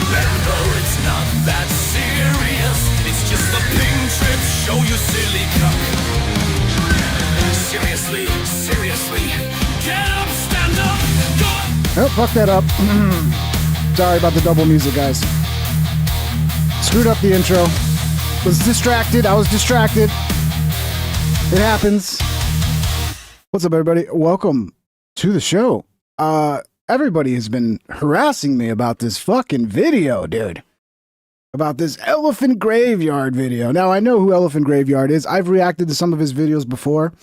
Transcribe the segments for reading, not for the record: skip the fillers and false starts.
Remember, it's not that serious. It's just a ping trip show, you silly cuck. Seriously, seriously, get up, stand up, go. Oh, fuck that up. Sorry about the double music, guys. Screwed up the intro. Was distracted. I was distracted. It happens. What's up, everybody? Welcome to the show. Everybody has been harassing me about this fucking video, dude. About this Elephant Graveyard video. Now, I know who Elephant Graveyard is. I've reacted to some of his videos before.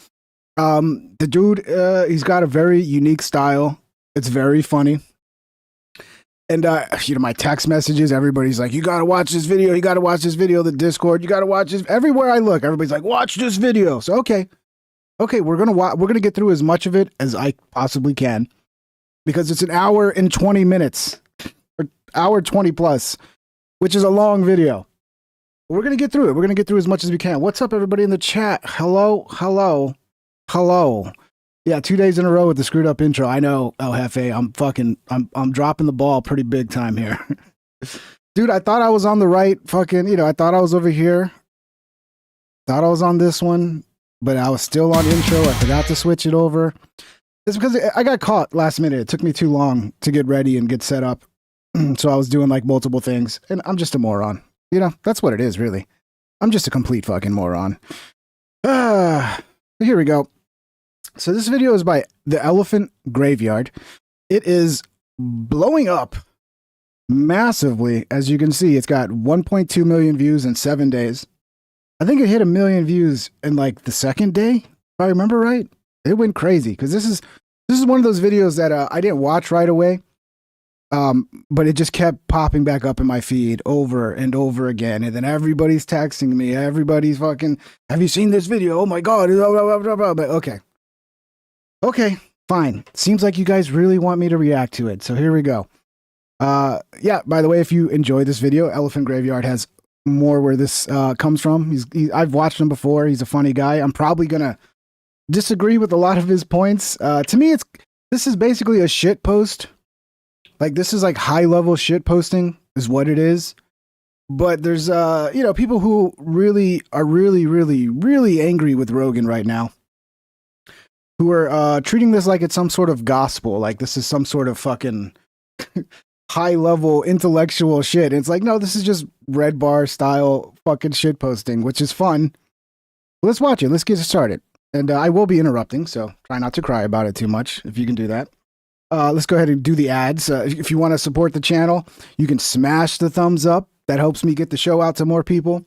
The dude, he's got a very unique style. It's very funny. And, my text messages, everybody's like, you gotta watch this video. You gotta watch this video. The Discord, you gotta watch this. Everywhere I look, everybody's like, watch this video. So, okay, we're gonna get through as much of it as I possibly can. Because it's an hour and 20 minutes, or hour 20 plus, which is a long video. We're going to get through it. We're going to get through as much as we can. What's up, everybody in the chat? Hello. Yeah, 2 days in a row with the screwed up intro. I know, El Jefe, I'm dropping the ball pretty big time here. Dude, I thought I was on the right fucking, I thought I was over here. Thought I was on this one, but I was still on intro. I forgot to switch it over. It's because I got caught last minute. It took me too long to get ready and get set up. So I was doing like multiple things, and I'm just a moron. That's what it is, really. I'm just a complete fucking moron. Here we go. So this video is by The Elephant Graveyard. It is blowing up massively. As you can see, it's got 1.2 million views in 7 days. I think it hit 1 million views in like the second day, if I remember right. It went crazy because this is one of those videos that I didn't watch right away, but it just kept popping back up in my feed over and over again. And then everybody's texting me. Everybody's fucking, have you seen this video? Oh my God. But okay, fine. Seems like you guys really want me to react to it. So here we go. Yeah, by the way, if you enjoy this video, Elephant Graveyard has more where this comes from. I've watched him before. He's a funny guy. I'm probably going to disagree with a lot of his points. To me, this is basically a shit post. Like, this is like high level shit posting is what it is. But there's people who really are really angry with Rogan right now, who are treating this like it's some sort of gospel, like this is some sort of fucking high level intellectual shit. And it's like, no, this is just red bar style fucking shit posting, which is fun. Let's watch it. Let's get started. And I will be interrupting, so try not to cry about it too much, if you can do that. Let's go ahead and do the ads. If you want to support the channel, you can smash the thumbs up. That helps me get the show out to more people.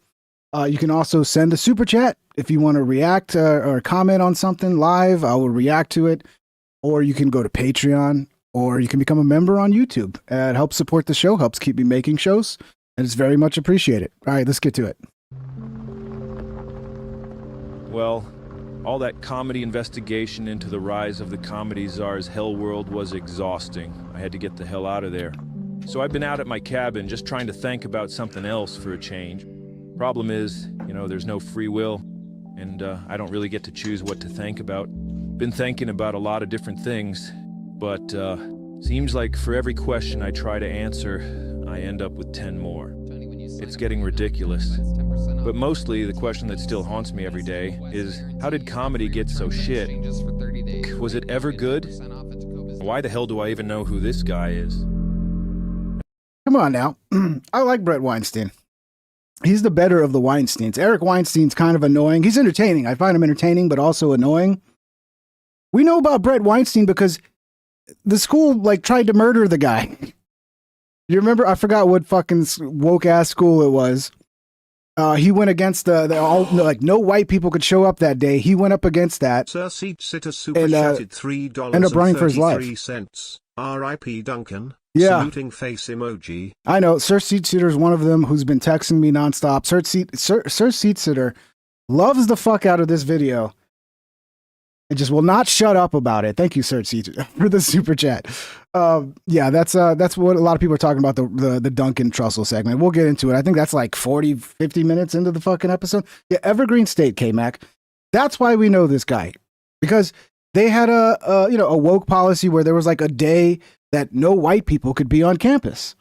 You can also send a super chat if you want to react or comment on something live. I will react to it. Or you can go to Patreon, or you can become a member on YouTube. It helps support the show, helps keep me making shows, and it's very much appreciated. All right, let's get to it. Well, all that comedy investigation into the rise of the comedy czar's hell world was exhausting. I had to get the hell out of there. So I've been out at my cabin just trying to think about something else for a change. Problem is, there's no free will, and I don't really get to choose what to think about. Been thinking about a lot of different things, but seems like for every question I try to answer, I end up with 10 more. It's getting ridiculous. But mostly, the question that still haunts me every day is, how did comedy get so shit? Was it ever good? Why the hell do I even know who this guy is? Come on now. I like Brett Weinstein. He's the better of the Weinsteins. Eric Weinstein's kind of annoying. He's entertaining. I find him entertaining, but also annoying. We know about Brett Weinstein because the school, tried to murder the guy. You remember? I forgot what fucking woke-ass school it was. He went against no white people could show up that day. He went up against that. Sir Seat Sitter super chatted $3 ended up running for his life. R.I.P. Duncan. Yeah. Saluting face emoji. I know. Sir Seat Sitter is one of them who's been texting me nonstop. Sir Seat Sitter loves the fuck out of this video and just will not shut up about it. Thank you, Sir Seat, for the super chat. Yeah, that's what a lot of people are talking about, the Duncan Trussell segment. We'll get into it. I think that's like 40, 50 minutes into the fucking episode. Yeah, Evergreen State, K-Mac. That's why we know this guy. Because they had a woke policy where there was like a day that no white people could be on campus.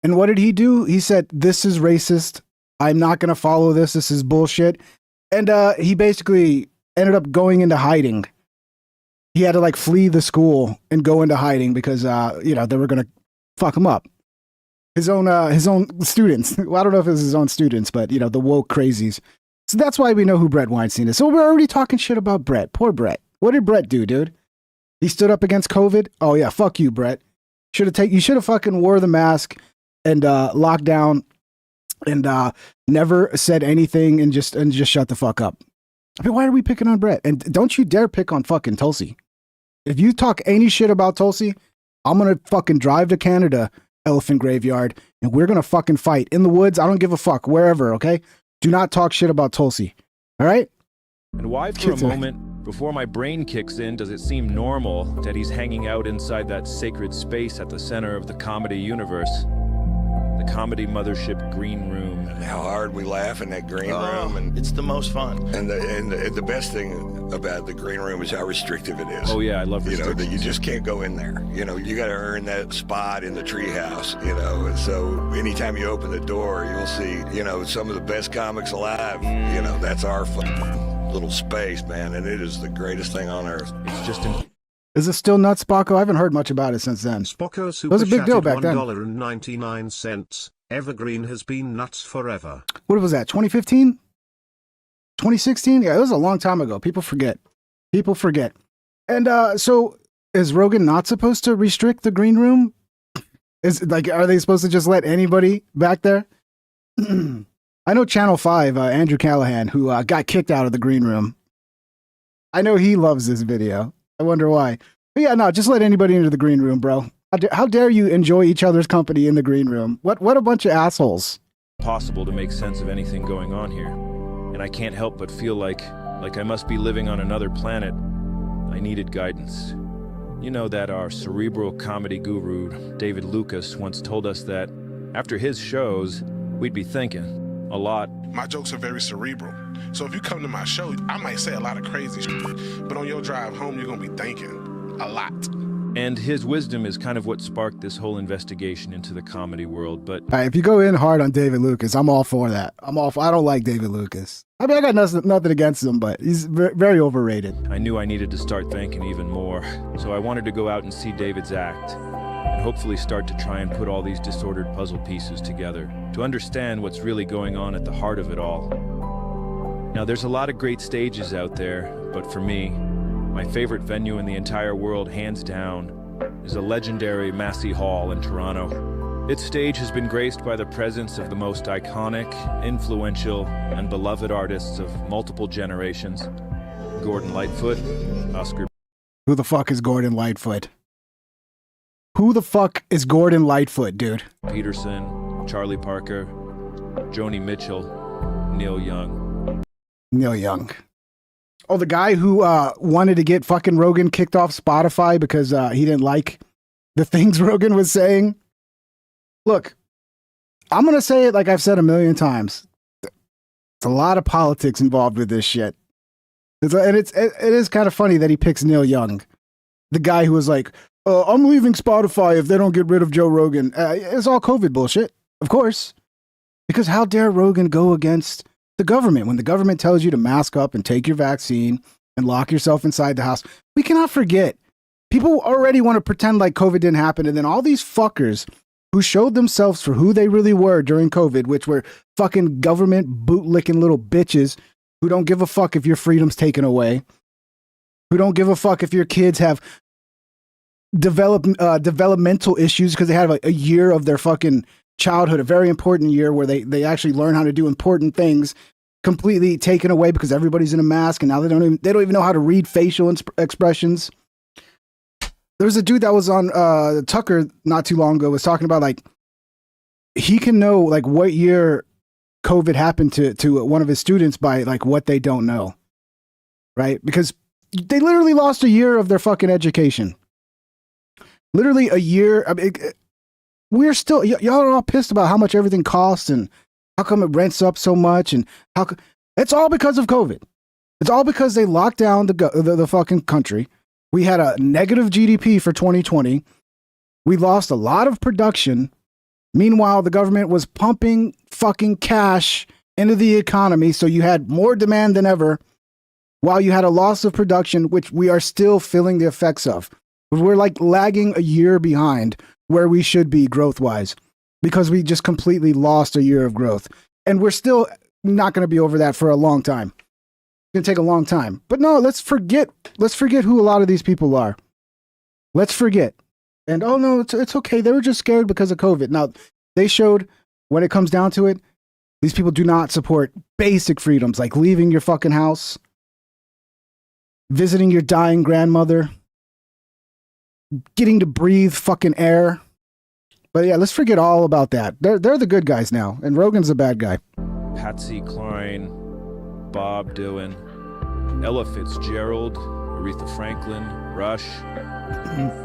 And what did he do? He said, "This is racist. I'm not going to follow this. This is bullshit." And he basically ended up going into hiding. He had to like flee the school and go into hiding because you know, they were going to fuck him up. His own students. Well, I don't know if it was his own students, but you know, the woke crazies. So that's why we know who Brett Weinstein is. So we're already talking shit about Brett. Poor Brett. What did Brett do, dude? He stood up against COVID. Oh yeah, fuck you, Brett. You should have fucking wore the mask and locked down and never said anything and just shut the fuck up. I mean, why are we picking on Brett? And don't you dare pick on fucking Tulsi. If you talk any shit about Tulsi, I'm gonna fucking drive to Canada, Elephant Graveyard, and we're gonna fucking fight in the woods. I don't give a fuck, wherever. Okay. Do not talk shit about Tulsi. All right? And why for a moment, before my brain kicks in, does it seem normal that he's hanging out inside that sacred space at the center of the comedy universe? The comedy mothership green room. And how hard we laugh in that green room. And it's the most fun. And the best thing about the green room is how restrictive it is. Oh yeah, I love You know, restrictions. that you just can't go in there. You know, you got to earn that spot in the treehouse, you know. And so anytime you open the door, you'll see, you know, some of the best comics alive. You know, that's our little space, man. And it is the greatest thing on earth. It's just Is it still nuts, Spocko? I haven't heard much about it since then. Spocko It was a big deal back then. $1.99. Evergreen has been nuts forever. What was that, 2015? 2016? Yeah, it was a long time ago. People forget. And so is Rogan not supposed to restrict the green room? Are they supposed to just let anybody back there? I know Channel 5, Andrew Callahan, who got kicked out of the green room. I know he loves this video. I wonder why. But yeah, no, just let anybody into the green room, bro. How dare you enjoy each other's company in the green room? What a bunch of assholes. impossible to make sense of anything going on here. And I can't help but feel like I must be living on another planet. I needed guidance. You know that our cerebral comedy guru, David Lucas, once told us that after his shows, we'd be thinking a lot. My jokes are very cerebral. So if you come to my show, I might say a lot of crazy shit, but on your drive home, you're going to be thinking a lot. And his wisdom is kind of what sparked this whole investigation into the comedy world. But All right, if you go in hard on David Lucas, I'm all for that. I don't like David Lucas. I mean, I got nothing against him, but he's very overrated. I knew I needed to start thinking even more. So I wanted to go out and see David's act, and hopefully start to try and put all these disordered puzzle pieces together, to understand what's really going on at the heart of it all. Now, there's a lot of great stages out there, but for me, my favorite venue in the entire world, hands down, is a legendary Massey Hall in Toronto. Its stage has been graced by the presence of the most iconic, influential, and beloved artists of multiple generations. Gordon Lightfoot, Oscar. Who the fuck is Gordon Lightfoot? Who the fuck is Gordon Lightfoot, dude? Peterson, Charlie Parker, Joni Mitchell, Neil Young. Neil Young. Oh, the guy who wanted to get fucking Rogan kicked off Spotify because he didn't like the things Rogan was saying. Look, I'm going to say it like I've said a million times. There's a lot of politics involved with this shit. It is kind of funny that he picks Neil Young, the guy who was like, I'm leaving Spotify if they don't get rid of Joe Rogan. It's all COVID bullshit, of course. Because how dare Rogan go against the government when the government tells you to mask up and take your vaccine and lock yourself inside the house? We cannot forget. People already want to pretend like COVID didn't happen. And then all these fuckers who showed themselves for who they really were during COVID, which were fucking government bootlicking little bitches who don't give a fuck if your freedom's taken away, who don't give a fuck if your kids have developmental issues because they had a year of their fucking childhood, a very important year where they actually learn how to do important things, completely taken away because everybody's in a mask and now they don't even know how to read facial expressions. There's a dude that was on Tucker not too long ago was talking about like he can know like what year COVID happened to one of his students by like what they don't know, right? Because they literally lost a year of their fucking education. Literally a year. I mean, we're still, y'all are all pissed about how much everything costs and how come it rents up so much and it's all because of COVID. It's all because they locked down the fucking country. We had a negative GDP for 2020. We lost a lot of production. Meanwhile, the government was pumping fucking cash into the economy, so you had more demand than ever, while you had a loss of production, which we are still feeling the effects of. We're like lagging a year behind where we should be growth-wise because we just completely lost a year of growth. And we're still not going to be over that for a long time. It's going to take a long time. But no, let's forget who a lot of these people are. Let's forget. And oh no, it's okay. They were just scared because of COVID. Now, they showed when it comes down to it, these people do not support basic freedoms like leaving your fucking house, visiting your dying grandmother, getting to breathe fucking air. But yeah, let's forget all about that. They're the good guys now, and Rogan's the bad guy. Patsy Cline, Bob Dylan, Ella Fitzgerald, Aretha Franklin, Rush.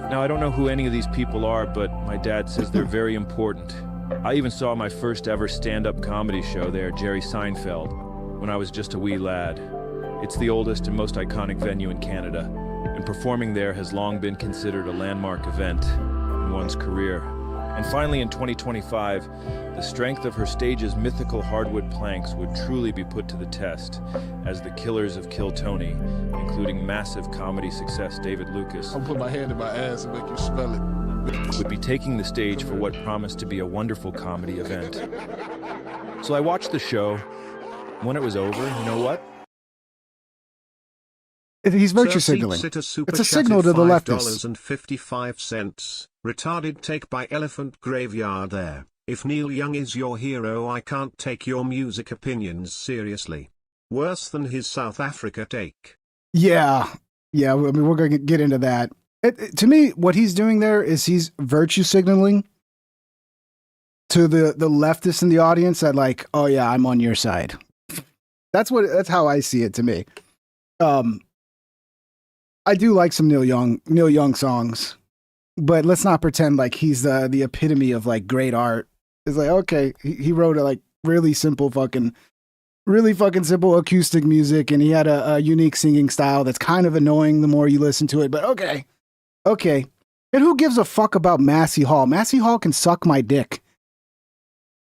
Now, I don't know who any of these people are, but my dad says they're very important. I even saw my first ever stand-up comedy show there, Jerry Seinfeld, when I was just a wee lad. It's the oldest and most iconic venue in Canada, and performing there has long been considered a landmark event in one's career. And finally, in 2025, the strength of her stage's mythical hardwood planks would truly be put to the test, as the killers of Kill Tony, including massive comedy success David Lucas, I'll put my hand in my ass and make you smell it. would be taking the stage for what promised to be a wonderful comedy event. So I watched the show. When it was over, you know what? He's virtue signaling. It's a signal to the leftists. $5.55. Retarded take by Elephant Graveyard there. If Neil Young is your hero, I can't take your music opinions seriously. Worse than his South Africa take. Yeah. I mean, we're going to get into that. To me, what he's doing there is he's virtue signaling to the leftists in the audience that like, oh yeah, I'm on your side. That's how I see it to me. I do like some Neil Young songs, but let's not pretend like he's the epitome of like great art. It's like, okay, he wrote a like really fucking simple acoustic music, and he had a unique singing style that's kind of annoying the more you listen to it, but okay. And who gives a fuck about Massey Hall? Massey Hall can suck my dick.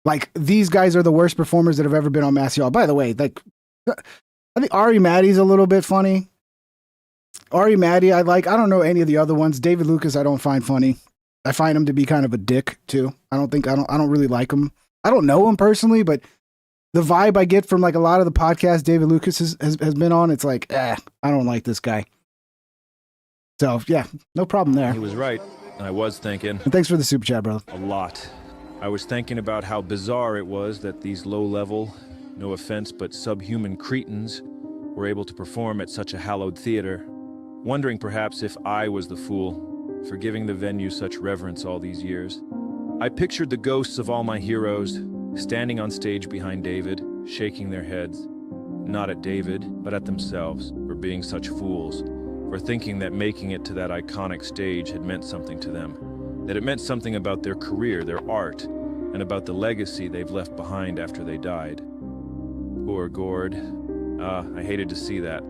Like, these guys are the worst performers that have ever been on Massey Hall. By the way, like, I think Ari Maddie's a little bit funny. Ari Maddie, I don't know any of the other ones. David Lucas, I don't find funny. I find him to be kind of a dick too. I don't really like him. I don't know him personally, but the vibe I get from like a lot of the podcasts David Lucas has been on, it's like, I don't like this guy. So yeah, no problem there. He was right. I was thinking. And thanks for the super chat, brother. A lot. I was thinking about how bizarre it was that these low-level, no offense, but subhuman cretins were able to perform at such a hallowed theater, wondering perhaps if I was the fool for giving the venue such reverence all these years. I pictured the ghosts of all my heroes standing on stage behind David, shaking their heads, not at David, but at themselves for being such fools, for thinking that making it to that iconic stage had meant something to them, that it meant something about their career, their art, and about the legacy they've left behind after they died. Poor Gord. I hated to see that.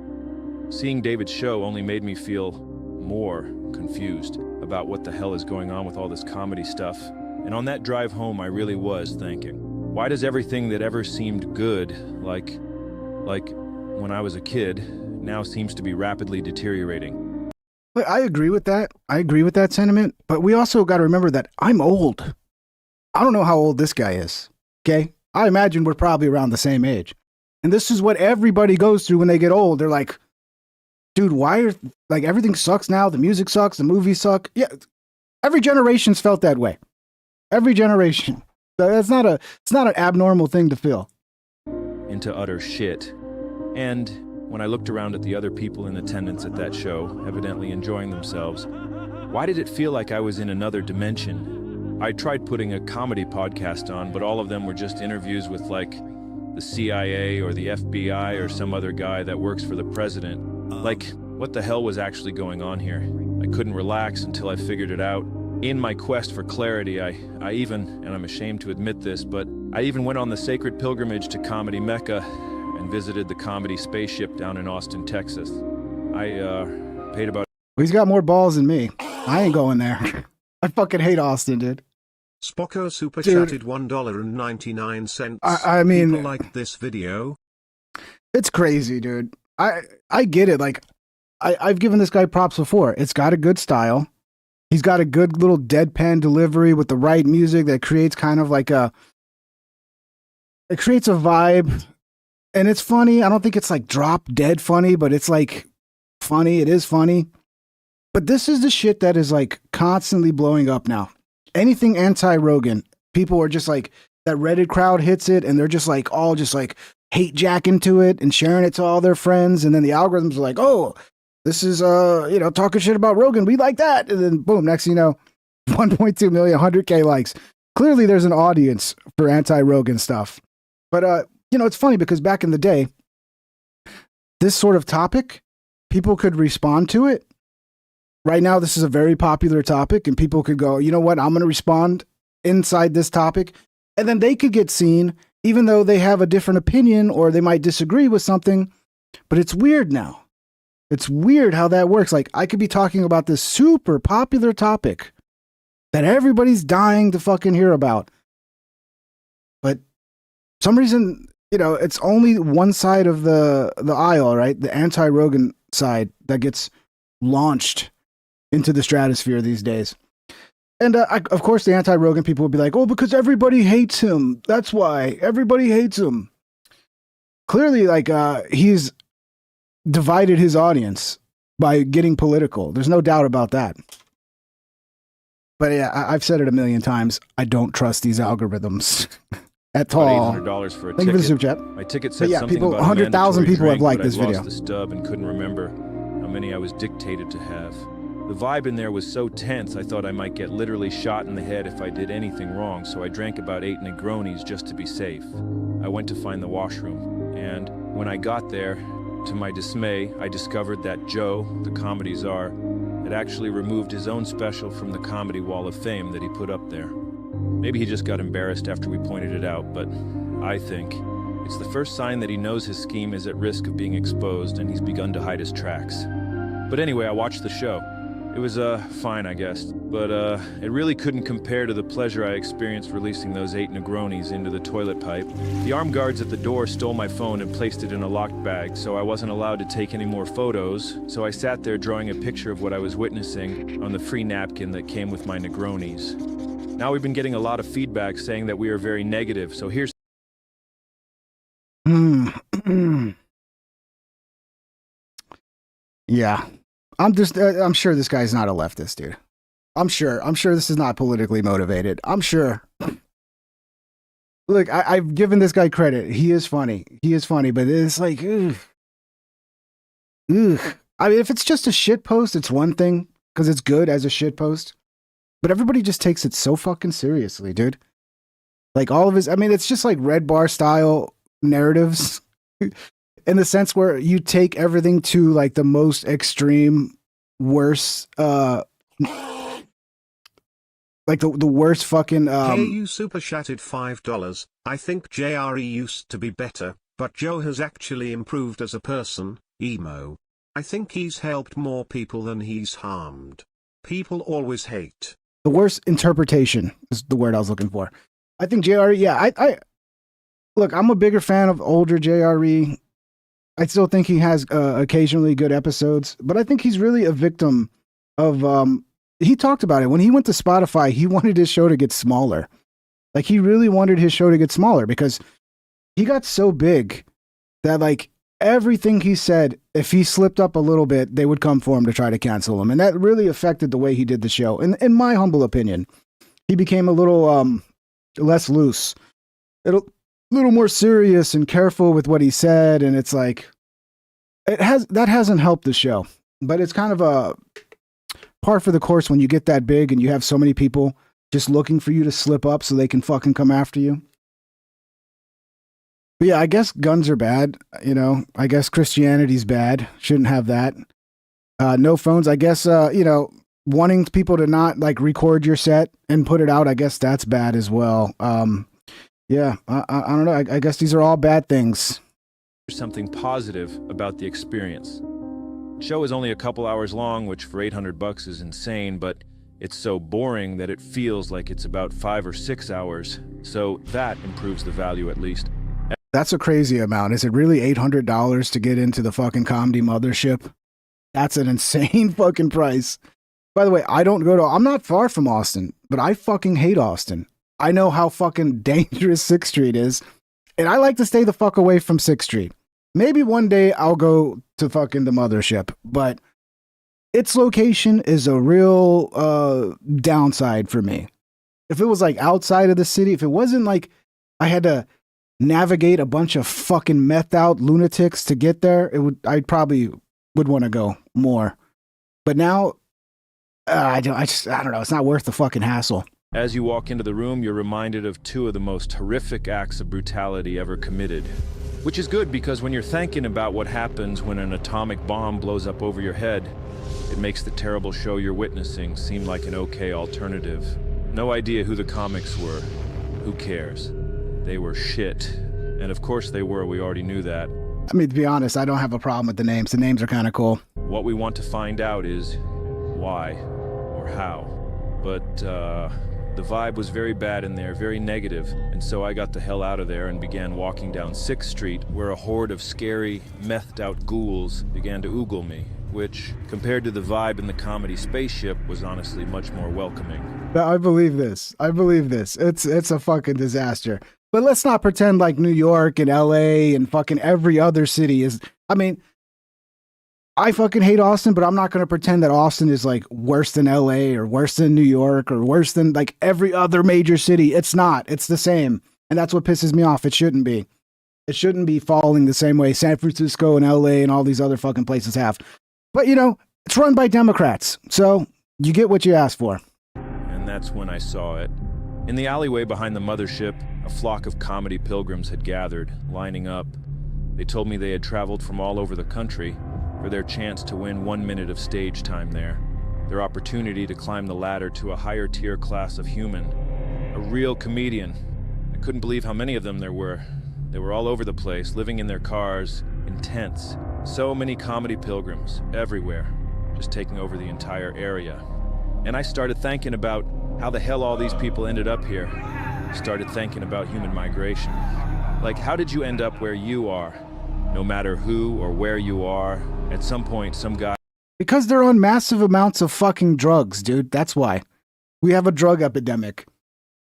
Seeing David's show only made me feel more confused about what the hell is going on with all this comedy stuff. And on that drive home, I really was thinking, why does everything that ever seemed good, like when I was a kid, now seems to be rapidly deteriorating? But I agree with that. I agree with that sentiment. But we also got to remember that I'm old. I don't know how old this guy is. Okay? I imagine we're probably around the same age. And this is what everybody goes through when they get old. They're like, dude, why are like everything sucks now? The music sucks. The movies suck. Yeah. Every generation's felt that way. Every generation. So it's not an abnormal thing to feel. Into utter shit. And when I looked around at the other people in attendance at that show, evidently enjoying themselves, why did it feel like I was in another dimension? I tried putting a comedy podcast on, but all of them were just interviews with like the CIA or the FBI or some other guy that works for the president. Like, what the hell was actually going on here? I couldn't relax until I figured it out. In my quest for clarity, I even, and I'm ashamed to admit this, but I even went on the sacred pilgrimage to Comedy Mecca and visited the comedy spaceship down in Austin, Texas. I paid about... He's got more balls than me. I ain't going there. I fucking hate Austin, dude. Spocko super chatted $1.99. I mean, people like this video. It's crazy, dude. I get it. Like, I've given this guy props before. It's got a good style. He's got a good little deadpan delivery with the right music that creates kind of like it creates a vibe, and it's funny. I don't think it's like drop dead funny, but it's like funny. It is funny. But this is the shit that is like constantly blowing up now. Anything anti-Rogan, people are just like, that Reddit crowd hits it and they're just like all just like hate jacking to it and sharing it to all their friends. And then the algorithms are like, oh, this is, talking shit about Rogan. We like that. And then boom, next thing you know, 1.2 million, 100K likes. Clearly there's an audience for anti-Rogan stuff. But, it's funny because back in the day, this sort of topic, people could respond to it. Right now, this is a very popular topic, and people could go, you know what, I'm going to respond inside this topic. And then they could get seen, even though they have a different opinion or they might disagree with something. But it's weird now. It's weird how that works. Like, I could be talking about this super popular topic that everybody's dying to fucking hear about. But for some reason, it's only one side of the aisle, right? The anti-Rogan side that gets launched into the stratosphere these days. And of course, the anti-Rogan people would be like, oh, because everybody hates him. That's why everybody hates him. Clearly, like, he's divided his audience by getting political. There's no doubt about that. But yeah, I've said it a million times. I don't trust these algorithms at all. $800 for a Thank you for the ticket. super chat. My ticket said yeah, something people, about 100,000 people have liked but this I video. lost the stub and couldn't remember how many I was dictated to have. The vibe in there was so tense, I thought I might get literally shot in the head if I did anything wrong, so I drank about 8 Negronis just to be safe. I went to find the washroom, and when I got there, to my dismay, I discovered that Joe, the comedy czar, had actually removed his own special from the Comedy Wall of Fame that he put up there. Maybe he just got embarrassed after we pointed it out, but I think it's the first sign that he knows his scheme is at risk of being exposed and he's begun to hide his tracks. But anyway, I watched the show. It was, fine, I guess, but, it really couldn't compare to the pleasure I experienced releasing those 8 Negronis into the toilet pipe. The armed guards at the door stole my phone and placed it in a locked bag, so I wasn't allowed to take any more photos, so I sat there drawing a picture of what I was witnessing on the free napkin that came with my Negronis. Now we've been getting a lot of feedback saying that we are very negative, so here's... Yeah. I'm sure this guy's not a leftist, dude. I'm sure this is not politically motivated. I'm sure. Look, I've given this guy credit. He is funny, but it's like, ugh. I mean, if it's just a shit post, it's one thing, because it's good as a shit post. But everybody just takes it so fucking seriously, dude. Like all of his, I mean, it's just like Red Bar style narratives. In the sense where you take everything to like the most extreme, worst, like the worst fucking. Hey, you super chatted $5. I think JRE used to be better, but Joe has actually improved as a person. Emo. I think he's helped more people than he's harmed. People always hate. The worst interpretation is the word I was looking for. I think JRE. Yeah, I look. I'm a bigger fan of older JRE. I still think he has occasionally good episodes, but I think he's really a victim of, he talked about it. When he went to Spotify, he wanted his show to get smaller. Like, he really wanted his show to get smaller because he got so big that, like, everything he said, if he slipped up a little bit, they would come for him to try to cancel him. And that really affected the way he did the show. And in my humble opinion, he became a little less loose. Little more serious and careful with what he said, and it's like that hasn't helped the show, but it's kind of a par for the course when you get that big and you have so many people just looking for you to slip up so they can fucking come after you. But yeah, I guess guns are bad, I guess Christianity's bad, shouldn't have that. No phones, I guess, wanting people to not like record your set and put it out, I guess that's bad as well. Yeah, I don't know. I guess these are all bad things. There's something positive about the experience. The show is only a couple hours long, which for $800 is insane, but It's so boring that it feels like it's about 5 or 6 hours, so that improves the value at least. That's a crazy amount. Is it really $800 to get into the fucking comedy mothership? That's an insane fucking price. By the way, I'm not far from Austin, but I fucking hate Austin. I know how fucking dangerous 6th Street is, and I like to stay the fuck away from 6th Street. Maybe one day I'll go to fucking the mothership, but its location is a real downside for me. If it was like outside of the city, if it wasn't like I had to navigate a bunch of fucking methed out lunatics to get there, I probably would want to go more. But now, I don't know. It's not worth the fucking hassle. As you walk into the room, you're reminded of 2 of the most horrific acts of brutality ever committed. Which is good, because when you're thinking about what happens when an atomic bomb blows up over your head, it makes the terrible show you're witnessing seem like an okay alternative. No idea who the comics were. Who cares? They were shit. And of course they were, we already knew that. I mean, to be honest, I don't have a problem with the names. The names are kind of cool. What we want to find out is why or how. But the vibe was very bad in there, very negative, and so I got the hell out of there and began walking down 6th Street, where a horde of scary, methed out ghouls began to oogle me, which, compared to the vibe in the comedy spaceship, was honestly much more welcoming. I believe this. It's a fucking disaster. But let's not pretend like New York and LA and fucking every other city is. I mean, I fucking hate Austin, but I'm not going to pretend that Austin is like worse than LA or worse than New York or worse than like every other major city. It's not. It's the same. And that's what pisses me off. It shouldn't be. It shouldn't be falling the same way San Francisco and LA and all these other fucking places have. But, it's run by Democrats. So you get what you ask for. And that's when I saw it. In the alleyway behind the mothership, a flock of comedy pilgrims had gathered, lining up. They told me they had traveled from all over the country for their chance to win 1 minute of stage time there, their opportunity to climb the ladder to a higher tier class of human, a real comedian. I couldn't believe how many of them there were. They were all over the place, living in their cars, in tents. So many comedy pilgrims, everywhere, just taking over the entire area. And I started thinking about how the hell all these people ended up here. Started thinking about human migration. Like, how did you end up where you are? No matter who or where you are, at some point, some guy... Because they're on massive amounts of fucking drugs, dude. That's why. We have a drug epidemic.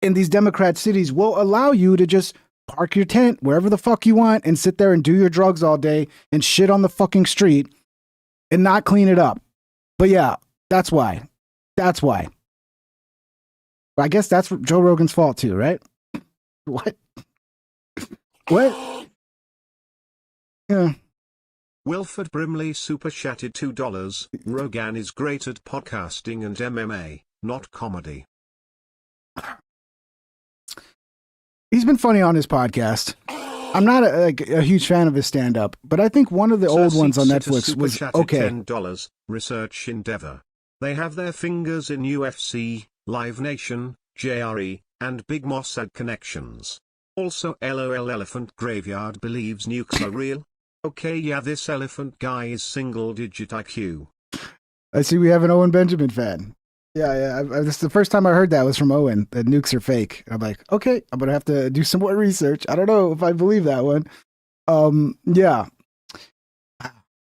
And these Democrat cities will allow you to just park your tent wherever the fuck you want and sit there and do your drugs all day and shit on the fucking street and not clean it up. But yeah, that's why. That's why. I guess that's Joe Rogan's fault too, right? What? What? Yeah. Wilford Brimley super chatted $2. Rogan is great at podcasting and MMA, not comedy. He's been funny on his podcast. I'm not a huge fan of his stand-up, but I think one of the old ones on Netflix was okay. $10. Research endeavor. They have their fingers in UFC, Live Nation, JRE, and Big Mossad connections. Also LOL Elephant Graveyard believes nukes are real. Okay, yeah, this elephant guy is single-digit IQ. I see we have an Owen Benjamin fan. Yeah. This is the first time I heard that was from Owen, that nukes are fake. I'm like, okay, I'm going to have to do some more research. I don't know if I believe that one. Yeah.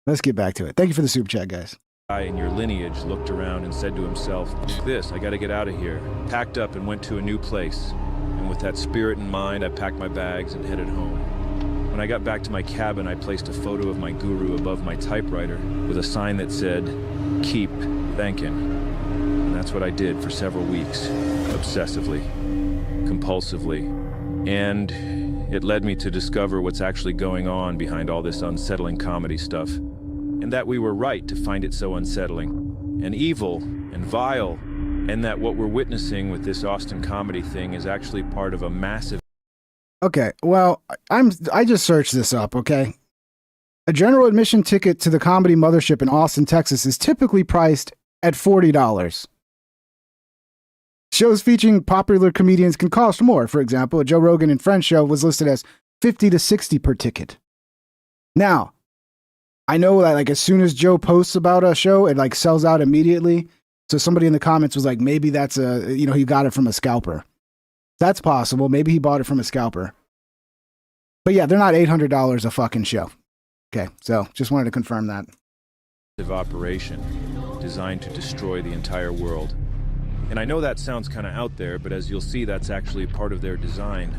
Let's get back to it. Thank you for the super chat, guys. Guy in your lineage looked around and said to himself, "This, I got to get out of here." Packed up and went to a new place. And with that spirit in mind, I packed my bags and headed home. When I got back to my cabin, I placed a photo of my guru above my typewriter with a sign that said, "Keep thanking." And that's what I did for several weeks, obsessively, compulsively. And it led me to discover what's actually going on behind all this unsettling comedy stuff. And that we were right to find it so unsettling, and evil, and vile, and that what we're witnessing with this Austin comedy thing is actually part of a massive... Okay, well, I just searched this up, okay? A general admission ticket to the Comedy Mothership in Austin, Texas is typically priced at $40. Shows featuring popular comedians can cost more. For example, a Joe Rogan and Friends show was listed as $50 to $60 per ticket. Now, I know that like as soon as Joe posts about a show, it like sells out immediately. So somebody in the comments was like, maybe that's he got it from a scalper. That's possible. Maybe he bought it from a scalper. But yeah, they're not $800 a fucking show. Okay, so just wanted to confirm that. Operation designed to destroy the entire world. And I know that sounds kind of out there, but as you'll see, that's actually part of their design.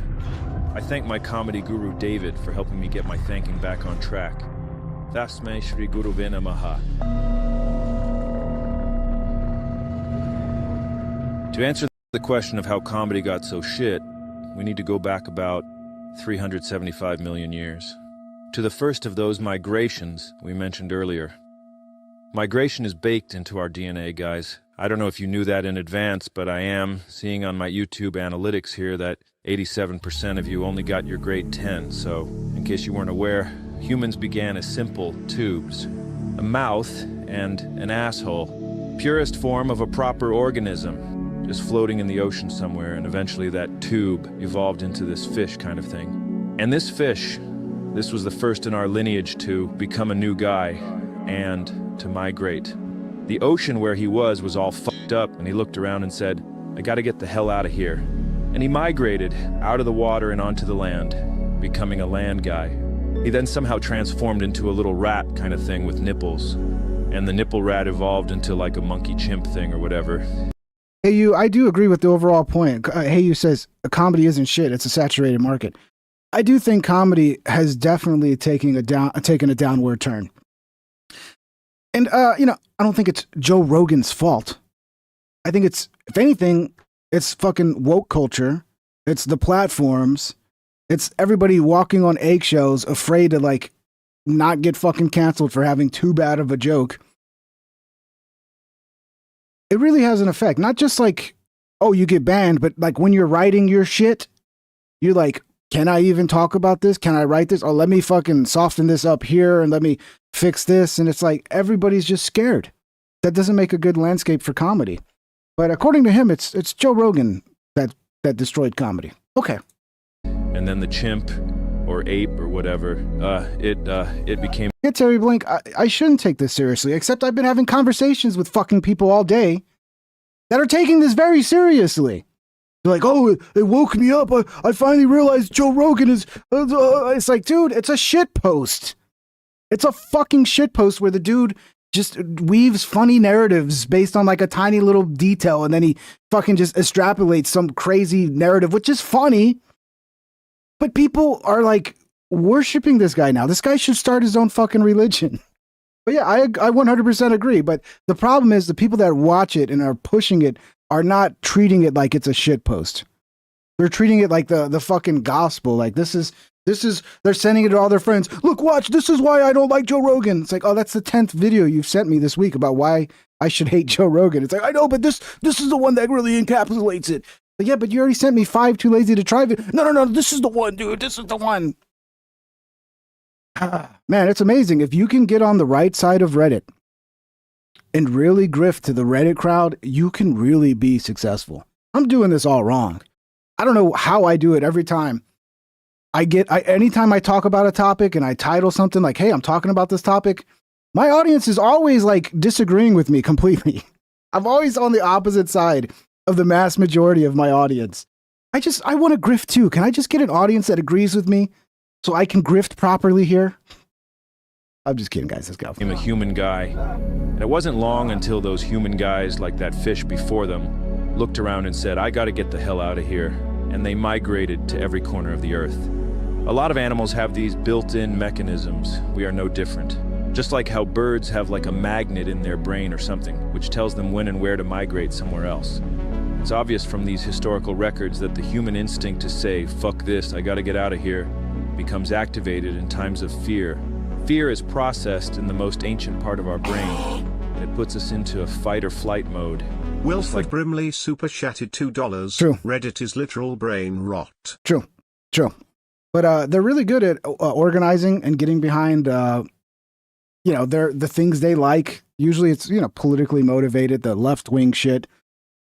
I thank my comedy guru David for helping me get my thinking back on track. Tasmai Shri Guru Namaha. To answer the question of how comedy got so shit, we need to go back about 375 million years. To the first of those migrations we mentioned earlier. Migration is baked into our DNA, guys. I don't know if you knew that in advance, but I am seeing on my YouTube analytics here that 87% of you only got your grade 10. So, in case you weren't aware, humans began as simple tubes. A mouth and an asshole. Purest form of a proper organism. Just floating in the ocean somewhere, and eventually that tube evolved into this fish kind of thing. And this fish, this was the first in our lineage to become a new guy and to migrate. The ocean where he was all fucked up, and he looked around and said, I gotta get the hell out of here. And he migrated out of the water and onto the land, becoming a land guy. He then somehow transformed into a little rat kind of thing with nipples. And the nipple rat evolved into like a monkey chimp thing or whatever. Hey, you, I do agree with the overall point. Hey, you says comedy isn't shit. It's a saturated market. I do think comedy has definitely taken a downward turn. And, I don't think it's Joe Rogan's fault. I think it's, if anything, it's fucking woke culture. It's the platforms. It's everybody walking on eggshells, afraid to, like, not get fucking canceled for having too bad of a joke. It really has an effect. Not just like, oh, you get banned, but like when you're writing your shit, you're like, can I even talk about this? Can I write this? Oh, let me fucking soften this up here and let me fix this. And it's like, everybody's just scared. That doesn't make a good landscape for comedy. But according to him, it's Joe Rogan that destroyed comedy. Okay. And then the chimp or ape or whatever, it became... Yeah, Terry Blink, I shouldn't take this seriously, except I've been having conversations with fucking people all day that are taking this very seriously. They're like, oh, it woke me up. I finally realized Joe Rogan is... It's like, dude, it's a shit post. It's a fucking shit post where the dude just weaves funny narratives based on like a tiny little detail, and then he fucking just extrapolates some crazy narrative, which is funny. But people are like worshiping this guy now. This guy should start his own fucking religion. But yeah, I 100% agree. But the problem is the people that watch it and are pushing it are not treating it like it's a shit post. They're treating it like the fucking gospel. Like this is, they're sending it to all their friends. Look, watch, this is why I don't like Joe Rogan. It's like, oh, that's the 10th video you've sent me this week about why I should hate Joe Rogan. It's like, I know, but this is the one that really encapsulates it. But yeah, but you already sent me 5 too lazy to try it. No, this is the one, dude. This is the one. Man, it's amazing. If you can get on the right side of Reddit and really grift to the Reddit crowd, you can really be successful. I'm doing this all wrong. I don't know how I do it every time. Anytime I talk about a topic and I title something like, hey, I'm talking about this topic, my audience is always like disagreeing with me completely. I'm always on the opposite side of the mass majority of my audience. I want to grift too. Can I just get an audience that agrees with me so I can grift properly here? I'm just kidding, guys. Let's go. I'm a human guy. And it wasn't long until those human guys, like that fish before them, looked around and said, I gotta get the hell out of here. And they migrated to every corner of the earth. A lot of animals have these built-in mechanisms. We are no different. Just like how birds have like a magnet in their brain or something, which tells them when and where to migrate somewhere else. It's obvious from these historical records that the human instinct to say, fuck this, I gotta get out of here, becomes activated in times of fear. Fear is processed in the most ancient part of our brain. It puts us into a fight or flight mode. Wilford Brimley super chatted $2. True. Reddit is literal brain rot. True. But they're really good at organizing and getting behind, the things they like. Usually it's, politically motivated, the left-wing shit.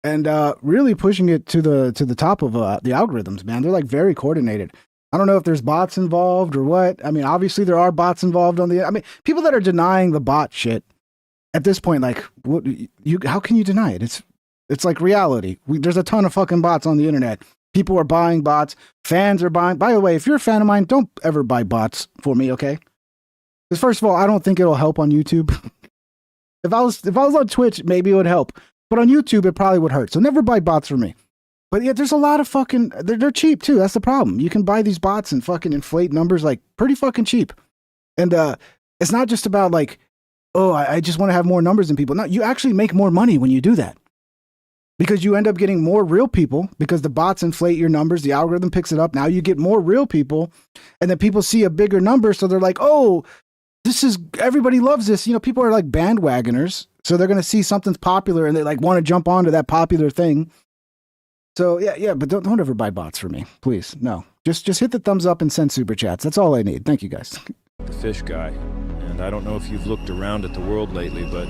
And really pushing it to the top of the algorithms, man. They're like very coordinated. I don't know if there's bots involved or what. I mean, obviously there are bots involved people that are denying the bot shit. at this point, like, what how can you deny it? It's like reality. There's a ton of fucking bots on the internet. People are buying bots. Fans are buying. By the way, if you're a fan of mine, don't ever buy bots for me, okay? Because first of all, I don't think it'll help on YouTube. If I was on Twitch, maybe it would help. But on YouTube, it probably would hurt. So never buy bots for me. But yeah, there's a lot of fucking... They're cheap, too. That's the problem. You can buy these bots and fucking inflate numbers, like, pretty fucking cheap. And it's not just about, like, oh, I just want to have more numbers than people. No, you actually make more money when you do that. Because you end up getting more real people because the bots inflate your numbers. The algorithm picks it up. Now you get more real people. And then people see a bigger number. So they're like, oh, everybody loves this. You know, people are like bandwagoners. So they're going to see something's popular and they like want to jump onto that popular thing. So yeah, but don't ever buy bots for me, please. No, just hit the thumbs up and send super chats. That's all I need. Thank you guys. The fish guy. And I don't know if you've looked around at the world lately, but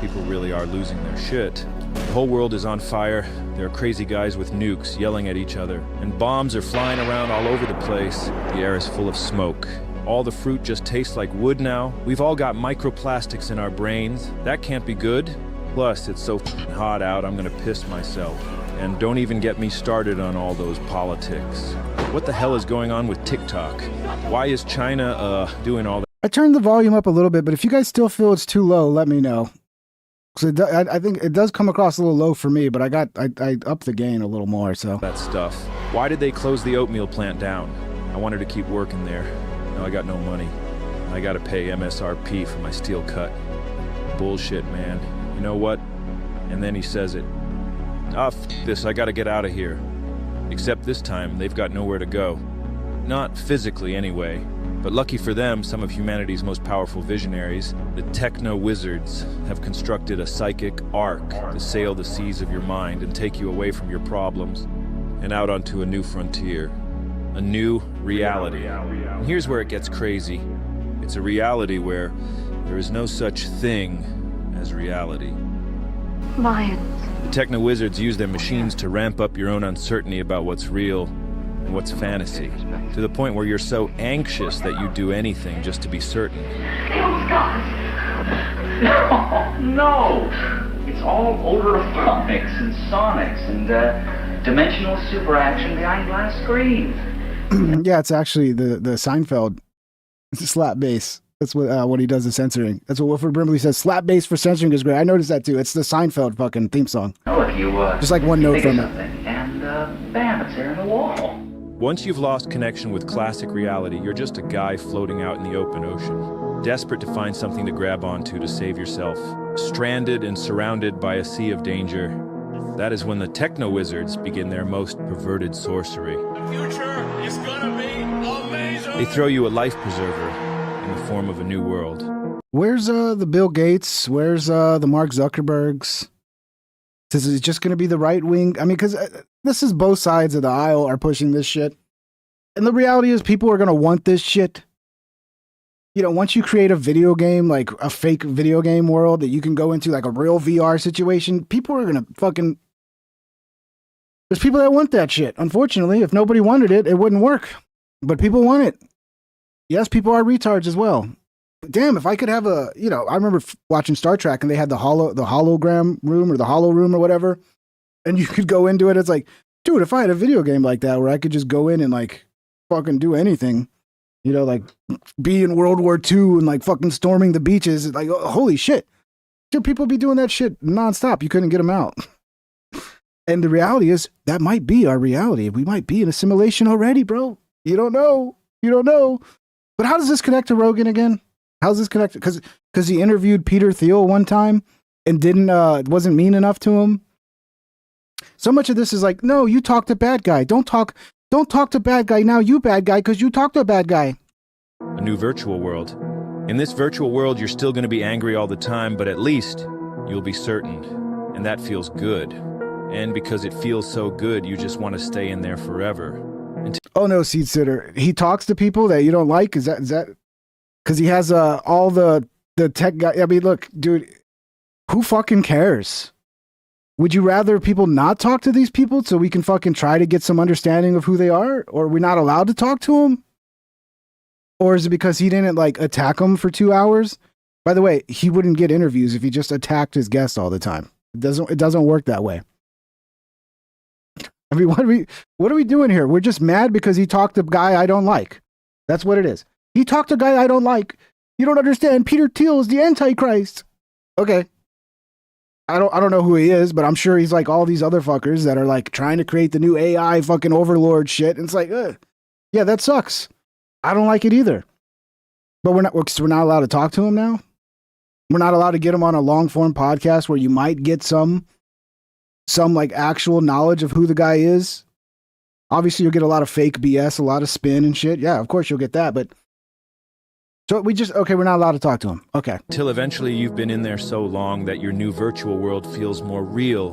people really are losing their shit. The whole world is on fire. There are crazy guys with nukes yelling at each other, and bombs are flying around all over the place. The air is full of smoke. All the fruit just tastes like wood now. We've all got microplastics in our brains. That can't be good. Plus, it's so hot out, I'm gonna piss myself. And don't even get me started on all those politics. What the hell is going on with TikTok? Why is China, doing all that? I turned the volume up a little bit, but if you guys still feel it's too low, let me know. So I think it does come across a little low for me, but I upped the gain a little more, so. That stuff. Why did they close the oatmeal plant down? I wanted to keep working there. Now I got no money. I gotta pay MSRP for my steel cut. Bullshit, man. You know what? And then he says it. Ah, f this, I gotta get out of here. Except this time, they've got nowhere to go. Not physically, anyway. But lucky for them, some of humanity's most powerful visionaries, the techno-wizards, have constructed a psychic ark to sail the seas of your mind and take you away from your problems and out onto a new frontier. A new reality. And here's where it gets crazy. It's a reality where there is no such thing as reality. Lions. The techno-wizards use their machines to ramp up your own uncertainty about what's real and what's fantasy, to the point where you're so anxious that you do anything just to be certain. Those guys. No. It's all ultrasonics and sonics and dimensional super action behind glass screens. Yeah, it's actually the Seinfeld slap bass. That's what he does the censoring. That's what Wilford Brimley says. Slap bass for censoring is great. I noticed that too. It's the Seinfeld fucking theme song. Oh, if you just like one note from it. And bam, it's there in the wall. Once you've lost connection with classic reality, you're just a guy floating out in the open ocean, desperate to find something to grab onto to save yourself, stranded and surrounded by a sea of danger. That is when the techno-wizards begin their most perverted sorcery. The future is gonna be amazing. They throw you a life preserver in the form of a new world. Where's the Bill Gates? Where's the Mark Zuckerbergs? Is it just going to be the right wing? I mean, because this is both sides of the aisle are pushing this shit. And the reality is people are going to want this shit. You know, once you create a video game, like a fake video game world that you can go into like a real VR situation, people are going to fucking... There's people that want that shit. Unfortunately, if nobody wanted it, it wouldn't work. But people want it. Yes, people are retards as well. Damn, if I could have a, you know, I remember watching Star Trek and they had the hologram room or the holo room or whatever. And you could go into it. It's like, dude, if I had a video game like that where I could just go in and like fucking do anything, you know, like be in World War II and like fucking storming the beaches. Like, oh, holy shit. Dude, people be doing that shit nonstop. You couldn't get them out. And the reality is that might be our reality. We might be in a simulation already, bro. You don't know. You don't know. But how does this connect to Rogan again? How's this connected? Because he interviewed Peter Thiel one time and wasn't mean enough to him. So much of this is like, no, you talk to bad guy. Don't talk to bad guy. Now you bad guy because you talk to a bad guy. A new virtual world. In this virtual world, you're still going to be angry all the time, but at least you'll be certain. And that feels good. And because it feels so good, you just want to stay in there forever. Oh no, Seed Sitter. He talks to people that you don't like? Is that because he has all the tech guy? I mean, look, dude, who fucking cares? Would you rather people not talk to these people so we can fucking try to get some understanding of who they are? Or are we not allowed to talk to them? Or is it because he didn't like attack them for 2 hours By the way, he wouldn't get interviews if he just attacked his guests all the time. It doesn't work that way. I mean, what are we doing here? We're just mad because he talked to a guy I don't like. That's what it is. He talked to a guy I don't like. You don't understand. Peter Thiel is the Antichrist. Okay. I don't know who he is, but I'm sure he's like all these other fuckers that are like trying to create the new AI fucking overlord shit. And it's like, yeah, that sucks. I don't like it either. But we're not allowed to talk to him now. We're not allowed to get him on a long form podcast where you might get some like actual knowledge of who the guy is. Obviously, you'll get a lot of fake BS, a lot of spin and shit. Yeah, of course you'll get that. But so we're not allowed to talk to him. Okay. Till eventually you've been in there so long that your new virtual world feels more real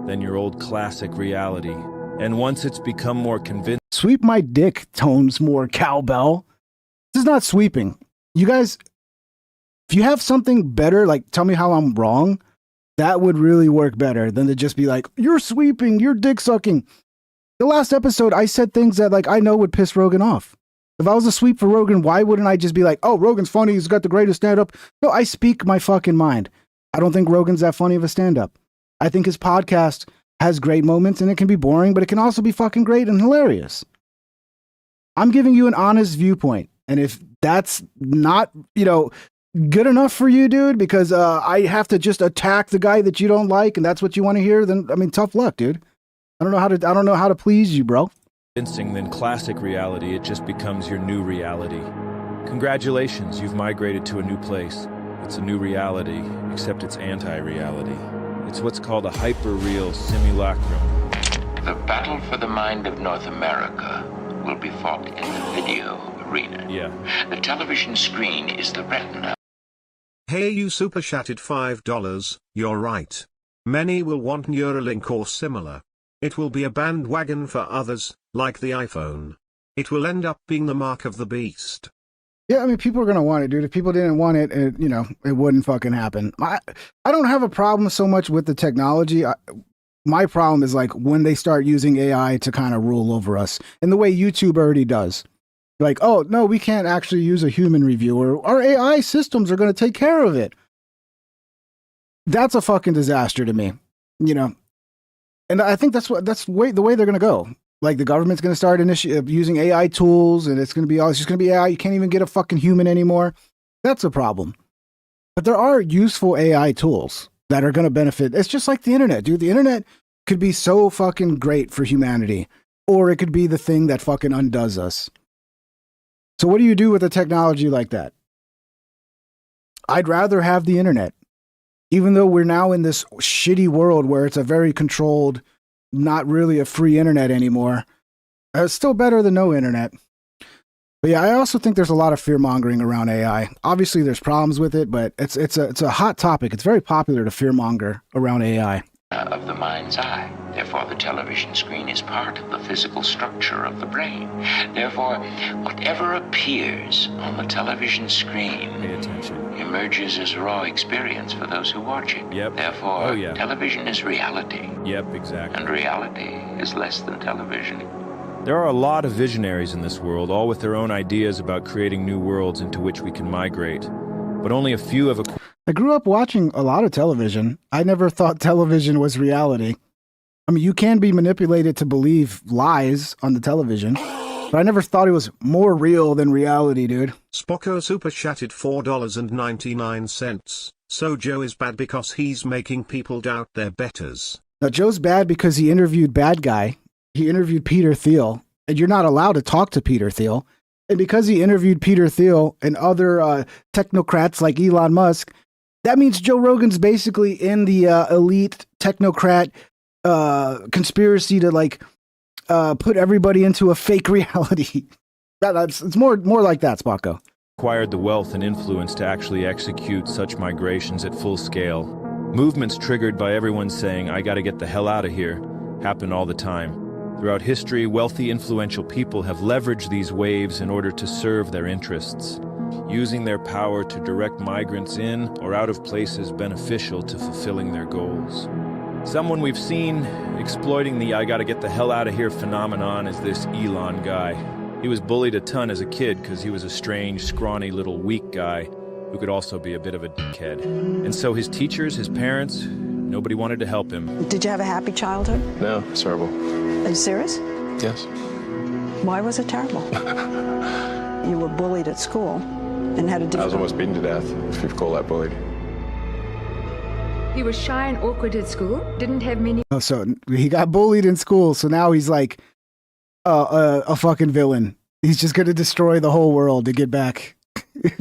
than your old classic reality. And once it's become more convincing... Sweep my dick tones more, cowbell. This is not sweeping. You guys, if you have something better, like tell me how I'm wrong, that would really work better than to just be like, you're sweeping, you're dick sucking. The last episode, I said things that like I know would piss Rogan off. If I was a sweep for Rogan, why wouldn't I just be like, oh, Rogan's funny, he's got the greatest stand-up? No, I speak my fucking mind. I don't think Rogan's that funny of a stand-up. I think his podcast has great moments and it can be boring, but it can also be fucking great and hilarious. I'm giving you an honest viewpoint. And if that's not, good enough for you, dude, because I have to just attack the guy that you don't like and that's what you want to hear, then, I mean, tough luck, dude. I don't know how to please you, bro. Than classic reality, it just becomes your new reality. Congratulations, you've migrated to a new place. It's a new reality, except it's anti-reality. It's what's called a hyper-real simulacrum. The battle for the mind of North America will be fought in the video arena. Yeah. The television screen is the retina. Hey, you super chatted $5, you're right. Many will want Neuralink or similar. It will be a bandwagon for others, like the iPhone. It will end up being the mark of the beast. Yeah, I mean, people are going to want it, dude. If people didn't want it, it wouldn't fucking happen. I don't have a problem so much with the technology. My problem is like when they start using AI to kind of rule over us in the way YouTube already does. Like, oh, no, we can't actually use a human reviewer. Our AI systems are going to take care of it. That's a fucking disaster to me, And I think that's the way they're going to go. Like the government's going to start using AI tools and it's just going to be AI. You can't even get a fucking human anymore. That's a problem. But there are useful AI tools that are going to benefit. It's just like the internet, dude. The internet could be so fucking great for humanity, or it could be the thing that fucking undoes us. So what do you do with a technology like that? I'd rather have the internet. Even though we're now in this shitty world where it's a very controlled, not really a free internet anymore, it's still better than no internet. But yeah, I also think there's a lot of fear mongering around AI. Obviously, there's problems with it, but it's a hot topic. It's very popular to fear monger around AI. Of the mind's eye. Therefore, the television screen is part of the physical structure of the brain. Therefore, whatever appears on the television screen emerges as raw experience for those who watch it. Yep. Therefore, television is reality. Yep, exactly. And reality is less than television. There are a lot of visionaries in this world, all with their own ideas about creating new worlds into which we can migrate. But only a few have... I grew up watching a lot of television. I never thought television was reality. I mean, you can be manipulated to believe lies on the television, but I never thought it was more real than reality, dude. Spocko super chatted $4.99. So Joe is bad because he's making people doubt their betters. Now, Joe's bad because he interviewed Bad Guy. He interviewed Peter Thiel, and you're not allowed to talk to Peter Thiel. And because he interviewed Peter Thiel and other technocrats like Elon Musk, that means Joe Rogan's basically in the elite technocrat conspiracy to put everybody into a fake reality. It's more like that, Spocko. Acquired the wealth and influence to actually execute such migrations at full scale. Movements triggered by everyone saying, I gotta get the hell out of here, happen all the time. Throughout history, wealthy, influential people have leveraged these waves in order to serve their interests, using their power to direct migrants in or out of places beneficial to fulfilling their goals. Someone we've seen exploiting the I gotta get the hell out of here phenomenon is this Elon guy. He was bullied a ton as a kid because he was a strange, scrawny little weak guy. who could also be a bit of a dickhead. And so his teachers, his parents, nobody wanted to help him. Did you have a happy childhood? No, it's terrible. Are you serious? Yes. Why was it terrible? You were bullied at school and had a I was different... almost beaten to death, if you call that bullied. He was shy and awkward at school, didn't have many... Oh, so he got bullied in school, so now he's like a fucking villain. He's just gonna destroy the whole world to get back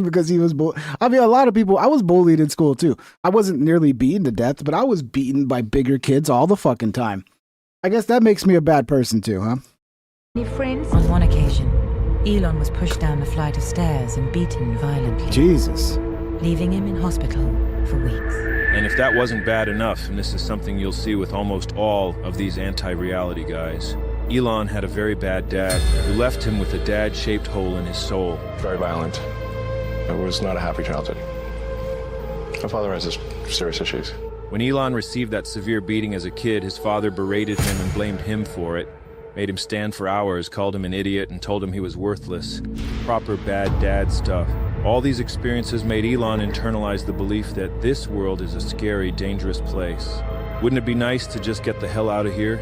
because he was I mean, a lot of people, I was bullied in school too. I wasn't nearly beaten to death, but I was beaten by bigger kids all the fucking time. I guess that makes me a bad person too, huh? Any friends? On one occasion, Elon was pushed down a flight of stairs and beaten violently. Jesus. Leaving him in hospital for weeks. And if that wasn't bad enough, and this is something you'll see with almost all of these anti-reality guys, Elon had a very bad dad who left him with a dad-shaped hole in his soul. Very violent. It was not a happy childhood. My father has serious issues. When Elon received that severe beating as a kid, his father berated him and blamed him for it, made him stand for hours, called him an idiot, and told him he was worthless. Proper bad dad stuff. All these experiences made Elon internalize the belief that this world is a scary, dangerous place. Wouldn't it be nice to just get the hell out of here?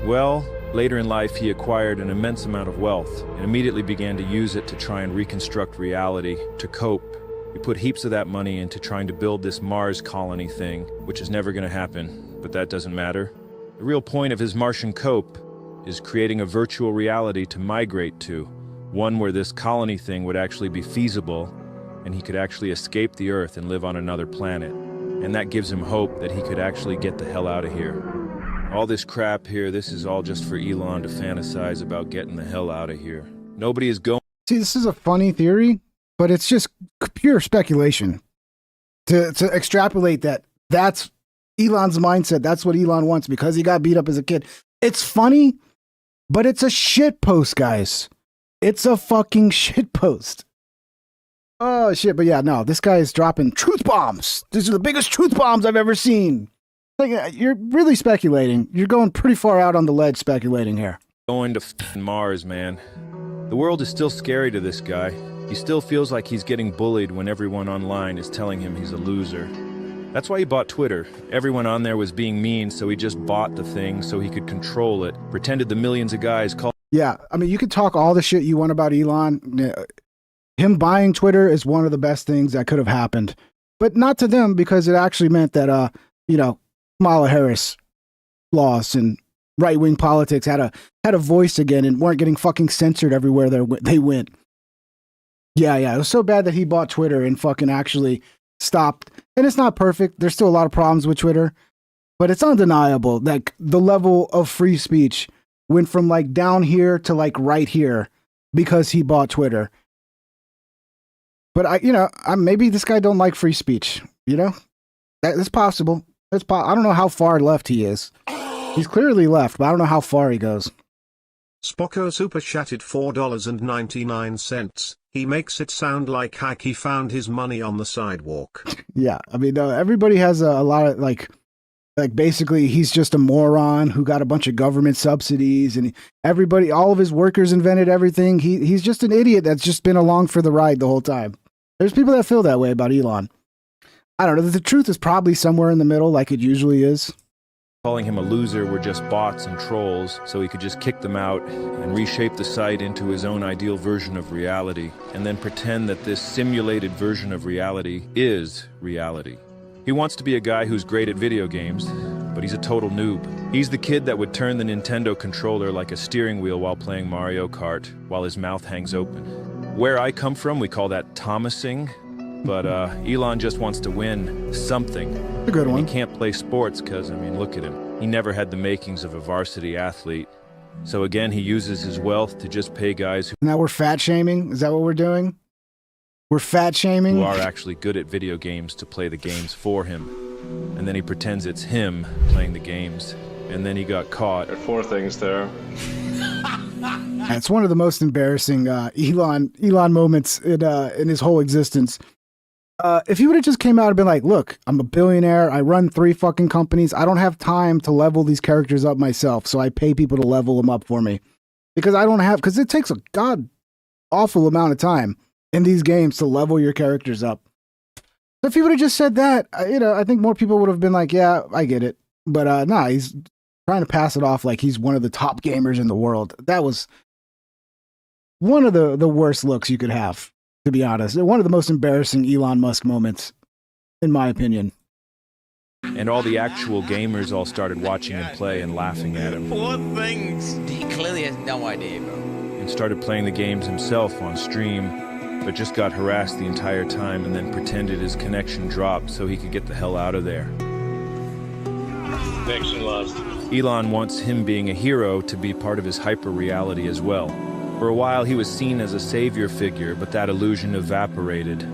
Well, later in life, he acquired an immense amount of wealth and immediately began to use it to try and reconstruct reality, to cope. He put heaps of that money into trying to build this Mars colony thing, which is never going to happen, but that doesn't matter. The real point of his Martian cope is creating a virtual reality to migrate to, one where this colony thing would actually be feasible and he could actually escape the Earth and live on another planet. And that gives him hope that he could actually get the hell out of here. All this crap here, this is all just for Elon to fantasize about getting the hell out of here. Nobody is going... See, this is a funny theory, but it's just pure speculation. To extrapolate that's Elon's mindset. That's what Elon wants because he got beat up as a kid. It's funny, but it's a shit post, guys. It's a fucking shit post. Oh, shit. But yeah, no, this guy is dropping truth bombs. These are the biggest truth bombs I've ever seen. Like, you're really speculating. You're going pretty far out on the ledge speculating here. Going to Mars, man. The world is still scary to this guy. He still feels like he's getting bullied when everyone online is telling him he's a loser. That's why he bought Twitter. Everyone on there was being mean, so he just bought the thing so he could control it. Pretended the millions of guys called... Yeah, I mean, you could talk all the shit you want about Elon. Him buying Twitter is one of the best things that could have happened. But not to them, because it actually meant that, Kamala Harris lost and right-wing politics had a voice again and weren't getting fucking censored everywhere they went. Yeah, it was so bad that he bought Twitter and fucking actually stopped. And it's not perfect. There's still a lot of problems with Twitter, but it's undeniable that the level of free speech went from like down here to like right here because he bought Twitter. But maybe this guy don't like free speech. That's possible. I don't know how far left he is. He's clearly left, but I don't know how far he goes. Spocko super chatted $4.99. He makes it sound like he found his money on the sidewalk. Yeah, I mean, everybody has a lot of like basically he's just a moron who got a bunch of government subsidies and all of his workers invented everything. He's just an idiot that's just been along for the ride the whole time. There's people that feel that way about Elon. I don't know. The truth is probably somewhere in the middle like it usually is. Calling him a loser were just bots and trolls, so he could just kick them out and reshape the site into his own ideal version of reality, and then pretend that this simulated version of reality is reality. He wants to be a guy who's great at video games, but he's a total noob. He's the kid that would turn the Nintendo controller like a steering wheel while playing Mario Kart, while his mouth hangs open. Where I come from, we call that Thomasing, but Elon just wants to win something. A good one. He can't play sports because, look at him. He never had the makings of a varsity athlete. So again, he uses his wealth to just pay guys who... Now we're fat shaming? Is that what we're doing? We're fat shaming? Who are actually good at video games to play the games for him. And then he pretends it's him playing the games. And then he got caught. There are 4 things there. It's one of the most embarrassing Elon moments in his whole existence. If he would have just came out and been like, look, I'm a billionaire. I run 3 fucking companies. I don't have time to level these characters up myself. So I pay people to level them up for me because because it takes a god awful amount of time in these games to level your characters up. So if he would have just said that, I think more people would have been like, yeah, I get it. But nah, he's trying to pass it off like he's one of the top gamers in the world. That was one of the worst looks you could have, to be honest. One of the most embarrassing Elon Musk moments, in my opinion. And all the actual gamers all started watching him play and laughing at him. What things? He clearly has no idea, bro. And started playing the games himself on stream, but just got harassed the entire time and then pretended his connection dropped so he could get the hell out of there. Connection lost. Elon wants him being a hero to be part of his hyper-reality as well. For a while, he was seen as a savior figure, but that illusion evaporated.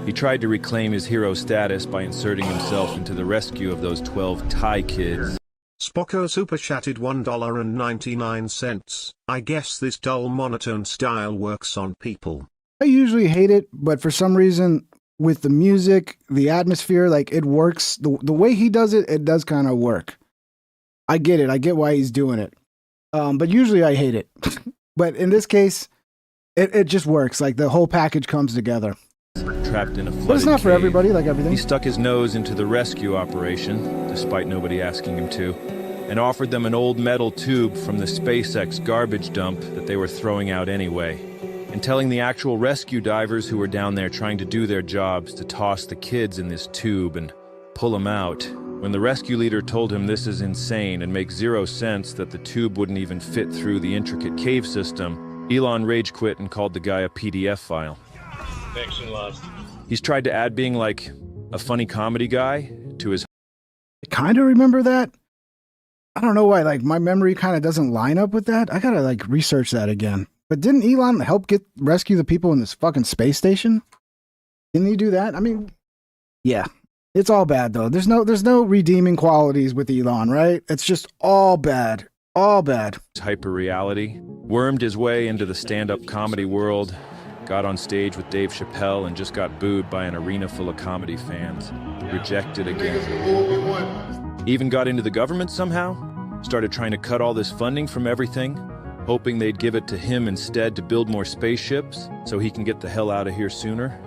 He tried to reclaim his hero status by inserting himself into the rescue of those 12 Thai kids. Spocko super chatted $1.99. I guess this dull monotone style works on people. I usually hate it, but for some reason, with the music, the atmosphere, like it works. The way he does it, it does kind of work. I get it. I get why he's doing it. But usually I hate it. But in this case, it just works. Like the whole package comes together. Trapped in a flooded But it's not for cave. everybody, like everything. He stuck his nose into the rescue operation, despite nobody asking him to, and offered them an old metal tube from the SpaceX garbage dump that they were throwing out anyway, and telling the actual rescue divers who were down there trying to do their jobs to toss the kids in this tube and pull them out. When the rescue leader told him this is insane and makes zero sense that the tube wouldn't even fit through the intricate cave system, Elon rage quit and called the guy a PDF file. Connection lost. He's tried to add being like a funny comedy guy to his... I kind of remember that. I don't know why, like my memory kind of doesn't line up with that. I gotta like research that again. But didn't Elon help rescue the people in this fucking space station? Didn't he do that? I mean, yeah. It's all bad though. There's no redeeming qualities with Elon, right? It's just all bad. All bad. Hyper-reality, wormed his way into the stand-up comedy world, got on stage with Dave Chappelle and just got booed by an arena full of comedy fans. Rejected again. Even got into the government somehow, started trying to cut all this funding from everything, hoping they'd give it to him instead to build more spaceships so he can get the hell out of here sooner.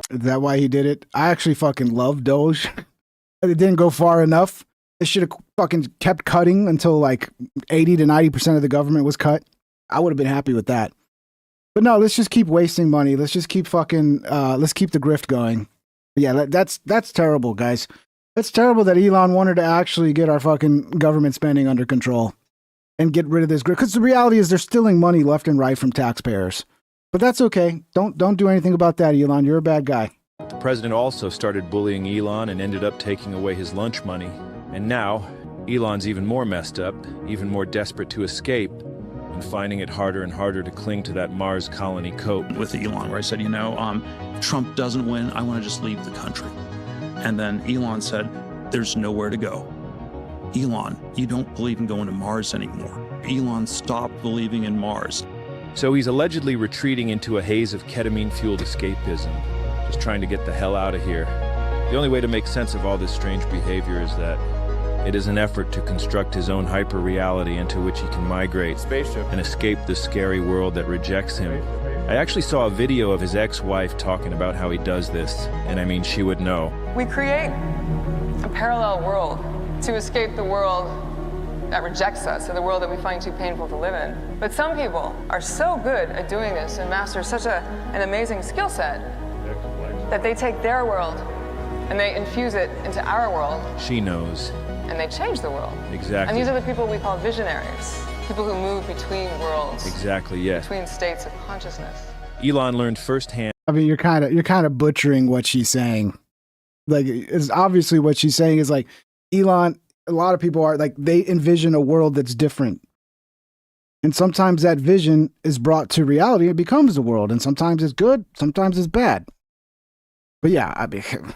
Is that why he did it? I actually fucking love Doge. It didn't go far enough. It should have fucking kept cutting until like 80 to 90% of the government was cut. I would have been happy with that. But no, let's just keep wasting money. Let's just keep fucking, let's keep the grift going. Yeah, that's terrible, guys. It's terrible that Elon wanted to actually get our fucking government spending under control and get rid of this grift. Because the reality is they're stealing money left and right from taxpayers. But that's okay. Don't do anything about that, Elon. You're a bad guy. The president also started bullying Elon and ended up taking away his lunch money. And now, Elon's even more messed up, even more desperate to escape, and finding it harder and harder to cling to that Mars colony coat. With Elon, where I said, if Trump doesn't win, I want to just leave the country. And then Elon said, there's nowhere to go. Elon, you don't believe in going to Mars anymore. Elon stopped believing in Mars. So he's allegedly retreating into a haze of ketamine-fueled escapism, just trying to get the hell out of here. The only way to make sense of all this strange behavior is that it is an effort to construct his own hyper-reality into which he can migrate and escape the scary world that rejects him. I actually saw a video of his ex-wife talking about how he does this, and I mean, she would know. We create a parallel world to escape the world that rejects us, or the world that we find too painful to live in. But some people are so good at doing this and master such an amazing skill set that they take their world and they infuse it into our world. She knows. And they change the world. Exactly. And these are the people we call visionaries. People who move between worlds. Exactly, yeah. Between states of consciousness. Elon learned firsthand. I mean, you're kind of butchering what she's saying. Like, it's obviously what she's saying is like, Elon, a lot of people are like, they envision a world that's different. And sometimes that vision is brought to reality. It becomes the world. And sometimes it's good. Sometimes it's bad. But yeah, I mean,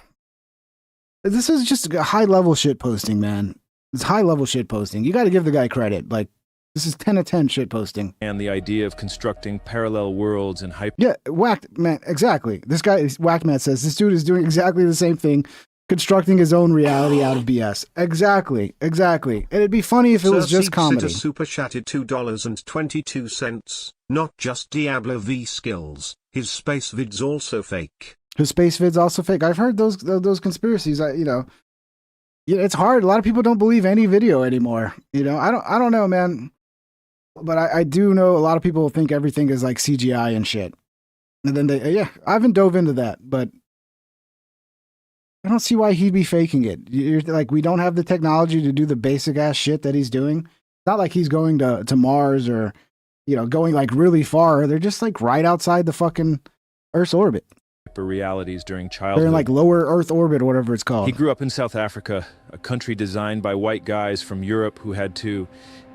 this is just a high level shit posting, man. It's high level shit posting. You got to give the guy credit. Like, this is 10 of 10 shit posting. And the idea of constructing parallel worlds and hyper. Yeah, Whacked Man, exactly. This guy, Whacked Man says, this dude is doing exactly the same thing constructing his own reality out of BS. Exactly. And it'd be funny if it was just comedy. Super chatted $2.22. Not just Diablo V skills. His space vid's also fake. His space vid's also fake. I've heard those conspiracies. It's hard. A lot of people don't believe any video anymore. I don't know, man. But I do know a lot of people think everything is like CGI and shit. And then I haven't dove into that, but I don't see why he'd be faking it. You're like, we don't have the technology to do the basic ass shit that he's doing. It's not like he's going to Mars or, going like really far. They're just like right outside the fucking Earth's orbit. Realities during childhood. They're in like lower Earth orbit or whatever it's called. He grew up in South Africa, a country designed by white guys from Europe who had to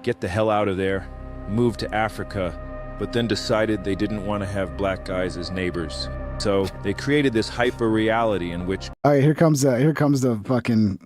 get the hell out of there, move to Africa, but then decided they didn't want to have black guys as neighbors. So they created this hyper reality in which... All right, here comes the fucking...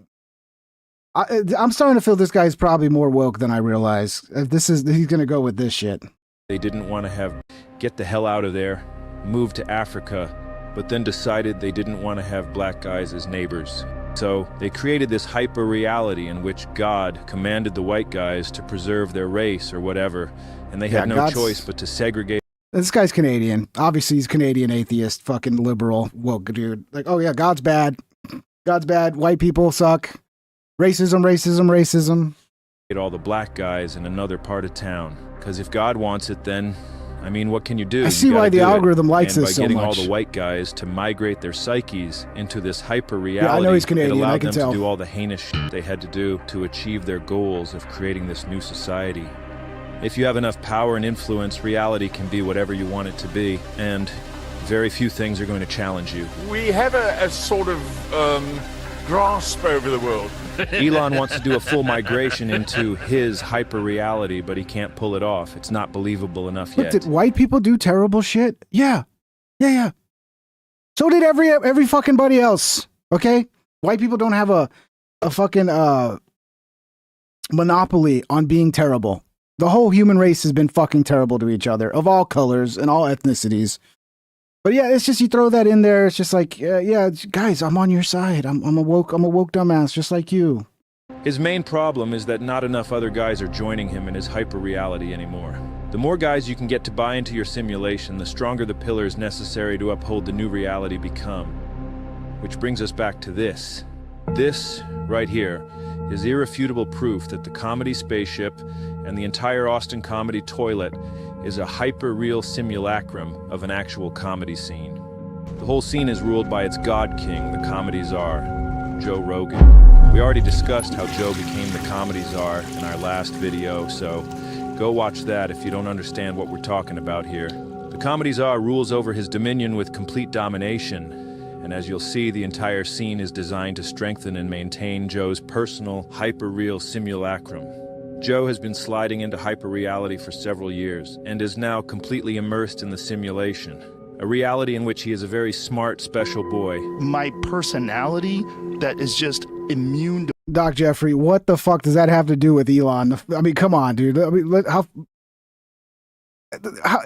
I'm starting to feel this guy's probably more woke than I realize. He's gonna go with this shit. They didn't want to get the hell out of there, move to Africa, but then decided they didn't want to have black guys as neighbors. So they created this hyper reality in which God commanded the white guys to preserve their race or whatever, and they had no choice but to segregate. This guy's Canadian. Obviously, he's Canadian atheist, fucking liberal, woke dude. Like, oh yeah, God's bad. God's bad. White people suck. Racism. All the black guys in another part of town. Because if God wants it, then, I mean, what can you do? I see why the algorithm likes this so much. And by getting all the white guys to migrate their psyches into this hyper reality, I know he's Canadian. it allowed I can them tell. to do all the heinous shit they had to do to achieve their goals of creating this new society. If you have enough power and influence, reality can be whatever you want it to be, and very few things are going to challenge you. We have a sort of grasp over the world. Elon wants to do a full migration into his hyper reality, but he can't pull it off. It's not believable enough yet. Did white people do terrible shit? Yeah. So did every fucking buddy else. Okay? White people don't have a fucking monopoly on being terrible. The whole human race has been fucking terrible to each other, of all colors and all ethnicities. But yeah, it's just, you throw that in there. It's just like, yeah, guys, I'm on your side. I'm a woke dumbass, just like you. His main problem is that not enough other guys are joining him in his hyper reality anymore. The more guys you can get to buy into your simulation, the stronger the pillars necessary to uphold the new reality become. Which brings us back to this. This, right here, is irrefutable proof that the comedy spaceship and the entire Austin comedy toilet is a hyper-real simulacrum of an actual comedy scene. The whole scene is ruled by its god king, the comedy czar, Joe Rogan. We already discussed how Joe became the comedy czar in our last video, so go watch that if you don't understand what we're talking about here. The comedy czar rules over his dominion with complete domination, and as you'll see, the entire scene is designed to strengthen and maintain Joe's personal, hyper-real simulacrum. Joe has been sliding into hyper-reality for several years, and is now completely immersed in the simulation. A reality in which he is a very smart, special boy. My personality that is just immune to... Doc Jeffrey, what the fuck does that have to do with Elon? I mean, come on, dude. I mean, how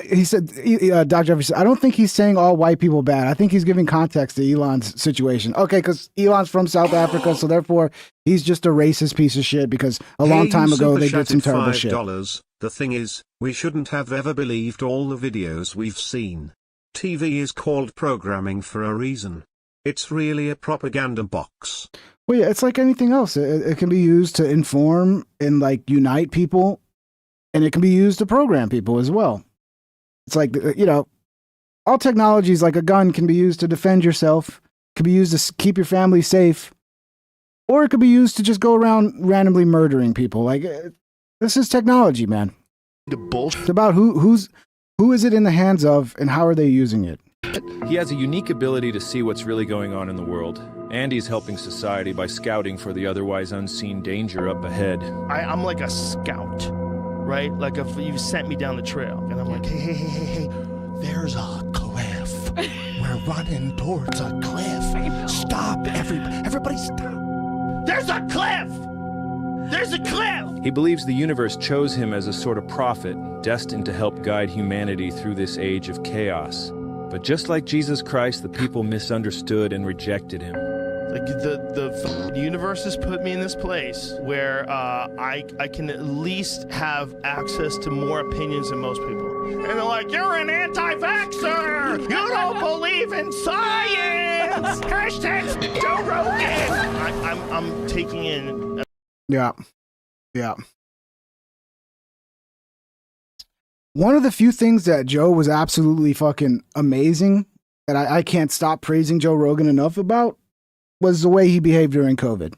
he said, Doc Jeffrey said, I don't think he's saying all white people bad. I think he's giving context to Elon's situation. Okay, because Elon's from South Africa, so therefore he's just a racist piece of shit because a long time ago they did some terrible shit. The thing is, we shouldn't have ever believed all the videos we've seen. TV is called programming for a reason. It's really a propaganda box. Well, yeah, it's like anything else. It can be used to inform and like unite people. And it can be used to program people as well. It's like, all technologies, like a gun, can be used to defend yourself, can be used to keep your family safe, or it could be used to just go around randomly murdering people. Like, this is technology, man. The bullshit. It's about who is it in the hands of and how are they using it. He has a unique ability to see what's really going on in the world, and he's helping society by scouting for the otherwise unseen danger up ahead. I'm like a scout. Right? Like if you sent me down the trail and I'm like, hey, there's a cliff. We're running towards a cliff. Stop, everybody stop. There's a cliff! There's a cliff! He believes the universe chose him as a sort of prophet, destined to help guide humanity through this age of chaos. But just like Jesus Christ, the people misunderstood and rejected him. Like the universe has put me in this place where I can at least have access to more opinions than most people. And they're like, you're an anti-vaxxer! You don't believe in science! Hashtag Joe Rogan! I'm taking in... Yeah. Yeah. One of the few things that Joe was absolutely fucking amazing, that I can't stop praising Joe Rogan enough about, was the way he behaved during COVID.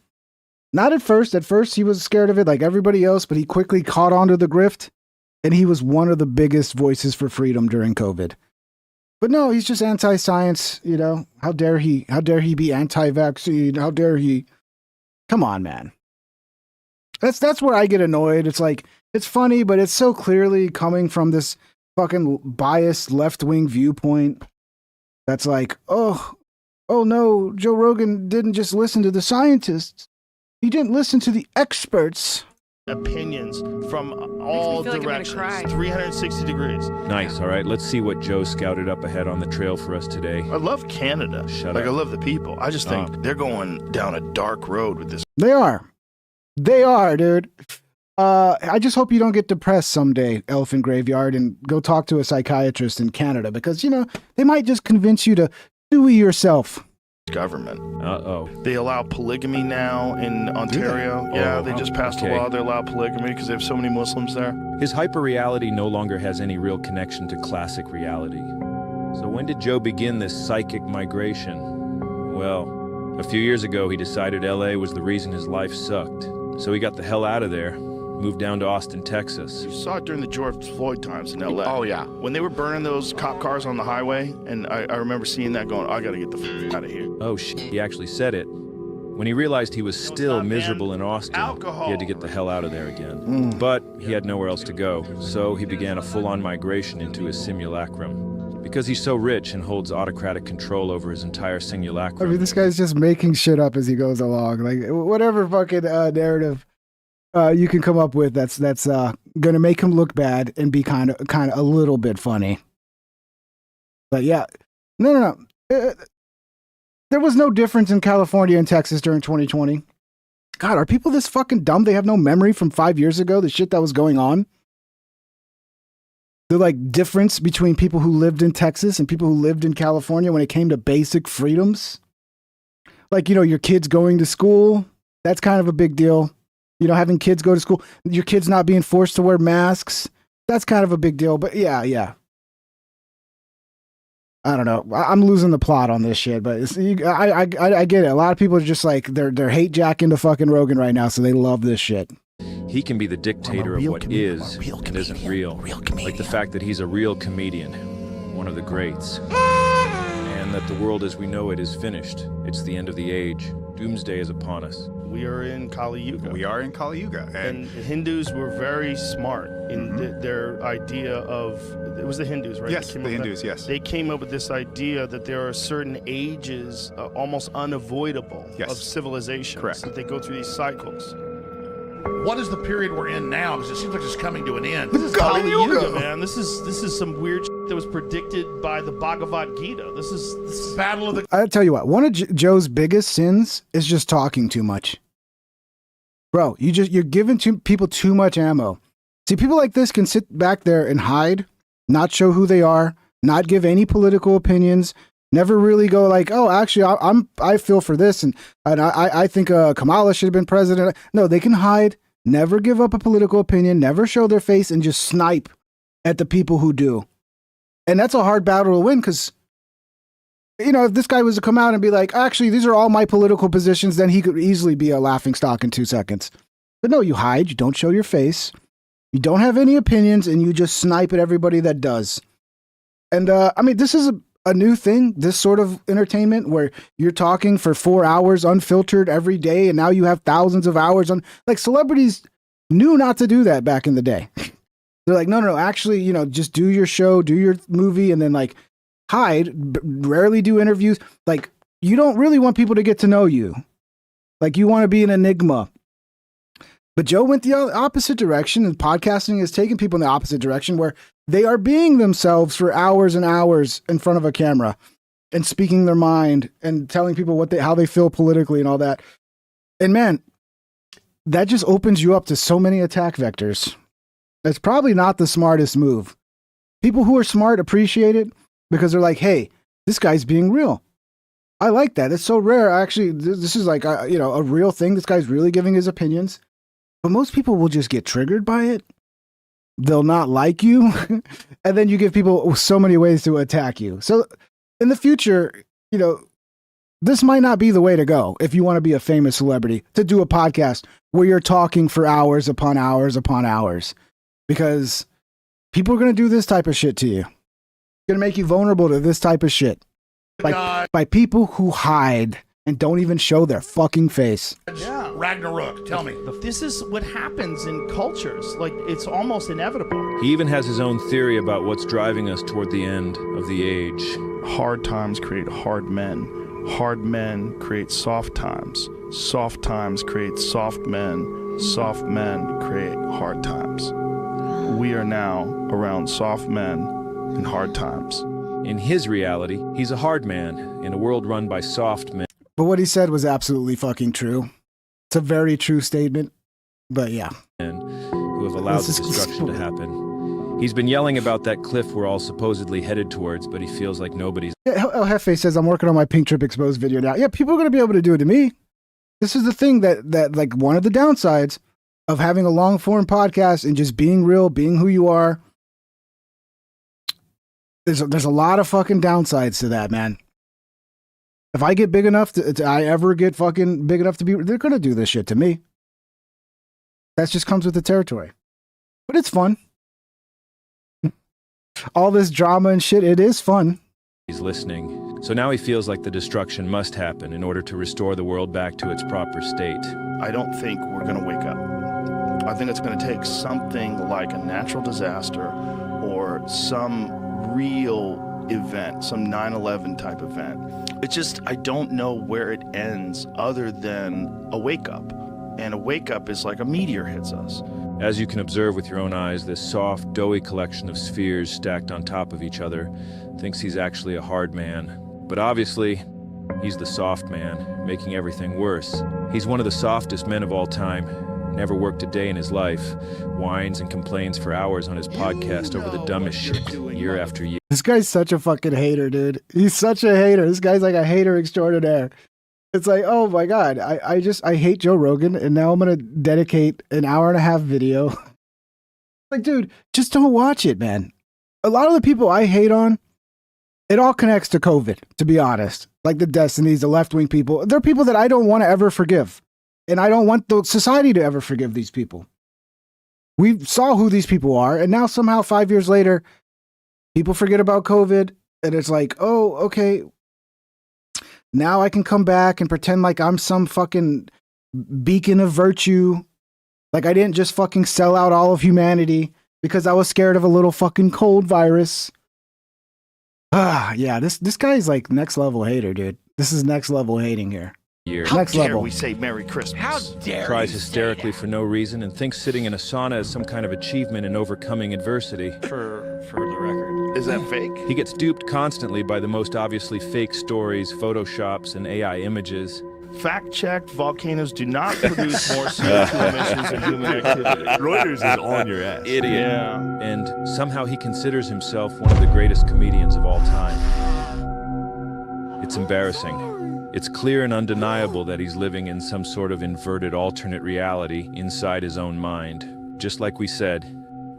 Not at first. At first, he was scared of it like everybody else, but he quickly caught on to the grift, and he was one of the biggest voices for freedom during COVID. But no, he's just anti-science, you know. How dare he? How dare he be anti-vaccine? How dare he? Come on, man. That's where I get annoyed. It's like, it's funny, but it's so clearly coming from this fucking biased left-wing viewpoint. That's like, oh no, Joe Rogan didn't just listen to the scientists. He didn't listen to the experts. Opinions from all directions, 360 degrees. Nice. All right. Let's see what Joe scouted up ahead on the trail for us today. I love Canada. Shut like, up. I love the people. I just think they're going down a dark road with this. They are, dude. I just hope you don't get depressed someday, Elephant Graveyard, and go talk to a psychiatrist in Canada, because, you know, they might just convince you to do it yourself. Government. Uh-oh. They allow polygamy now in Ontario. Yeah, they just passed a law. They allow polygamy because they have so many Muslims there. His hyperreality no longer has any real connection to classic reality. So when did Joe begin this psychic migration? Well, a few years ago he decided LA was the reason his life sucked. So he got the hell out of there, moved down to Austin, Texas. You saw it during the George Floyd times in LA. Oh, yeah. When they were burning those cop cars on the highway, and I remember seeing that going, I gotta get the f out of here. Oh, shit, he actually said it. When he realized he was still miserable in Austin, he had to get the hell out of there again. But he had nowhere else to go, so he began a full-on migration into his simulacrum. Because he's so rich and holds autocratic control over his entire simulacrum. I mean, this guy's just making shit up as he goes along. Like, whatever fucking narrative you can come up with that's gonna make him look bad and be kind of a little bit funny. But yeah, no. There was no difference in California and Texas during 2020. God, are people this fucking dumb? They have no memory from 5 years ago, the shit that was going on. The like difference between people who lived in Texas and people who lived in California when it came to basic freedoms. Like, you know, your kids going to school, that's kind of a big deal. You know, having kids go to school, your kids not being forced to wear masks, that's kind of a big deal. But yeah. I don't know. I'm losing the plot on this shit, but I get it. A lot of people are just like, they're hate jacking the fucking Rogan right now, so they love this shit. He can be the dictator of what is and isn't real. Like the fact that he's a real comedian, one of the greats. And that the world as we know it is finished. It's the end of the age. Doomsday is upon us. We are in Kali Yuga. We are in Kali Yuga. And the Hindus were very smart in their idea of, it was the Hindus, right? Yes, the Hindus, yes. They came up with this idea that there are certain ages, almost unavoidable, of civilizations. Correct. That they go through these cycles. What is the period we're in now? Because it seems like it's coming to an end. This is Kali Yuga, man. This is some weird shit that was predicted by the Bhagavad Gita. This is Battle of the... I'll tell you what, one of Joe's biggest sins is just talking too much. Bro, you're giving people too much ammo. See, people like this can sit back there and hide, not show who they are, not give any political opinions, never really go like, oh, actually, I feel for this, and I think Kamala should have been president. No, they can hide, never give up a political opinion, never show their face, and just snipe at the people who do. And that's a hard battle to win, because, you know, if this guy was to come out and be like, actually, these are all my political positions, then he could easily be a laughingstock in 2 seconds. But no, you hide, you don't show your face, you don't have any opinions, and you just snipe at everybody that does. And I mean, this is a new thing, this sort of entertainment where you're talking for 4 hours unfiltered every day, and now you have thousands of hours on. Like, celebrities knew not to do that back in the day. They're like, no, actually, you know, just do your show, do your movie, and then like hide, rarely do interviews. Like, you don't really want people to get to know you. Like, you want to be an enigma. But Joe went the opposite direction, and podcasting has taken people in the opposite direction where they are being themselves for hours and hours in front of a camera. and speaking their mind and telling people how they feel politically and all that. And man, that just opens you up to so many attack vectors. That's probably not the smartest move. People who are smart appreciate it because they're like, hey, this guy's being real. I like that. It's so rare. Actually, this is like, a real thing. This guy's really giving his opinions. But most people will just get triggered by it. They'll not like you. And then you give people so many ways to attack you. So in the future, this might not be the way to go if you want to be a famous celebrity, to do a podcast where you're talking for hours upon hours upon hours. Because people are going to do this type of shit to you. It's going to make you vulnerable to this type of shit. By people who hide and don't even show their fucking face. Yeah. Ragnarok, tell me. This is what happens in cultures. Like, it's almost inevitable. He even has his own theory about what's driving us toward the end of the age. Hard times create hard men. Hard men create soft times. Soft times create soft men. Soft men create hard times. We are now around soft men in hard times. In his reality, he's a hard man in a world run by soft men. But what he said was absolutely fucking true. It's a very true statement. But yeah. Who have allowed the destruction to happen. He's been yelling about that cliff we're all supposedly headed towards, but he feels like nobody's... Yeah, El Jefe says, I'm working on my Pink Trip Exposed video now. Yeah, people are going to be able to do it to me. This is the thing that like one of the downsides of having a long form podcast and just being real, being who you are. There's a lot of fucking downsides to that, man. If I get big enough I ever get fucking big enough to be, they're going to do this shit to me. That just comes with the territory. But it's fun. All this drama and shit, it is fun. He's listening. So now he feels like the destruction must happen in order to restore the world back to its proper state. I don't think we're going to wake up. I think it's going to take something like a natural disaster or some real event, some 9/11 type event. It's just, I don't know where it ends other than a wake up. And a wake up is like a meteor hits us. As you can observe with your own eyes, this soft, doughy collection of spheres stacked on top of each other thinks he's actually a hard man. But obviously, he's the soft man, making everything worse. He's one of the softest men of all time. Never worked a day in his life. Whines and complains for hours on his podcast over the dumbest shit year after year. This guy's such a fucking hater, dude. He's such a hater. This guy's like a hater extraordinaire. It's like, oh my God, I hate Joe Rogan, and now I'm going to dedicate an hour-and-a-half video. Like, dude, just don't watch it, man. A lot of the people I hate on, it all connects to COVID, to be honest. Like the Destinies, the left-wing people. They're people that I don't want to ever forgive. And I don't want the society to ever forgive these people. We saw who these people are, and now somehow 5 years later, people forget about COVID, and it's like, oh, okay, now I can come back and pretend like I'm some fucking beacon of virtue. Like I didn't just fucking sell out all of humanity because I was scared of a little fucking cold virus. Yeah, this guy's like next level hater, dude. This is next level hating here. How next dare level. we say Merry Christmas? How dare Cries you hysterically for no reason and thinks sitting in a sauna is some kind of achievement in overcoming adversity. For the record, is that fake? He gets duped constantly by the most obviously fake stories, photoshops, and AI images. Fact check, volcanoes do not produce more CO2 emissions than human activity. Reuters is on your ass. Idiot. Yeah. And somehow he considers himself one of the greatest comedians of all time. It's embarrassing. It's clear and undeniable that he's living in some sort of inverted alternate reality inside his own mind, just like we said.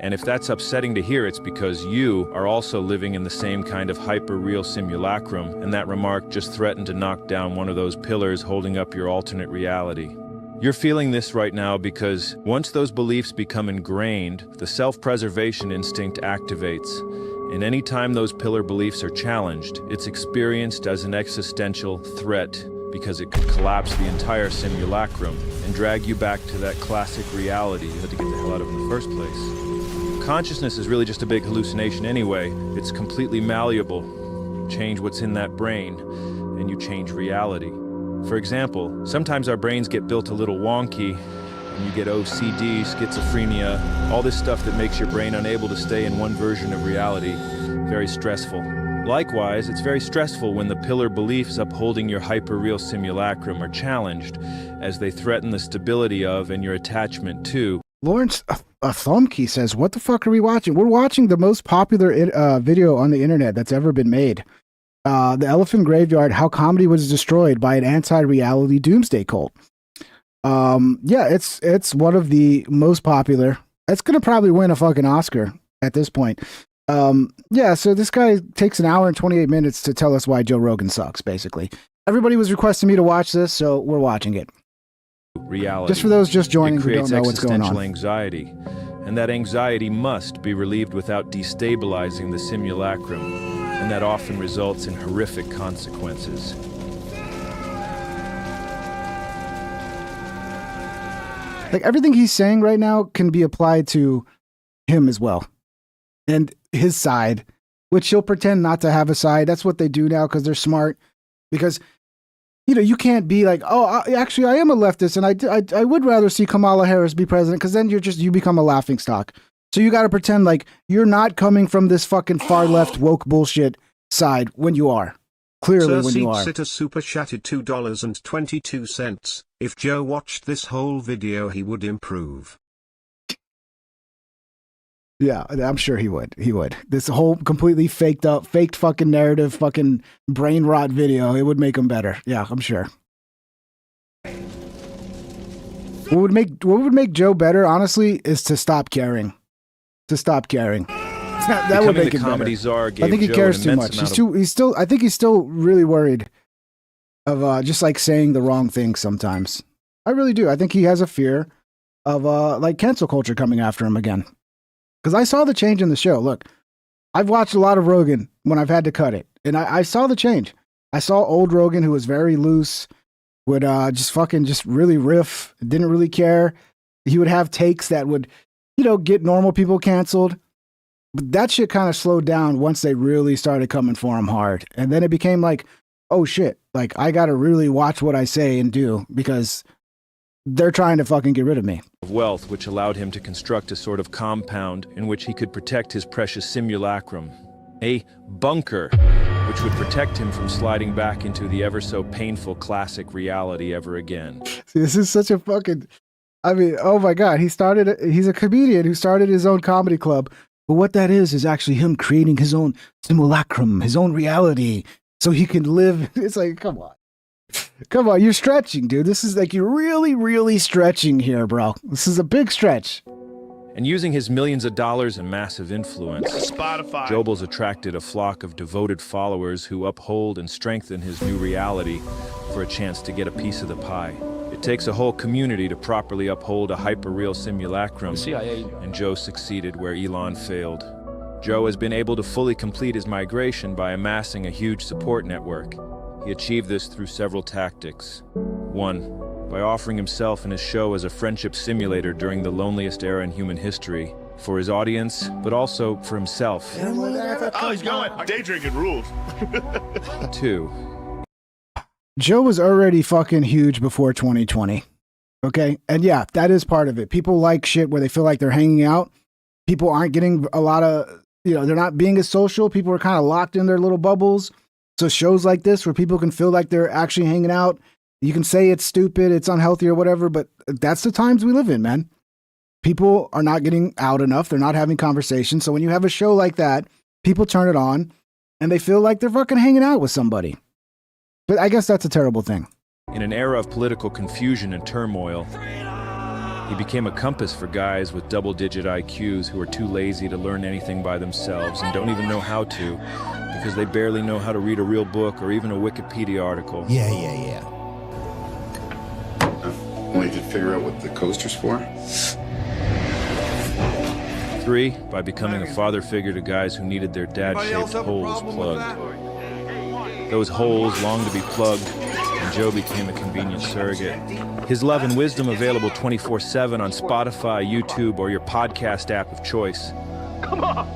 And if that's upsetting to hear, it's because you are also living in the same kind of hyper-real simulacrum, and that remark just threatened to knock down one of those pillars holding up your alternate reality. You're feeling this right now because once those beliefs become ingrained, the self-preservation instinct activates. And any time those pillar beliefs are challenged, it's experienced as an existential threat because it could collapse the entire simulacrum and drag you back to that classic reality you had to get the hell out of in the first place. Consciousness is really just a big hallucination anyway. It's completely malleable. Change what's in that brain, and you change reality. For example, sometimes our brains get built a little wonky, and you get OCD, schizophrenia, all this stuff that makes your brain unable to stay in one version of reality. Very stressful. Likewise, it's very stressful when the pillar beliefs upholding your hyper-real simulacrum are challenged, as they threaten the stability of and your attachment to. Lawrence Thumkey says, what the fuck are we watching? We're watching the most popular video on the internet that's ever been made. The Elephant Graveyard, How Comedy Was Destroyed by an Anti-Reality Doomsday Cult. Yeah, it's one of the most popular. It's going to probably win a fucking Oscar at this point. Yeah, so this guy takes an hour and 28 minutes to tell us why Joe Rogan sucks, basically. Everybody was requesting me to watch this, so we're watching it. Reality. Just for those just joining who don't know what's going on. It creates existential anxiety, and that anxiety must be relieved without destabilizing the simulacrum, and that often results in horrific consequences. Like, everything he's saying right now can be applied to him as well. And his side, which he'll pretend not to have a side. That's what they do now because they're smart. Because, you know, you can't be like, oh, actually, I am a leftist and I would rather see Kamala Harris be president, because then you become a laughingstock. So you got to pretend like you're not coming from this fucking far left woke bullshit side when you are. Clearly when you are. Sitter super chatted $2.22. If Joe watched this whole video, he would improve. Yeah, I'm sure he would. He would. This whole completely faked fucking narrative, fucking brain rot video, it would make him better. Yeah, I'm sure. What would make Joe better, honestly, is to stop caring. To stop caring. That would make him better. I think he cares too much. I think he's still really worried of just like saying the wrong thing sometimes. I really do. I think he has a fear of like cancel culture coming after him again. Because I saw the change in the show. Look, I've watched a lot of Rogan when I've had to cut it. And I saw the change. I saw old Rogan, who was very loose, would just really riff, didn't really care. He would have takes that would, you know, get normal people canceled. But that shit kind of slowed down once they really started coming for him hard. And then it became like, oh shit, like I got to really watch what I say and do because they're trying to fucking get rid of me. Of wealth, which allowed him to construct a sort of compound in which he could protect his precious simulacrum. A bunker, which would protect him from sliding back into the ever so painful classic reality ever again. See, this is such a fucking, I mean, oh my God, he's a comedian who started his own comedy club. But what that is actually him creating his own simulacrum, his own reality, so he can live. It's like, come on. Come on, you're stretching, dude. This is like, you're really, really stretching here, bro. This is a big stretch. And using his millions of dollars and massive influence, Spotify. Goebbels attracted a flock of devoted followers who uphold and strengthen his new reality for a chance to get a piece of the pie. It takes a whole community to properly uphold a hyper-real simulacrum, and Joe succeeded where Elon failed. Joe has been able to fully complete his migration by amassing a huge support network. He achieved this through several tactics. 1, by offering himself and his show as a friendship simulator during the loneliest era in human history, for his audience, but also for himself. Oh, he's going. Day drinking rules. 2, Joe was already fucking huge before 2020. Okay? And yeah, that is part of it. People like shit where they feel like they're hanging out. People aren't getting a lot of, you know, they're not being as social. People are kind of locked in their little bubbles. So shows like this where people can feel like they're actually hanging out. You can say it's stupid, it's unhealthy or whatever, but that's the times we live in, man. People are not getting out enough. They're not having conversations. So when you have a show like that, people turn it on and they feel like they're fucking hanging out with somebody. But I guess that's a terrible thing. In an era of political confusion and turmoil, he became a compass for guys with double-digit IQs who are too lazy to learn anything by themselves and don't even know how to, because they barely know how to read a real book or even a Wikipedia article. Yeah. Only to figure out what the coaster's for? 3, by becoming a father figure to guys who needed their dad-shaped holes plugged. Those holes longed to be plugged, and Joe became a convenient surrogate. His love and wisdom available 24/7 on Spotify, YouTube, or your podcast app of choice. Come on.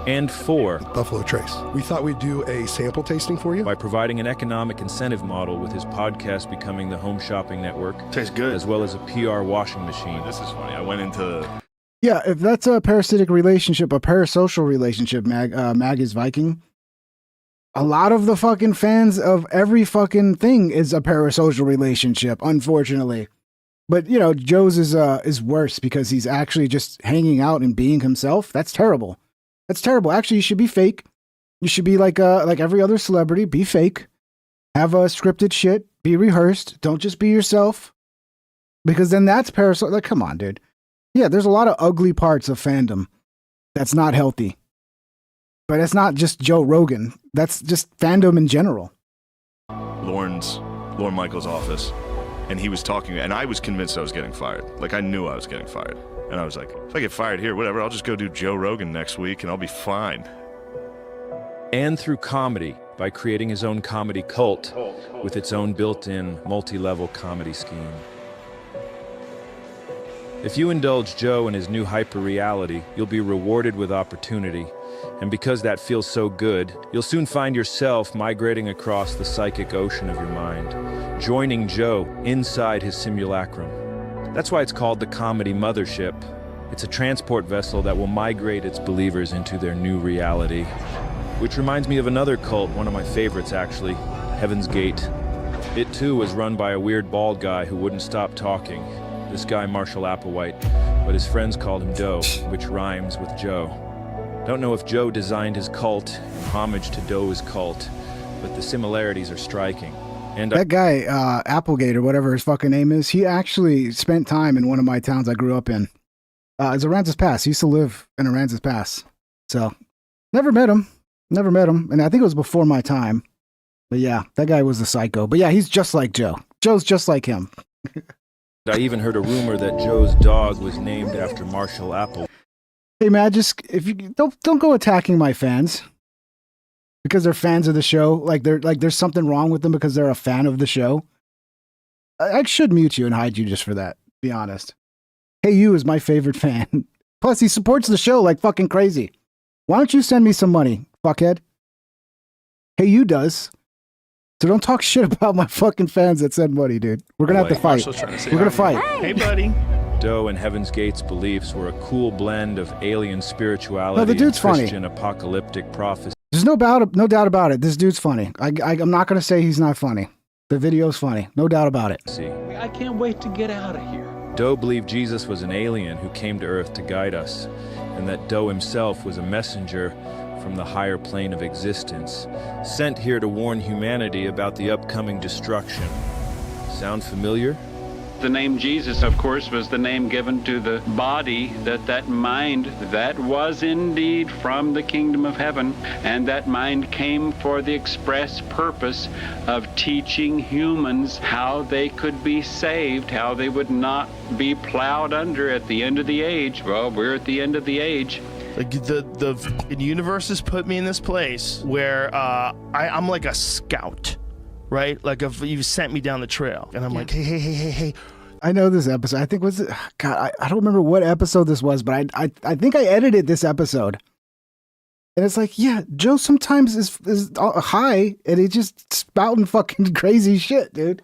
And 4, Buffalo Trace. We thought we'd do a sample tasting for you. By providing an economic incentive model with his podcast becoming the home shopping network. Tastes good. As well as a PR washing machine. This is funny. I went into... Yeah, if that's a parasitic relationship, a parasocial relationship, Mag is Viking, a lot of the fucking fans of every fucking thing is a parasocial relationship, unfortunately. But you know, Joe's is worse because he's actually just hanging out and being himself. That's terrible. That's terrible. Actually, you should be fake. You should be like every other celebrity. Be fake. Have a scripted shit. Be rehearsed. Don't just be yourself. Because then that's parasocial. Like, come on, dude. Yeah, there's a lot of ugly parts of fandom that's not healthy. But it's not just Joe Rogan. That's just fandom in general. Lorne Michaels' office, and he was talking, and I was convinced I was getting fired. Like, I knew I was getting fired. And I was like, if I get fired here, whatever, I'll just go do Joe Rogan next week, and I'll be fine. And through comedy, by creating his own comedy cult with its own built-in multi-level comedy scheme. If you indulge Joe in his new hyper-reality, you'll be rewarded with opportunity. And because that feels so good, you'll soon find yourself migrating across the psychic ocean of your mind, joining Joe inside his simulacrum. That's why it's called the Comedy Mothership. It's a transport vessel that will migrate its believers into their new reality. Which reminds me of another cult, one of my favorites actually, Heaven's Gate. It too was run by a weird bald guy who wouldn't stop talking. This guy, Marshall Applewhite, but his friends called him Doe, which rhymes with Joe. Don't know if Joe designed his cult in homage to Doe's cult, but the similarities are striking. And that guy, Applegate or whatever his fucking name is, he actually spent time in one of my towns I grew up in. It's Aransas Pass. He used to live in Aransas Pass. So, never met him. And I think it was before my time. But yeah, that guy was a psycho. But yeah, he's just like Joe. Joe's just like him. I even heard a rumor that Joe's dog was named after Marshall Apple. Hey man, just if you don't go attacking my fans because they're fans of the show. Like there's something wrong with them because they're a fan of the show. I should mute you and hide you just for that. Be honest. Hey, you is my favorite fan. Plus, he supports the show like fucking crazy. Why don't you send me some money, fuckhead? Hey, you does. So don't talk shit about my fucking fans that send money, dude. We're gonna have to fight. We're gonna fight. Hey, buddy. Doe and Heaven's Gate's beliefs were a cool blend of alien spirituality No, the dude's and funny. Christian apocalyptic prophecy. There's no doubt about it. This dude's funny. I'm not gonna say he's not funny. The video's funny. No doubt about it. I can't wait to get out of here. Doe believed Jesus was an alien who came to Earth to guide us, and that Doe himself was a messenger from the higher plane of existence, sent here to warn humanity about the upcoming destruction. Sound familiar? The name Jesus, of course, was the name given to the body, that mind that was indeed from the kingdom of heaven, and that mind came for the express purpose of teaching humans how they could be saved, how they would not be plowed under at the end of the age. Well, we're at the end of the age. Like the universe has put me in this place where I'm like a scout, right? Like if you sent me down the trail, and I'm like, hey. I know this episode. I think was it? God, I don't remember what episode this was, but I think I edited this episode, and it's like, yeah, Joe sometimes is high, and he's just spouting fucking crazy shit, dude.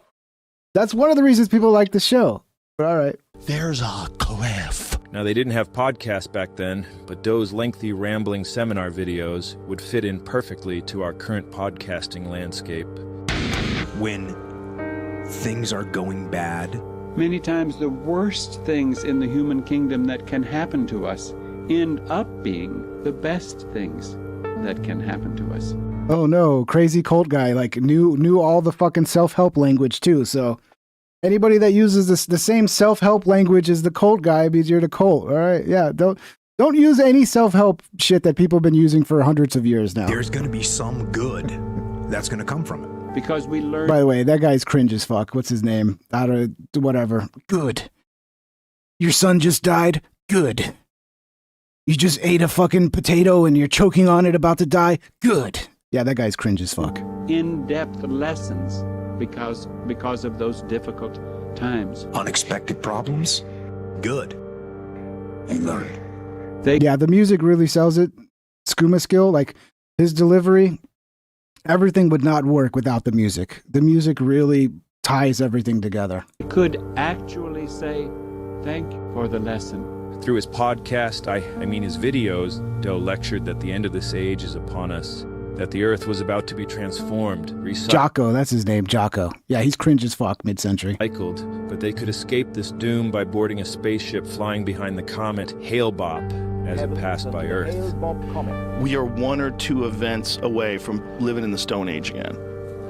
That's one of the reasons people like the show. But all right, there's a cliff. Now, they didn't have podcasts back then, but Doe's lengthy, rambling seminar videos would fit in perfectly to our current podcasting landscape. When things are going bad, many times the worst things in the human kingdom that can happen to us end up being the best things that can happen to us. Oh no, crazy cult guy, like knew all the fucking self-help language too, so anybody that uses the same self-help language as the cult guy means you're the cult. All right, yeah. Don't use any self-help shit that people have been using for hundreds of years now. There's going to be some good that's going to come from it. Because we learn. By the way, that guy's cringe as fuck. What's his name? Out of whatever. Good. Your son just died. Good. You just ate a fucking potato and you're choking on it, about to die. Good. Yeah, that guy's cringe as fuck. In-depth lessons. Because of those difficult times. Unexpected problems? Good. You learned. Yeah, the music really sells it. Skooma skill, like his delivery, everything would not work without the music. The music really ties everything together. You could actually say, thank you for the lesson. Through his podcast, I mean his videos, Doe lectured that the end of this age is upon us. that the Earth was about to be transformed, Jocko, that's his name, Jocko. Yeah, he's cringe as fuck mid-century. recycled, but they could escape this doom by boarding a spaceship flying behind the comet Hale-Bopp as it passed by Earth. We are one or two events away from living in the Stone Age again.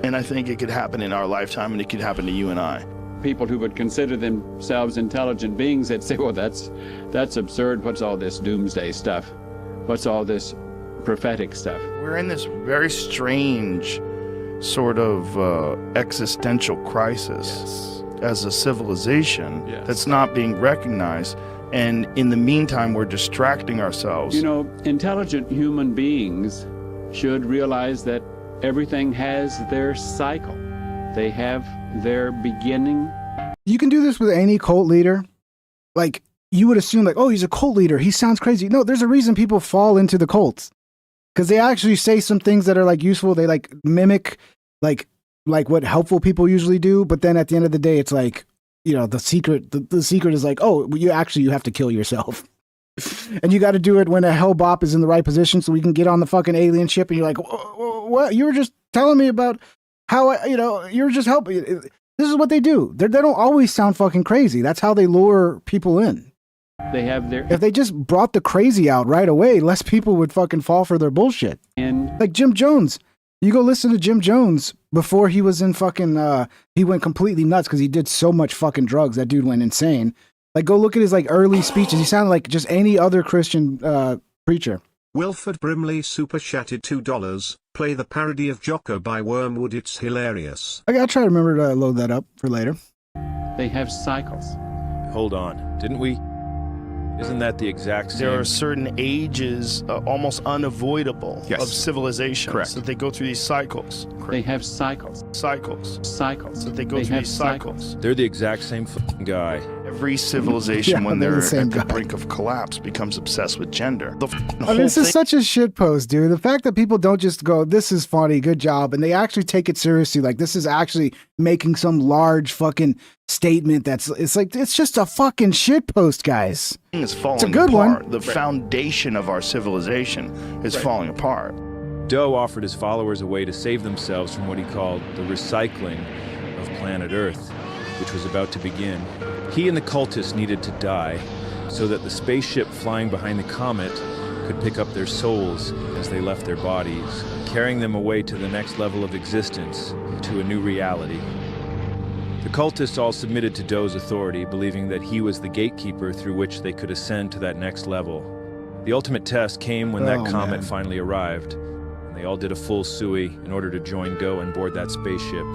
And I think it could happen in our lifetime, and it could happen to you and I. People who would consider themselves intelligent beings, they'd say, well, that's absurd. What's all this doomsday stuff? What's all this prophetic stuff? We're in this very strange sort of existential crisis as a civilization that's not being recognized. And in the meantime, we're distracting ourselves. You know, intelligent human beings should realize that everything has their cycle. They have their beginning. You can do this with any cult leader. Like, you would assume, like, oh, he's a cult leader. He sounds crazy. No, there's a reason people fall into the cults. Because they actually say some things that are, like, useful. They, like, mimic, like what helpful people usually do. But then at the end of the day, it's like, you know, the secret is like, oh, you have to kill yourself. And you got to do it when a Hale-Bopp is in the right position so we can get on the fucking alien ship. And you're like, what? You were just telling me about how, you know, you were just helping. This is what they do. They don't always sound fucking crazy. That's how they lure people in. They have their... If they just brought the crazy out right away, less people would fucking fall for their bullshit. Like Jim Jones. You go listen to Jim Jones before he was in fucking, he went completely nuts because he did so much fucking drugs. That dude went insane. Like, go look at his, like, early speeches. He sounded like just any other Christian preacher. Wilford Brimley super chatted $2. Play the parody of Jocko by Wormwood. It's hilarious. I gotta try to remember to load that up for later. They have cycles. Hold on. Didn't we? Isn't that the exact same? There are certain ages, almost unavoidable, of civilization. Correct. That they go through these cycles. They have cycles. Cycles. That they go through these cycles. They're the exact same fucking guy. Every civilization, Yeah, when they're they're the same at the guy. brink of collapse, becomes obsessed with gender. I mean, this is such a shit post, dude. The fact that people don't just go, this is funny, good job, and they actually take it seriously. Like, this is actually making some large fucking statement it's just a fucking shit post, guys. It's falling It's a good apart. one. The foundation of our civilization is falling apart. Doe offered his followers a way to save themselves from what he called the recycling of planet Earth, which was about to begin. He and the cultists needed to die so that the spaceship flying behind the comet could pick up their souls as they left their bodies, carrying them away to the next level of existence, to a new reality. The cultists all submitted to Doe's authority, believing that he was the gatekeeper through which they could ascend to that next level. The ultimate test came when that comet finally arrived, and they all did a full sui in order to join Doe and board that spaceship.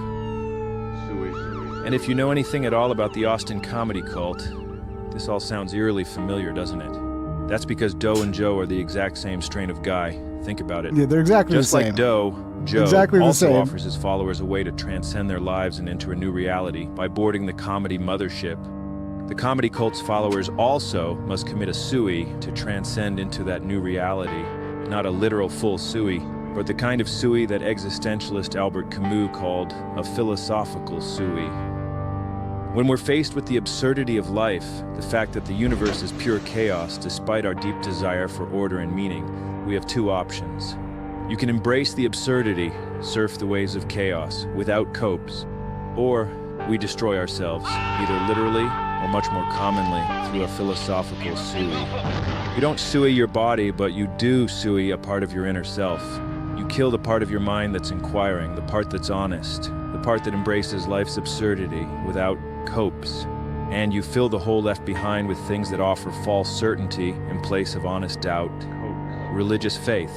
And if you know anything at all about the Austin comedy cult, this all sounds eerily familiar, doesn't it? That's because Doe and Joe are the exact same strain of guy. Think about it. Yeah, they're exactly Just the same. like Doe, Joe Exactly the also same. offers his followers a way to transcend their lives and enter a new reality by boarding the comedy mothership. The comedy cult's followers also must commit a sui to transcend into that new reality. Not a literal full sui, but the kind of sui that existentialist Albert Camus called a philosophical sui. When we're faced with the absurdity of life, the fact that the universe is pure chaos despite our deep desire for order and meaning, we have two options. You can embrace the absurdity, surf the waves of chaos without copes, or we destroy ourselves, either literally or much more commonly through a philosophical sui. You don't sui your body, but you do sui a part of your inner self. You kill the part of your mind that's inquiring, the part that's honest, the part that embraces life's absurdity without copes, and you fill the hole left behind with things that offer false certainty in place of honest doubt. Religious faith,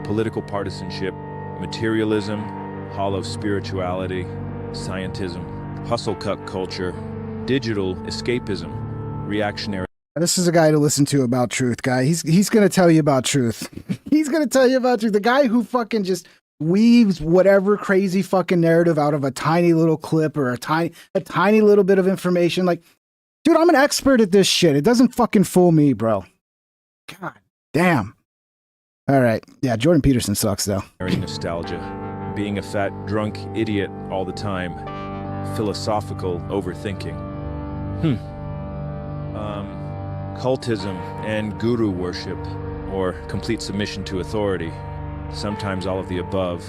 political partisanship, materialism, hollow spirituality, scientism, hustle cut culture, digital escapism, reactionary. This is a guy to listen to about truth, guy. He's going to tell you about truth. He's going to tell you about truth. The guy who fucking just weaves whatever crazy fucking narrative out of a tiny little clip or a tiny little bit of information. Like, dude, I'm an expert at this shit. It doesn't fucking fool me, bro. God damn. All right. Yeah, Jordan Peterson sucks, though. Nostalgia, being a fat, drunk idiot all the time, philosophical overthinking. Cultism and guru worship, or complete submission to authority. sometimes all of the above.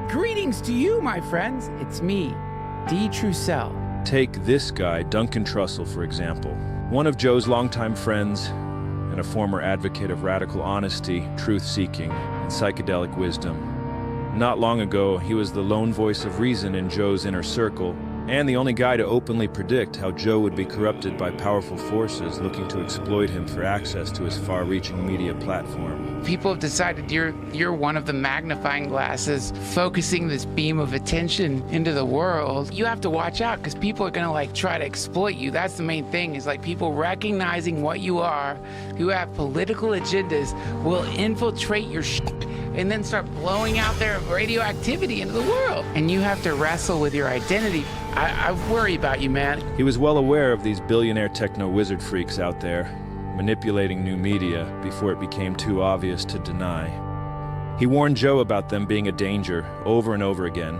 Greetings to you, my friends. It's me, D. Trussell. Take this guy, Duncan Trussell, for example. One of Joe's longtime friends and a former advocate of radical honesty, truth-seeking, and psychedelic wisdom. Not long ago, he was the lone voice of reason in Joe's inner circle, and the only guy to openly predict how Joe would be corrupted by powerful forces looking to exploit him for access to his far-reaching media platform. People have decided you're one of the magnifying glasses focusing this beam of attention into the world. You have to watch out because people are gonna try to exploit you. That's the main thing, is people recognizing what you are, who have political agendas, will infiltrate your shit and then start blowing out their radioactivity into the world. And you have to wrestle with your identity. I worry about you, man. He was well aware of these billionaire techno-wizard freaks out there, manipulating new media before it became too obvious to deny. He warned Joe about them being a danger over and over again.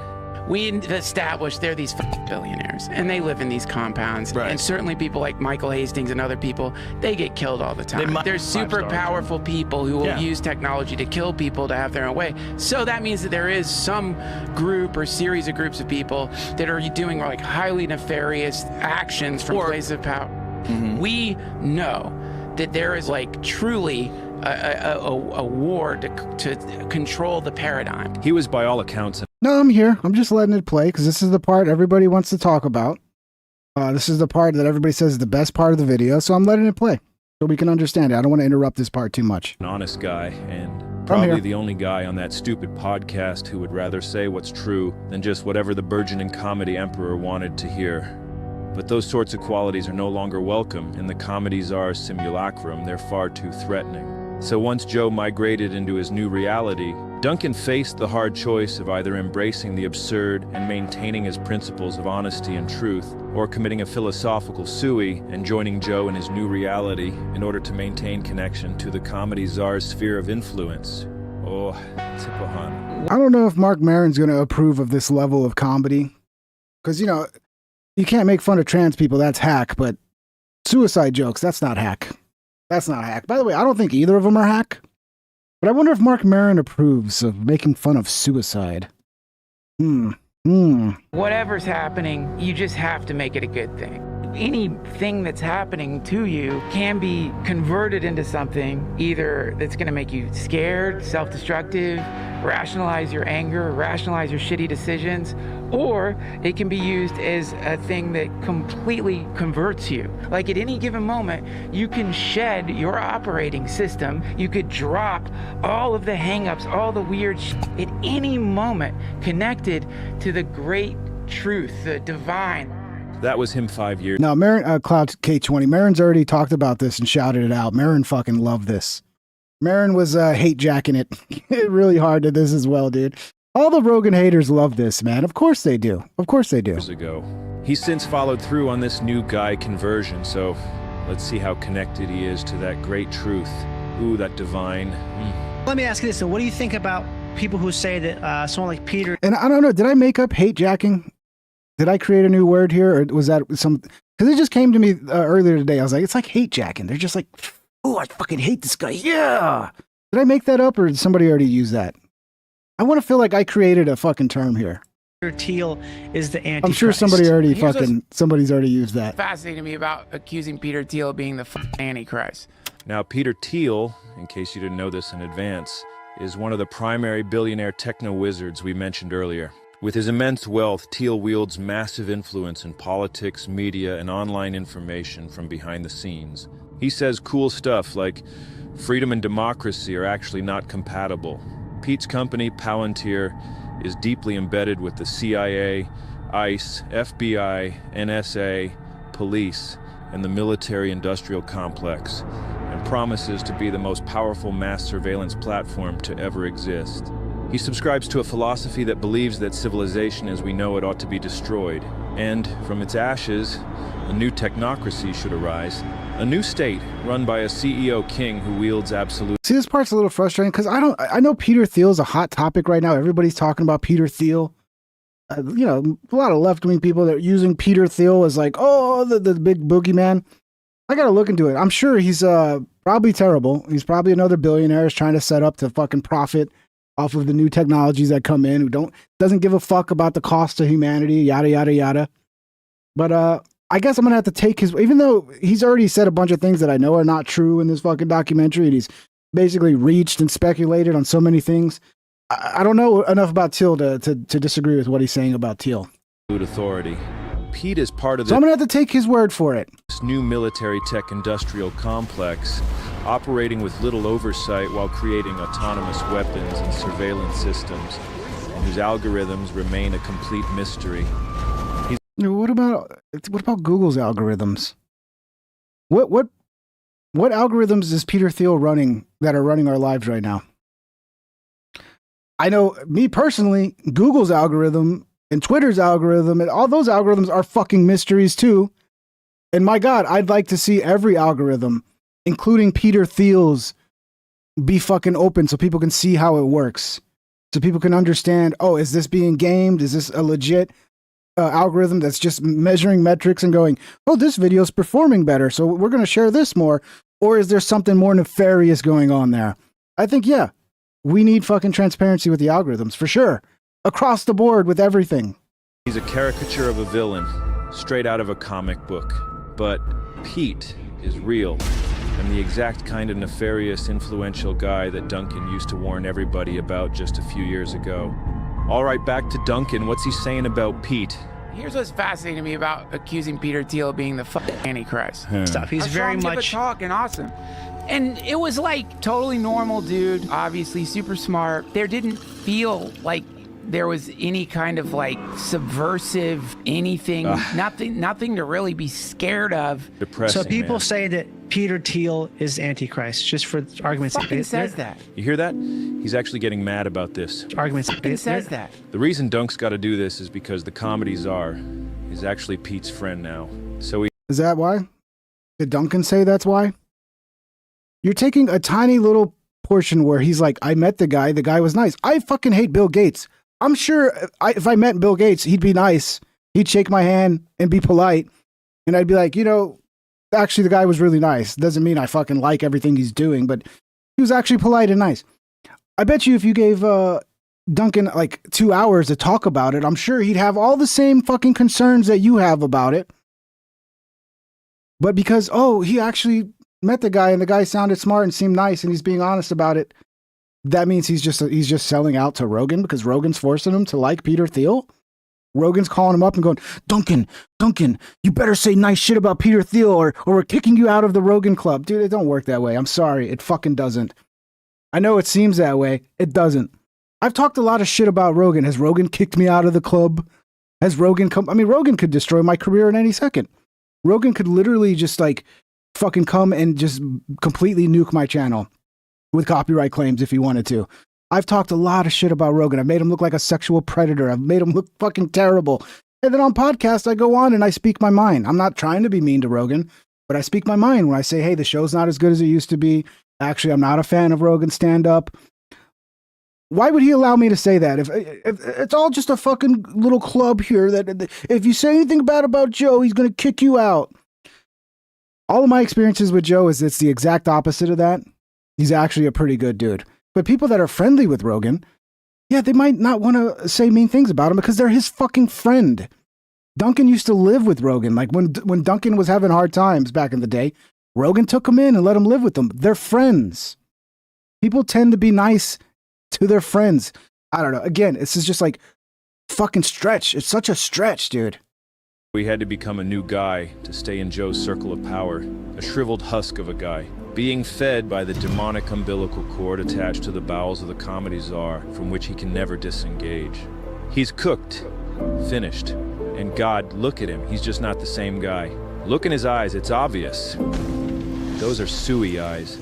We established they're these billionaires, and they live in these compounds. Right. And certainly people like Michael Hastings and other people, they get killed all the time. There's super powerful people who will use technology to kill people to have their own way. So that means that there is some group or series of groups of people that are doing highly nefarious actions from places of power. Mm-hmm. We know that there is truly a war to control the paradigm. He was, by all accounts... No, I'm here. I'm just letting it play because this is the part everybody wants to talk about. This is the part that everybody says is the best part of the video, so I'm letting it play so we can understand it. I don't want to interrupt this part too much. An honest guy, and probably the only guy on that stupid podcast who would rather say what's true than just whatever the burgeoning comedy emperor wanted to hear. But those sorts of qualities are no longer welcome in the comedy czar's simulacrum. They're far too threatening. So once Joe migrated into his new reality, Duncan faced the hard choice of either embracing the absurd and maintaining his principles of honesty and truth, or committing a philosophical sui and joining Joe in his new reality in order to maintain connection to the comedy czar's sphere of influence. Oh, Tipahan. I don't know if Mark Maron's going to approve of this level of comedy, because, you can't make fun of trans people, that's hack, but suicide jokes, that's not hack. That's not hack. By the way, I don't think either of them are hack. But I wonder if Mark Maron approves of making fun of suicide. Whatever's happening, you just have to make it a good thing. Anything that's happening to you can be converted into something either that's going to make you scared, self-destructive, rationalize your anger, rationalize your shitty decisions, or it can be used as a thing that completely converts you. At any given moment, you can shed your operating system. You could drop all of the hangups, all the weird shit at any moment connected to the great truth, the divine. That was him 5 years. No, Maron, Cloud K20. Maron's already talked about this and shouted it out. Maron fucking loved this. Maron was hate jacking it really hard to this as well, dude. All the Rogan haters love this, man. Of course they do. Of course they do. Years ago. He's since followed through on this new guy conversion, so let's see how connected he is to that great truth. Ooh, that divine. Let me ask you this, though. What do you think about people who say that someone like Peter... And I don't know, did I make up hate jacking? Did I create a new word here, or was that some... Because it just came to me earlier today. I was like, it's like hate jacking. They're just like, oh, I fucking hate this guy. Yeah! Did I make that up, or did somebody already use that? I want to feel like I created a fucking term here. Peter Thiel is the Antichrist. I'm sure somebody's already used that. Fascinating to me about accusing Peter Thiel of being the Antichrist. Now, Peter Thiel, in case you didn't know this in advance, is one of the primary billionaire techno-wizards we mentioned earlier. With his immense wealth, Thiel wields massive influence in politics, media, and online information from behind the scenes. He says cool stuff like, freedom and democracy are actually not compatible. Pete's company, Palantir, is deeply embedded with the CIA, ICE, FBI, NSA, police, and the military-industrial complex, and promises to be the most powerful mass surveillance platform to ever exist. He subscribes to a philosophy that believes that civilization as we know it ought to be destroyed, and from its ashes, a new technocracy should arise, a new state run by a CEO king who wields absolute... See, this part's a little frustrating because I know Peter Thiel's a hot topic right now. Everybody's talking about Peter Thiel. A lot of left-wing people that are using Peter Thiel as like, oh, the big boogeyman. I gotta look into it. I'm sure he's probably terrible. He's probably another billionaire is trying to set up to fucking profit off of the new technologies that come in, who doesn't give a fuck about the cost to humanity, yada, yada, yada. But I guess I'm going to have to take his, even though he's already said a bunch of things that I know are not true in this fucking documentary, and he's basically reached and speculated on so many things. I don't know enough about Teal to disagree with what he's saying about Teal. Authority. Pete is part of So I'm going to have to take his word for it. This new military tech industrial complex, operating with little oversight while creating autonomous weapons and surveillance systems, and whose algorithms remain a complete mystery. What about Google's algorithms? What algorithms is Peter Thiel running that are running our lives right now? I know, me personally, Google's algorithm and Twitter's algorithm and all those algorithms are fucking mysteries too. And my God, I'd like to see every algorithm, including Peter Thiel's, be fucking open so people can see how it works. So people can understand, oh, is this being gamed? Is this a legit algorithm that's just measuring metrics and going, oh, this video is performing better, so we're going to share this more? Or is there something more nefarious going on there? I think, yeah, we need fucking transparency with the algorithms, for sure. Across the board with everything. He's a caricature of a villain, straight out of a comic book. But Pete is real, and the exact kind of nefarious, influential guy that Duncan used to warn everybody about just a few years ago. All right, back to Duncan. What's he saying about Pete? Here's what's fascinating to me about accusing Peter Thiel of being the fucking Antichrist. Stuff. He's very much talking awesome. And it was like totally normal dude, obviously super smart. There didn't feel like there was any kind of like subversive anything, nothing to really be scared of. Depressing, so people man. say that Peter Thiel is Antichrist, just for argument's sake. Fucking says that. You hear that? He's actually getting mad about this. Argument's Fucking says that. The reason Dunk's got to do this is because the comedy czar is actually Pete's friend now. So Is that why? Did Duncan say that's why? You're taking a tiny little portion where he's like, I met the guy was nice. I fucking hate Bill Gates. I'm sure if I met Bill Gates, he'd be nice. He'd shake my hand and be polite. And I'd be like, actually the guy was really nice. Doesn't mean I fucking like everything he's doing, but he was actually polite and nice. I bet you if you gave Duncan like 2 hours to talk about it, I'm sure he'd have all the same fucking concerns that you have about it. But because, he actually met the guy and the guy sounded smart and seemed nice and he's being honest about it, that means he's just selling out to Rogan because Rogan's forcing him to like Peter Thiel. Rogan's calling him up and going, Duncan, you better say nice shit about Peter Thiel or we're kicking you out of the Rogan club. Dude, it don't work that way. I'm sorry. It fucking doesn't. I know it seems that way. It doesn't. I've talked a lot of shit about Rogan. Has Rogan kicked me out of the club? Has Rogan Rogan could destroy my career in any second. Rogan could literally just like fucking come and just completely nuke my channel with copyright claims if he wanted to. I've talked a lot of shit about Rogan. I've made him look like a sexual predator. I've made him look fucking terrible. And then on podcasts, I go on and I speak my mind. I'm not trying to be mean to Rogan, but I speak my mind when I say, hey, the show's not as good as it used to be. Actually, I'm not a fan of Rogan's stand-up. Why would he allow me to say that? If it's all just a fucking little club here that if you say anything bad about Joe, he's going to kick you out. All of my experiences with Joe is it's the exact opposite of that. He's actually a pretty good dude. But people that are friendly with Rogan, yeah, they might not want to say mean things about him because they're his fucking friend. Duncan used to live with Rogan. Like when Duncan was having hard times back in the day, Rogan took him in and let him live with them. They're friends. People tend to be nice to their friends. I don't know. Again, this is just like fucking stretch. It's such a stretch, dude. We had to become a new guy to stay in Joe's circle of power, a shriveled husk of a guy, being fed by the demonic umbilical cord attached to the bowels of the comedy czar from which he can never disengage. He's cooked, finished, and God, look at him, he's just not the same guy. Look in his eyes, it's obvious. Those are suey eyes.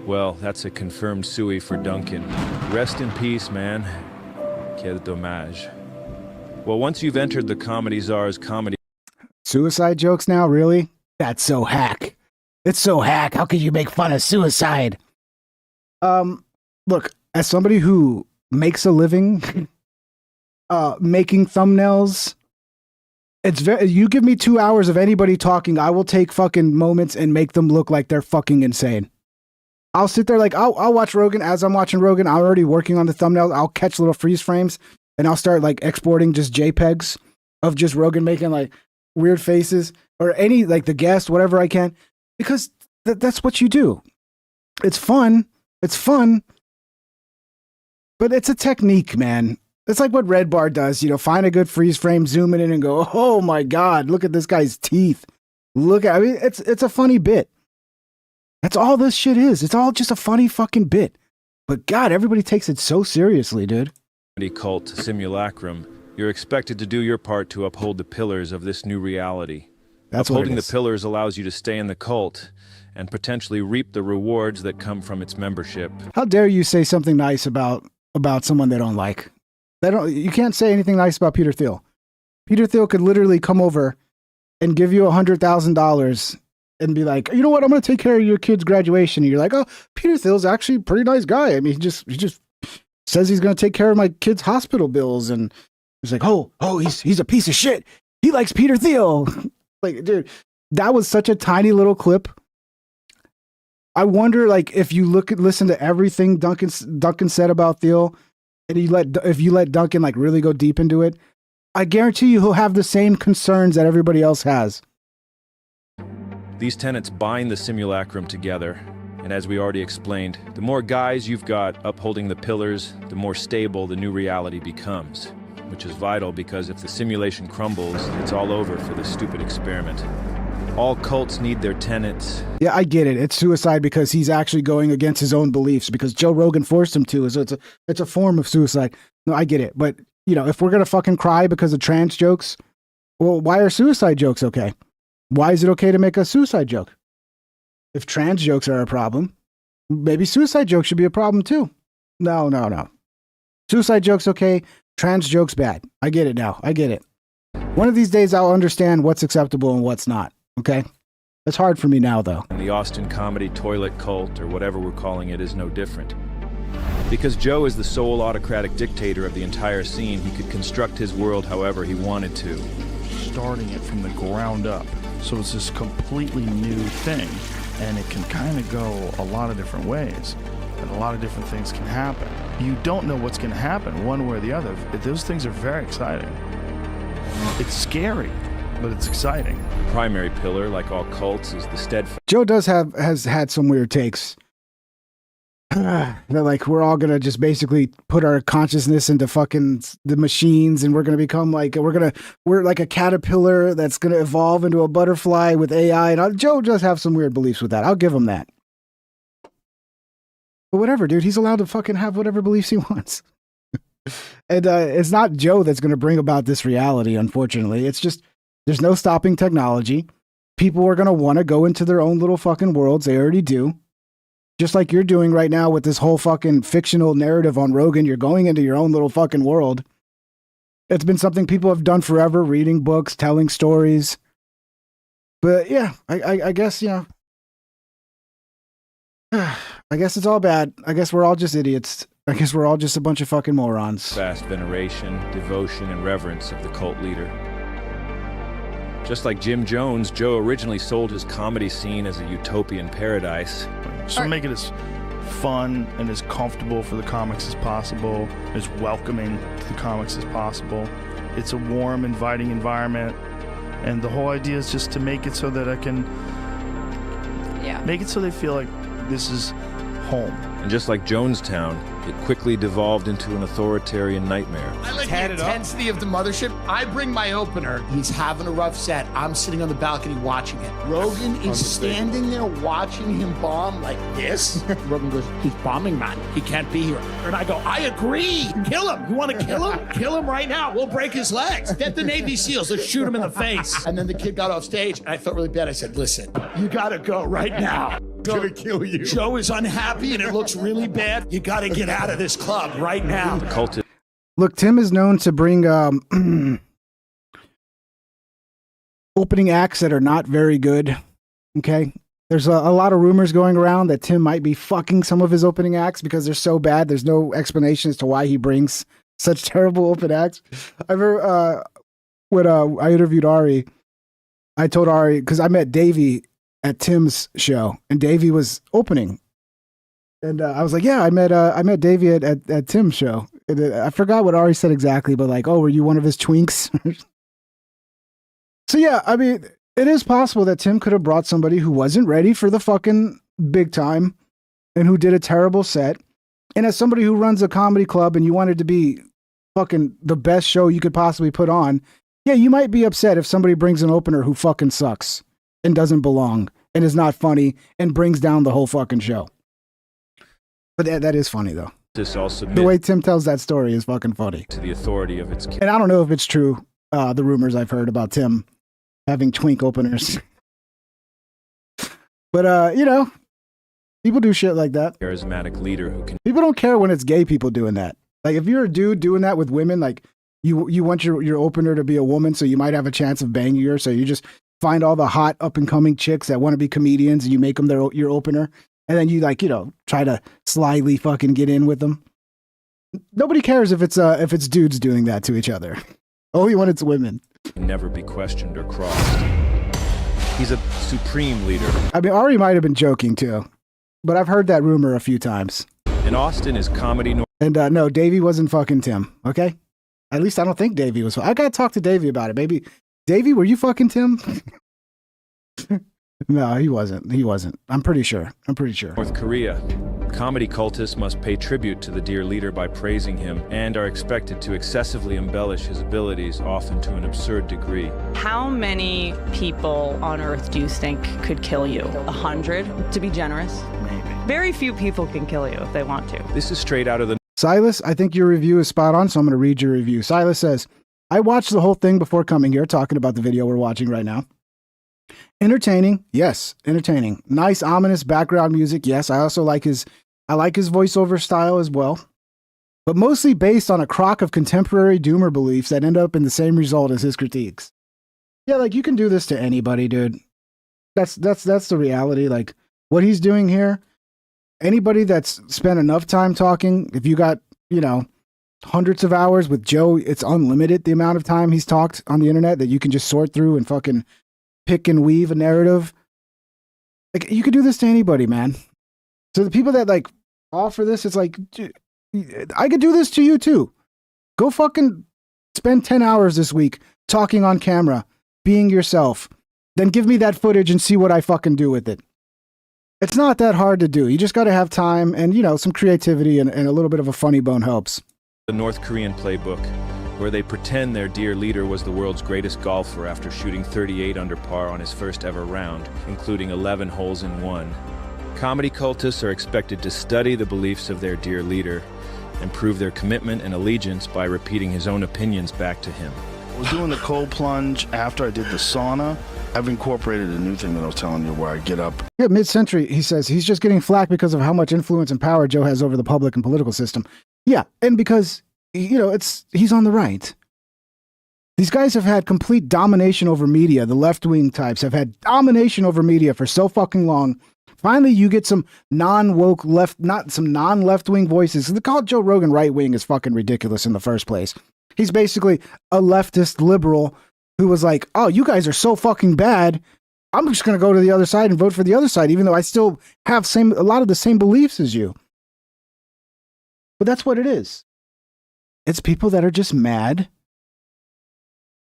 Well, that's a confirmed suey for Duncan. Rest in peace, man. Quel dommage. Well, once you've entered the comedy czar's comedy... Suicide jokes now, really? That's so hack. It's so hack. How could you make fun of suicide? Look, as somebody who makes a living making thumbnails, you give me 2 hours of anybody talking, I will take fucking moments and make them look like they're fucking insane. I'll sit there like I'll watch Rogan. As I'm watching Rogan, I'm already working on the thumbnail. I'll catch little freeze frames and I'll start like exporting just JPEGs of just Rogan making like weird faces or any like the guest, whatever I can, because that's what you do. It's fun. It's fun, but it's a technique, man. It's like what Red Bar does, you know, find a good freeze frame, zoom it in and go, oh my God, look at this guy's teeth. I mean, it's a funny bit. That's all this shit is. It's all just a funny fucking bit. But God, everybody takes it so seriously, dude. Cult simulacrum, you're expected to do your part to uphold the pillars of this new reality. That's Upholding what it the is. pillars allows you to stay in the cult and potentially reap the rewards that come from its membership. How dare you say something nice about someone they don't like? You can't say anything nice about Peter Thiel. Peter Thiel could literally come over and give you $100,000 and be like, you know what, I'm going to take care of your kid's graduation. And you're like, oh, Peter Thiel's actually a pretty nice guy. I mean, he just says he's going to take care of my kid's hospital bills. And he's like, oh, he's a piece of shit. He likes Peter Thiel. Like, dude, that was such a tiny little clip. I wonder, like, if you listen to everything Duncan said about Thiel, and if you let Duncan like really go deep into it, I guarantee you he'll have the same concerns that everybody else has. These tenets bind the simulacrum together, and as we already explained, the more guys you've got upholding the pillars, the more stable the new reality becomes, which is vital because if the simulation crumbles, it's all over for this stupid experiment. All cults need their tenets. Yeah, I get it. It's suicide because he's actually going against his own beliefs because Joe Rogan forced him to. So it's a form of suicide. No, I get it. But, you know, if we're going to fucking cry because of trans jokes, well, why are suicide jokes okay? Why is it okay to make a suicide joke? If trans jokes are a problem, maybe suicide jokes should be a problem too. No. Suicide jokes okay, trans jokes bad. I get it now. I get it. One of these days I'll understand what's acceptable and what's not. Okay? It's hard for me now, though. And the Austin comedy toilet cult, or whatever we're calling it, is no different. Because Joe is the sole autocratic dictator of the entire scene, he could construct his world however he wanted to. Starting it from the ground up. So it's this completely new thing, and it can kind of go a lot of different ways, and a lot of different things can happen. You don't know what's going to happen one way or the other. Those things are very exciting. It's scary, but it's exciting. The primary pillar, like all cults, is the steadfast. Joe has had some weird takes. That like we're all gonna just basically put our consciousness into fucking the machines, and we're gonna become like we're like a caterpillar that's gonna evolve into a butterfly with AI. And Joe does have some weird beliefs with that. I'll give him that. But whatever, dude, he's allowed to fucking have whatever beliefs he wants. And it's not Joe that's gonna bring about this reality. Unfortunately, it's just there's no stopping technology. People are gonna want to go into their own little fucking worlds. They already do. Just like you're doing right now with this whole fucking fictional narrative on Rogan, you're going into your own little fucking world. It's been something people have done forever, reading books, telling stories. But yeah, I guess, you know, I guess it's all bad. I guess we're all just idiots. I guess we're all just a bunch of fucking morons. Vast veneration, devotion, and reverence of the cult leader. Just like Jim Jones, Joe originally sold his comedy scene as a utopian paradise. So make it as fun and as comfortable for the comics as possible, as welcoming to the comics as possible. It's a warm, inviting environment, and the whole idea is just to make it so that I can make it so they feel like this is home. And just like Jonestown, it quickly devolved into an authoritarian nightmare. I like the intensity of the mothership. I bring my opener. He's having a rough set. I'm sitting on the balcony watching it. Rogan is standing there watching him bomb like this. Rogan goes, he's bombing, man. He can't be here. And I go, I agree. Kill him. You want to kill him? Kill him right now. We'll break his legs. Get the Navy SEALs. Let's shoot him in the face. And then the kid got off stage, and I felt really bad. I said, listen, you got to go right now. Gonna kill you. Joe is unhappy, and it looks really bad. You got to get out of this club right now. Look, Tim is known to bring opening acts that are not very good. Okay, there's a lot of rumors going around that Tim might be fucking some of his opening acts because they're so bad. There's no explanation as to why he brings such terrible open acts. When I interviewed Ari, I told Ari because I met Davey at Tim's show, and Davey was opening. And I was like, yeah, I met Davey at Tim's show. And, I forgot what Ari said exactly, but like, oh, were you one of his twinks? So yeah, I mean, it is possible that Tim could have brought somebody who wasn't ready for the fucking big time and who did a terrible set. And as somebody who runs a comedy club and you wanted to be fucking the best show you could possibly put on, yeah, you might be upset if somebody brings an opener who fucking sucks and doesn't belong and is not funny and brings down the whole fucking show. But that is funny though. The way Tim tells that story is fucking funny. To the authority of its And I don't know if it's true, the rumors I've heard about Tim having twink openers. But, you know, people do shit like that. charismatic leader who can People don't care when it's gay people doing that. Like, if you're a dude doing that with women, like, you want your opener to be a woman, so you might have a chance of banging her, so you just find all the hot up-and-coming chicks that want to be comedians, and you make them your opener, and then you, like, you know, try to slyly fucking get in with them. Nobody cares if it's dudes doing that to each other. Only when it's women. never be questioned or crossed. He's a supreme leader. I mean, Ari might have been joking too, but I've heard that rumor a few times. In Austin, his comedy... And no, Davey wasn't fucking Tim, okay? At least I don't think Davey was. I gotta talk to Davey about it. Maybe, Davey, were you fucking Tim? No, he wasn't. He wasn't. I'm pretty sure. North Korea. Comedy cultists must pay tribute to the dear leader by praising him and are expected to excessively embellish his abilities, often to an absurd degree. How many people on Earth do you think could kill you? 100, to be generous? Maybe. Very few people can kill you if they want to. This is straight out of the... Silas, I think your review is spot on, so I'm going to read your review. Silas says, I watched the whole thing before coming here, talking about the video we're watching right now. Entertaining, yes, entertaining. Nice, ominous background music, yes. I also like his voiceover style as well. But mostly based on a crock of contemporary doomer beliefs that end up in the same result as his critiques. Yeah, like, you can do this to anybody, dude. That's the reality. Like, what he's doing here, anybody that's spent enough time talking, if you got, you know, hundreds of hours with Joe, it's unlimited the amount of time he's talked on the internet that you can just sort through and fucking pick and weave a narrative. Like, you could do this to anybody, man. So the people that like offer this, it's like, I could do this to you too. Go fucking spend 10 hours this week talking on camera, being yourself. Then give me that footage and see what I fucking do with it. It's not that hard to do. You just got to have time and, you know, some creativity and a little bit of a funny bone helps. The North Korean playbook, where they pretend their dear leader was the world's greatest golfer after shooting 38 under par on his first ever round, including 11 holes in one. Comedy cultists are expected to study the beliefs of their dear leader and prove their commitment and allegiance by repeating his own opinions back to him. I was doing the cold plunge after I did the sauna. I've incorporated a new thing that I was telling you where I get up. Yeah, mid-century, he says, he's just getting flack because of how much influence and power Joe has over the public and political system. Yeah, and because, you know, he's on the right. These guys have had complete domination over media. The left-wing types have had domination over media for so fucking long. Finally, you get some non-woke some non-left-wing voices. The call Joe Rogan right-wing is fucking ridiculous in the first place. He's basically a leftist liberal who was like, oh, you guys are so fucking bad. I'm just going to go to the other side and vote for the other side, even though I still have a lot of the same beliefs as you. But that's what it is. It's people that are just mad.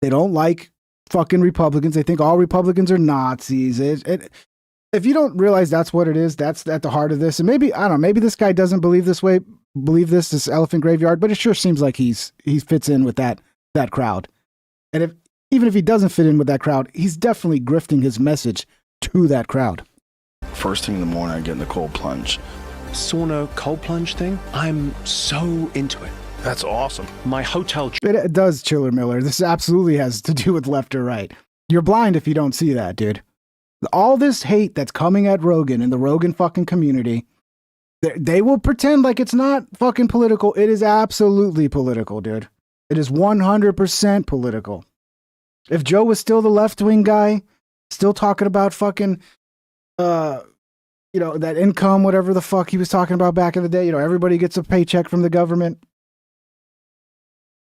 They don't like fucking Republicans. They think all Republicans are Nazis. If you don't realize that's what it is, that's at the heart of this. And maybe, I don't know, maybe this guy doesn't believe this elephant graveyard, but it sure seems like he fits in with that crowd. And even if he doesn't fit in with that crowd, he's definitely grifting his message to that crowd. First thing in the morning, I get in the cold plunge. Sauna cold plunge thing? I'm so into it. That's awesome. My hotel... It does, Chiller Miller. This absolutely has to do with left or right. You're blind if you don't see that, dude. All this hate that's coming at Rogan and the Rogan fucking community, they will pretend like it's not fucking political. It is absolutely political, dude. It is 100% political. If Joe was still the left-wing guy, still talking about fucking, that income, whatever the fuck he was talking about back in the day, everybody gets a paycheck from the government.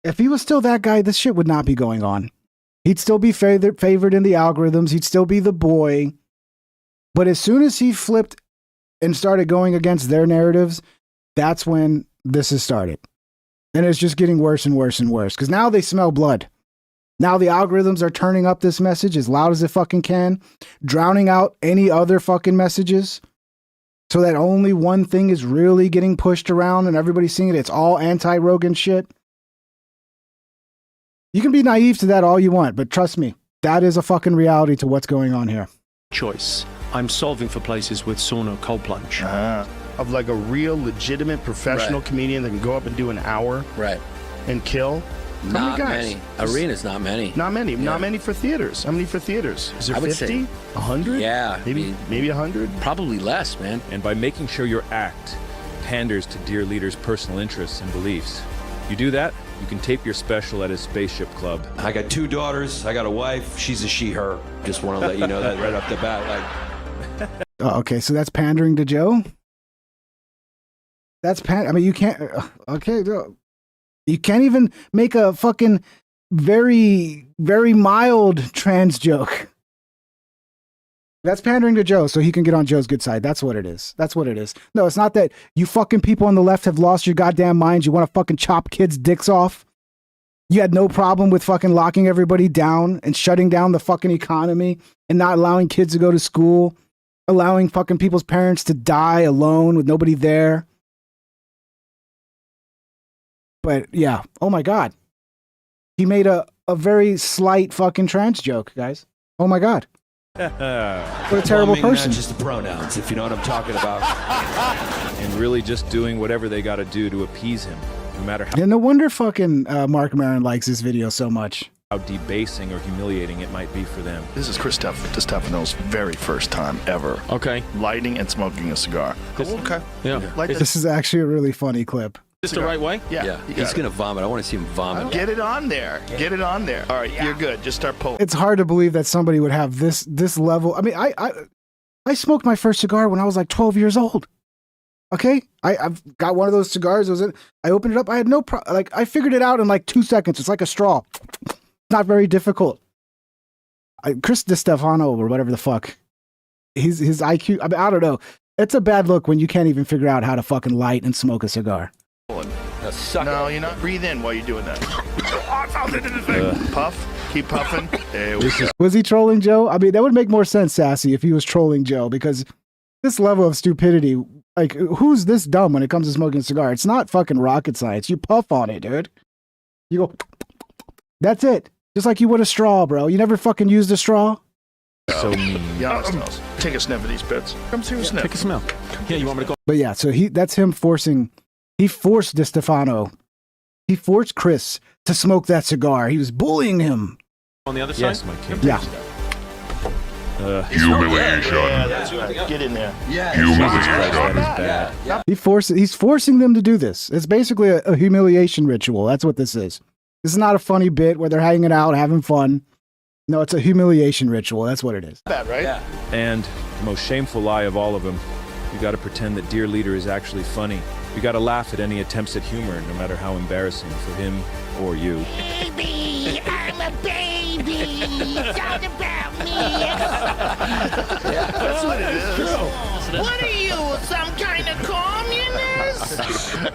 If he was still that guy, this shit would not be going on. He'd still be favored in the algorithms. He'd still be the boy. But as soon as he flipped and started going against their narratives, that's when this has started. And it's just getting worse and worse and worse. Because now they smell blood. Now the algorithms are turning up this message as loud as it fucking can, drowning out any other fucking messages, so that only one thing is really getting pushed around and everybody's seeing it. It's all anti-Rogan shit. You can be naive to that all you want, but trust me, that is a fucking reality to what's going on here. Choice. I'm solving for places with sauna, cold plunge. Of like a real, legitimate professional comedian that can go up and do an hour and kill. How Not many guys? many. Arenas, not many. Not many. Yeah. Not many for theaters. How many for theaters? Is there I would 50? say 100? Yeah. Maybe 100? Probably less, man. And by making sure your act panders to dear leader's personal interests and beliefs, you do that, you can tape your special at his spaceship club. I got 2 daughters. I got a wife. She's a she/her. Just want to let you know that right off the bat. Like, Okay, so that's pandering to Joe? That's I mean, you can't. Okay, you can't even make a fucking very, very mild trans joke. That's pandering to Joe so he can get on Joe's good side. That's what it is. That's what it is. No, it's not that you fucking people on the left have lost your goddamn minds. You want to fucking chop kids' dicks off. You had no problem with fucking locking everybody down and shutting down the fucking economy and not allowing kids to go to school, allowing fucking people's parents to die alone with nobody there. But yeah, oh my God. He made a very slight fucking trans joke, guys. Oh my God. What a terrible person. Not just the pronouns, if you know what I'm talking about. And really just doing whatever they got to do to appease him, no matter how, Yeah, no wonder fucking Mark Maron likes this video so much. how debasing or humiliating it might be for them. This is Chris DiStefano's very first time ever. Okay. Lighting and smoking a cigar. Okay. Yeah. Like This is actually a really funny clip. Is this the right way? Yeah. He's going to vomit. I want to see him vomit. Get it on there. Get it on there. All right, you're good. Just start pulling. It's hard to believe that somebody would have this level. I mean, I smoked my first cigar when I was like 12 years old. Okay, I've got one of those cigars. I opened it up. I had no I figured it out in like 2 seconds. It's like a straw. Not very difficult. Chris DiStefano or whatever the fuck. His IQ. I mean, I don't know. It's a bad look when you can't even figure out how to fucking light and smoke a cigar. No, you're not. Breathe in while you're doing that. Puff. Keep puffing. There we go. Was he trolling Joe? I mean, that would make more sense, Sassy, if he was trolling Joe, because this level of stupidity, like, who's this dumb when it comes to smoking a cigar? It's not fucking rocket science. You puff on it, dude. You go, that's it. Just like you would a straw, bro. You never fucking used a straw? So mean. Yeah, take a sniff of these bits. Come see a sniff. Take a smell. Yeah, you want me to go? But yeah, so that's him forcing, he forced DiStefano, he forced Chris to smoke that cigar. He was bullying him. On the other side? Yes, my king. Yeah. Humiliation. Yeah, that's right. Get in there. Yeah. That is bad. He's forcing them to do this. It's basically a humiliation ritual. That's what this is. This is not a funny bit where they're hanging out, having fun. No, it's a humiliation ritual. That's what it is. That, right? Yeah. And the most shameful lie of all of them, you got to pretend that dear leader is actually funny. You got to laugh at any attempts at humor, no matter how embarrassing for him or you. Baby, I'm a baby. It's all about me. Yeah, that's what it is. What are you, some kind of communist?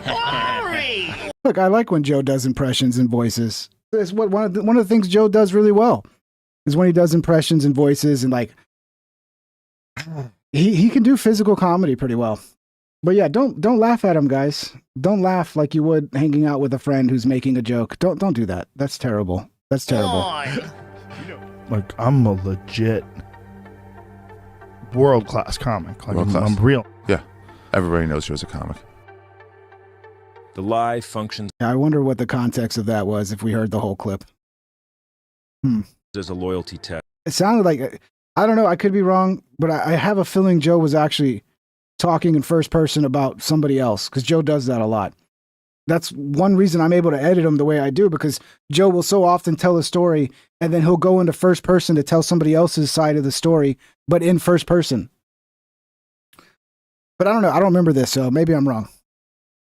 Ori! Look, I like when Joe does impressions and voices. It's what one of the things Joe does really well is when he does impressions and voices, and like he can do physical comedy pretty well. But yeah, don't laugh at him, guys. Don't laugh like you would hanging out with a friend who's making a joke. Don't do that. That's terrible. That's terrible. Like, I'm a legit world-class comic. Like, I'm real. Yeah. Everybody knows Joe's a comic. The lie functions Yeah, I wonder what the context of that was if we heard the whole clip. as a loyalty test. It sounded like, I don't know, I could be wrong, but I have a feeling Joe was actually talking in first person about somebody else, because Joe does that a lot. That's one reason I'm able to edit him the way I do, because Joe will so often tell a story and then he'll go into first person to tell somebody else's side of the story, but in first person. But I don't know. I don't remember this, so maybe I'm wrong.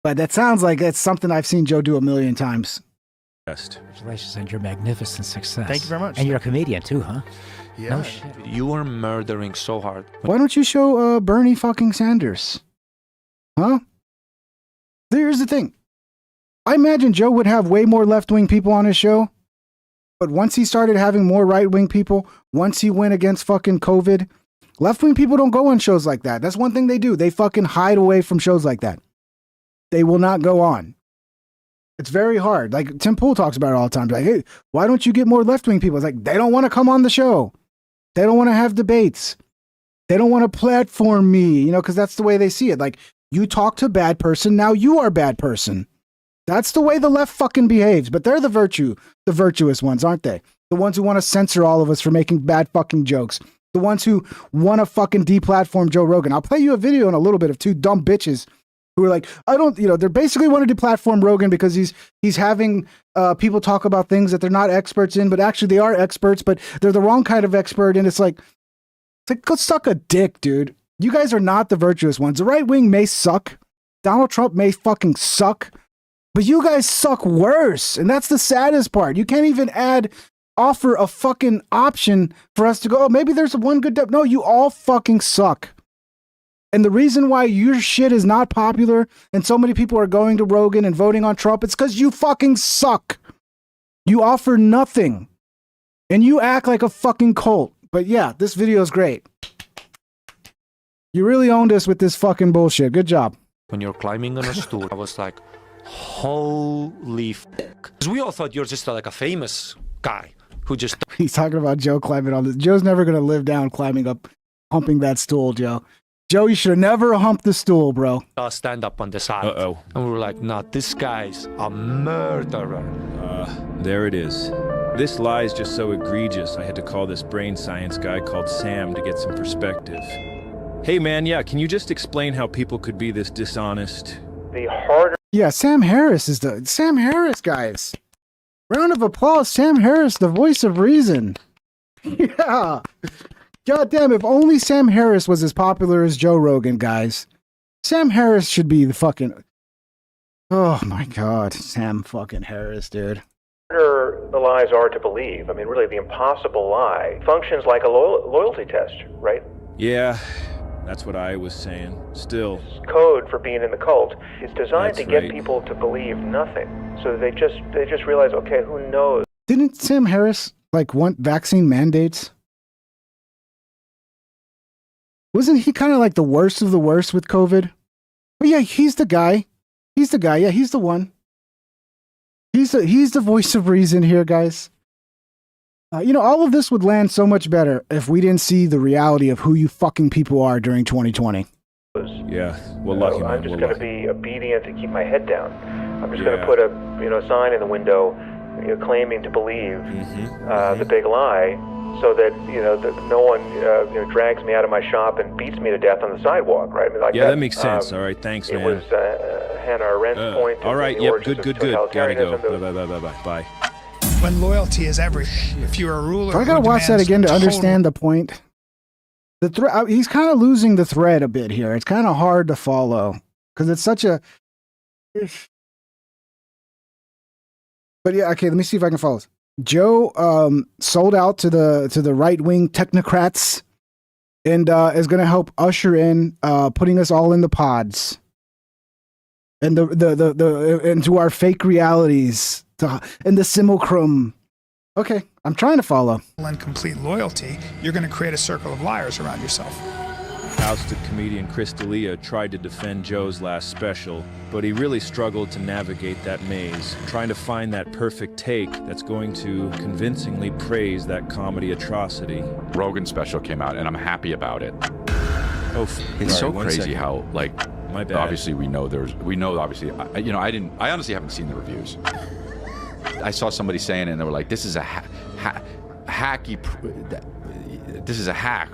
But that sounds like it's something I've seen Joe do a million times. Congratulations on your magnificent success. Thank you very much. And you're a comedian too, huh? Yeah. No shit. You are murdering so hard. Why don't you show Bernie fucking Sanders? Huh? Here's the thing. I imagine Joe would have way more left-wing people on his show. But once he started having more right-wing people, once he went against fucking COVID, left-wing people don't go on shows like that. That's one thing they do. They fucking hide away from shows like that. They will not go on. It's very hard. Like Tim Pool talks about it all the time. Like, hey, why don't you get more left-wing people? It's like, they don't want to come on the show. They don't want to have debates. They don't want to platform me, you know, because that's the way they see it. Like, you talk to a bad person, now you are a bad person. That's the way the left fucking behaves. But they're the virtuous ones, aren't they? The ones who want to censor all of us for making bad fucking jokes. The ones who want to fucking deplatform Joe Rogan. I'll play you a video in a little bit of two dumb bitches who are like, I don't, you know, they're basically wanting to deplatform Rogan because he's having people talk about things that they're not experts in, but actually they are experts, but they're the wrong kind of expert. And it's like go suck a dick, dude. You guys are not the virtuous ones. The right wing may suck. Donald Trump may fucking suck. But you guys suck worse. And that's the saddest part. You can't even offer a fucking option for us to go, oh, maybe there's one good... No, you all fucking suck. And the reason why your shit is not popular and so many people are going to Rogan and voting on Trump, it's because you fucking suck. You offer nothing. And you act like a fucking cult. But yeah, this video is great. You really owned us with this fucking bullshit. Good job. When you're climbing on a stool, I was like, holy fuck. Because we all thought you're just like a famous guy who just... He's talking about Joe climbing on this. Joe's never going to live down climbing up, humping that stool, Joe. Joe, you should have never humped the stool, bro. Stand up on the side. Uh-oh. And we were like, nah, this guy's a murderer. There it is. This lie is just so egregious, I had to call this brain science guy called Sam to get some perspective. Hey man, yeah, can you just explain how people could be this dishonest? Yeah, Sam Harris, guys. Round of applause, Sam Harris, the voice of reason. Yeah. God damn, if only Sam Harris was as popular as Joe Rogan, guys. Sam Harris should be the fucking... Oh my God, Sam fucking Harris, dude. Harder the lies are to believe. I mean, really, the impossible lie functions like a loyalty test, right? Yeah, that's what I was saying. Still. Code for being in the cult is designed That's to get right. people to believe nothing. So they just realize, okay, who knows? Didn't Sam Harris, like, want vaccine mandates? Wasn't he kind of like the worst of the worst with COVID? But yeah, he's the guy. He's the guy. Yeah, he's the one. He's the voice of reason here, guys. You know, all of this would land so much better if we didn't see the reality of who you fucking people are during 2020. Yeah, well, lucky man. I'm just we're going to lucky. be obedient to keep my head down. I'm just going to put a sign in the window, claiming to believe the big lie, so that that no one drags me out of my shop and beats me to death on the sidewalk, right? I mean, like Yeah, that makes sense. All right, thanks, man. It was Hannah Arendt's point. All right, the yep, origins good. of Gotta go. totalitarianism. Bye. When loyalty is everything. If you're a ruler, I gotta who watch that demands again to total- understand the point. The he's kind of losing the thread a bit here. It's kind of hard to follow because it's such a. But yeah, okay. Let me see if I can follow this. Joe sold out to the right wing technocrats, and is going to help usher in putting us all in the pods and the into our fake realities and the simulacrum. Okay, I'm trying to follow. And complete loyalty, you're going to create a circle of liars around yourself. Ousted comedian Chris D'Elia tried to defend Joe's last special, but he really struggled to navigate that maze, trying to find that perfect take that's going to convincingly praise that comedy atrocity. Rogan special came out, and I'm happy about it. Oh, It's so one crazy second. how, like, My bad. obviously we know obviously, I honestly haven't seen the reviews. I saw somebody saying it, and they were like, this is a hacky, this is a hack.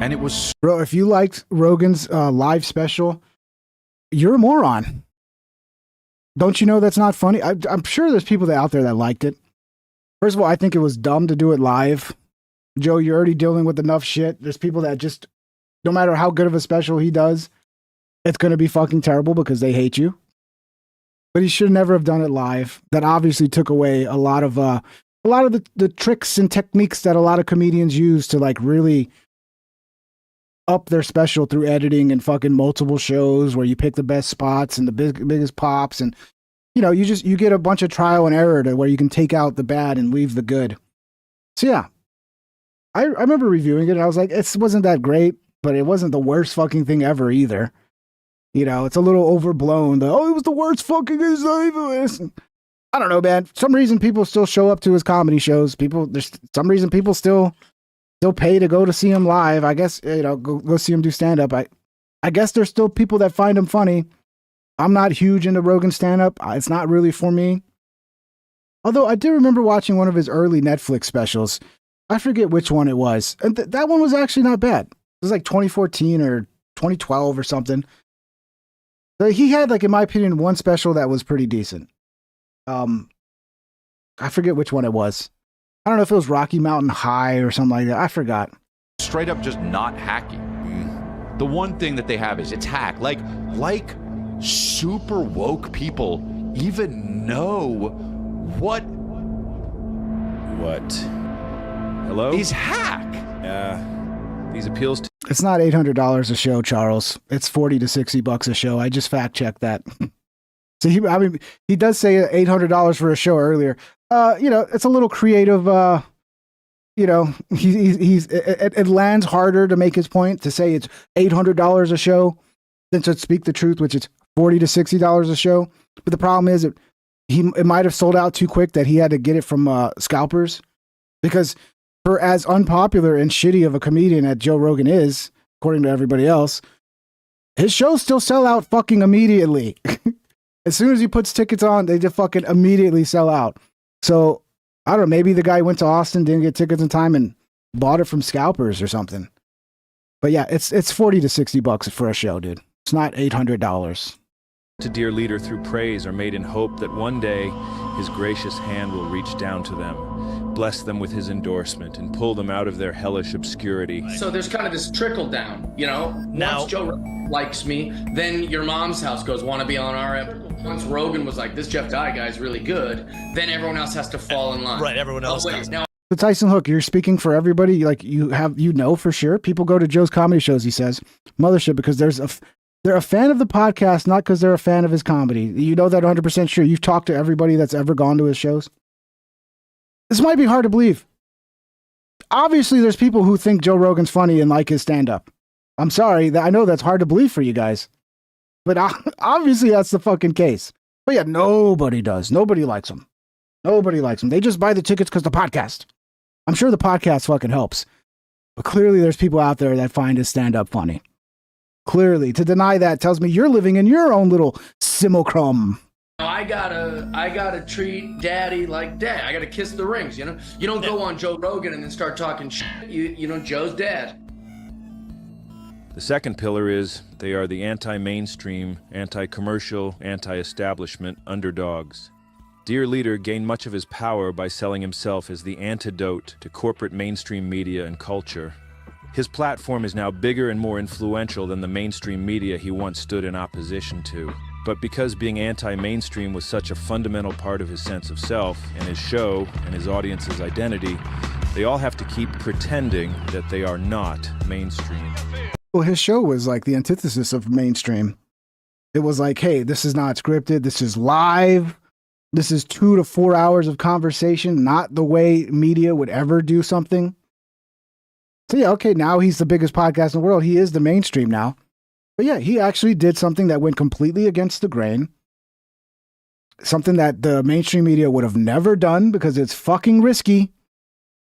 And it was... Bro, if you liked Rogan's live special, you're a moron. Don't you know that's not funny? I'm sure there's people out there that liked it. First of all, I think it was dumb to do it live. Joe, you're already dealing with enough shit. There's people that just, no matter how good of a special he does, it's going to be fucking terrible because they hate you. but he should never have done it live. That obviously took away a lot of the tricks and techniques that a lot of comedians use to like really up their special through editing and fucking multiple shows where you pick the best spots and the biggest pops, and you know, you get a bunch of trial and error to where you can take out the bad and leave the good. So yeah, I remember reviewing it and I was like, it wasn't that great, but it wasn't the worst fucking thing ever either. You know, it's a little overblown. It was the worst fucking thing. I don't know, man. For some reason people still show up to his comedy shows. There's some reason people still pay to go to see him live. I guess, you know, go see him do stand up. I guess there's still people that find him funny. I'm not huge into Rogan stand up. It's not really for me. Although I do remember watching one of his early Netflix specials. I forget which one it was. And that one was actually not bad. It was like 2014 or 2012 or something. So he had, like, in my opinion, one special that was pretty decent. I forget which one it was. I don't know if it was Rocky Mountain High or something like that. I forgot. Straight up just not hacky. The one thing that they have is it's hack. Like super woke people even know what Hello? is hack. These appeals to... It's not $800 a show, Charles. It's $40 to $60 a show. I just fact checked that. So he does say $800 for a show earlier. You know, it's a little creative. You know, it lands harder to make his point to say it's $800 a show than to speak the truth, which is $40 to $60 a show. But the problem is it might have sold out too quick that he had to get it from scalpers, because for as unpopular and shitty of a comedian that Joe Rogan is, according to everybody else, his shows still sell out fucking immediately. As soon as he puts tickets on, they just fucking immediately sell out. So, I don't know, maybe the guy went to Austin, didn't get tickets in time, and bought it from scalpers or something. But yeah, it's $40 to $60 for a show, dude. It's not $800. To dear leader through praise are made in hope that one day his gracious hand will reach down to them, bless them with his endorsement, and pull them out of their hellish obscurity. So there's kind of this trickle down, you know? Once Joe likes me, then your mom's house goes, want to be on our episode. Once Rogan was like, this Jeff Dye guy's really good, then everyone else has to fall in line. Right, everyone else does. Now, So Tyson Hook, you're speaking for everybody. Like you know for sure. People go to Joe's comedy shows, he says, Mothership, because they're a fan of the podcast, not because they're a fan of his comedy. You know that 100% sure. You've talked to everybody that's ever gone to his shows. This might be hard to believe. Obviously, there's people who think Joe Rogan's funny and like his stand-up. I'm sorry. I know that's hard to believe for you guys. But obviously, that's the fucking case. But yeah, nobody does. Nobody likes him. Nobody likes him. They just buy the tickets because the podcast. I'm sure the podcast fucking helps. But clearly, there's people out there that find his stand-up funny. Clearly. To deny that tells me you're living in your own little simulacrum. I gotta treat daddy like dad. I gotta kiss the rings, you know? You don't go on Joe Rogan and then start talking shit. You know, Joe's dad. The second pillar is they are the anti-mainstream, anti-commercial, anti-establishment underdogs. Dear Leader gained much of his power by selling himself as the antidote to corporate mainstream media and culture. His platform is now bigger and more influential than the mainstream media he once stood in opposition to. But because being anti-mainstream was such a fundamental part of his sense of self and his show and his audience's identity, they all have to keep pretending that they are not mainstream. Well, his show was like the antithesis of mainstream. It was like, hey, this is not scripted. This is live. This is 2 to 4 hours of conversation, not the way media would ever do something. So yeah, okay, now he's the biggest podcast in the world. He is the mainstream now. But yeah, he actually did something that went completely against the grain. Something that the mainstream media would have never done because it's fucking risky.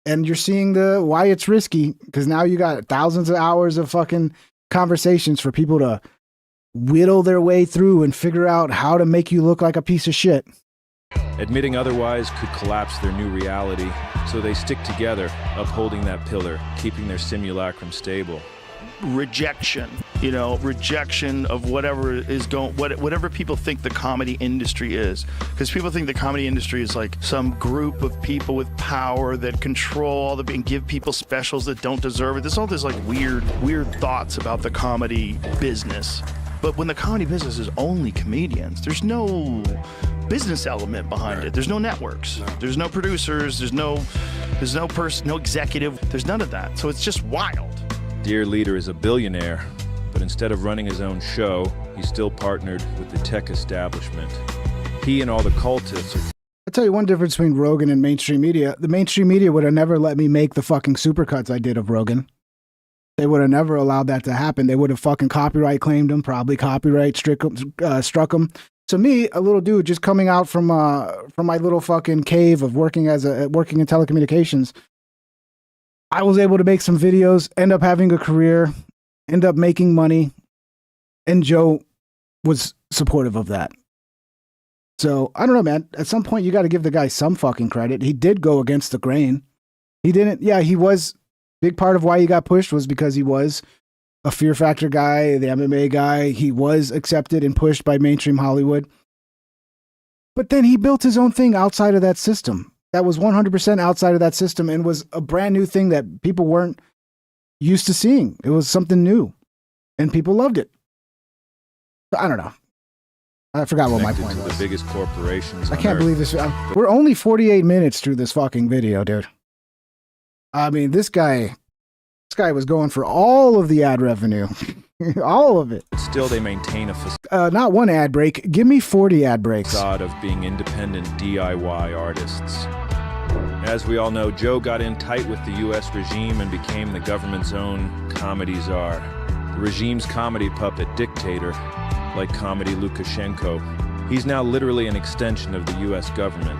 And you're seeing why it's risky, because now you got thousands of hours of fucking conversations for people to whittle their way through and figure out how to make you look like a piece of shit. Admitting otherwise could collapse their new reality, so they stick together, upholding that pillar, keeping their simulacrum stable. Rejection of whatever is whatever people think the comedy industry is, because people think the comedy industry is like some group of people with power that control all and give people specials that don't deserve it. There's all this like weird thoughts about the comedy business. But when the comedy business is only comedians, there's no business element behind it. There's no networks. There's no producers. There's no person, no executive. There's none of that. So it's just wild. Dear Leader is a billionaire, but instead of running his own show, he's still partnered with the tech establishment. He and all the cultists are... I'll tell you one difference between Rogan and mainstream media. The mainstream media would have never let me make the fucking supercuts I did of Rogan. They would have never allowed that to happen. They would have fucking copyright claimed him, probably copyright struck him. So me, a little dude just coming out from my little fucking cave of working in telecommunications, I was able to make some videos, end up having a career, end up making money, and Joe was supportive of that. So I don't know, man. At some point, you got to give the guy some fucking credit. He did go against the grain. He didn't. Yeah, he was. Big part of why he got pushed was because he was a Fear Factor guy, the MMA guy. He was accepted and pushed by mainstream Hollywood. But then he built his own thing outside of that system. That was 100% outside of that system and was a brand new thing that people weren't used to seeing. It was something new, and people loved it. I don't know. I forgot what my point was. The biggest corporations. I can't believe this. We're only 48 minutes through this fucking video, dude. I mean, this guy was going for all of the ad revenue, all of it. Still, they maintain a not one ad break. Give me 40 ad breaks. facade of being independent DIY artists. As we all know, Joe got in tight with the U.S. regime and became the government's own comedy czar. The regime's comedy puppet dictator, like comedy Lukashenko. He's now literally an extension of the U.S. government.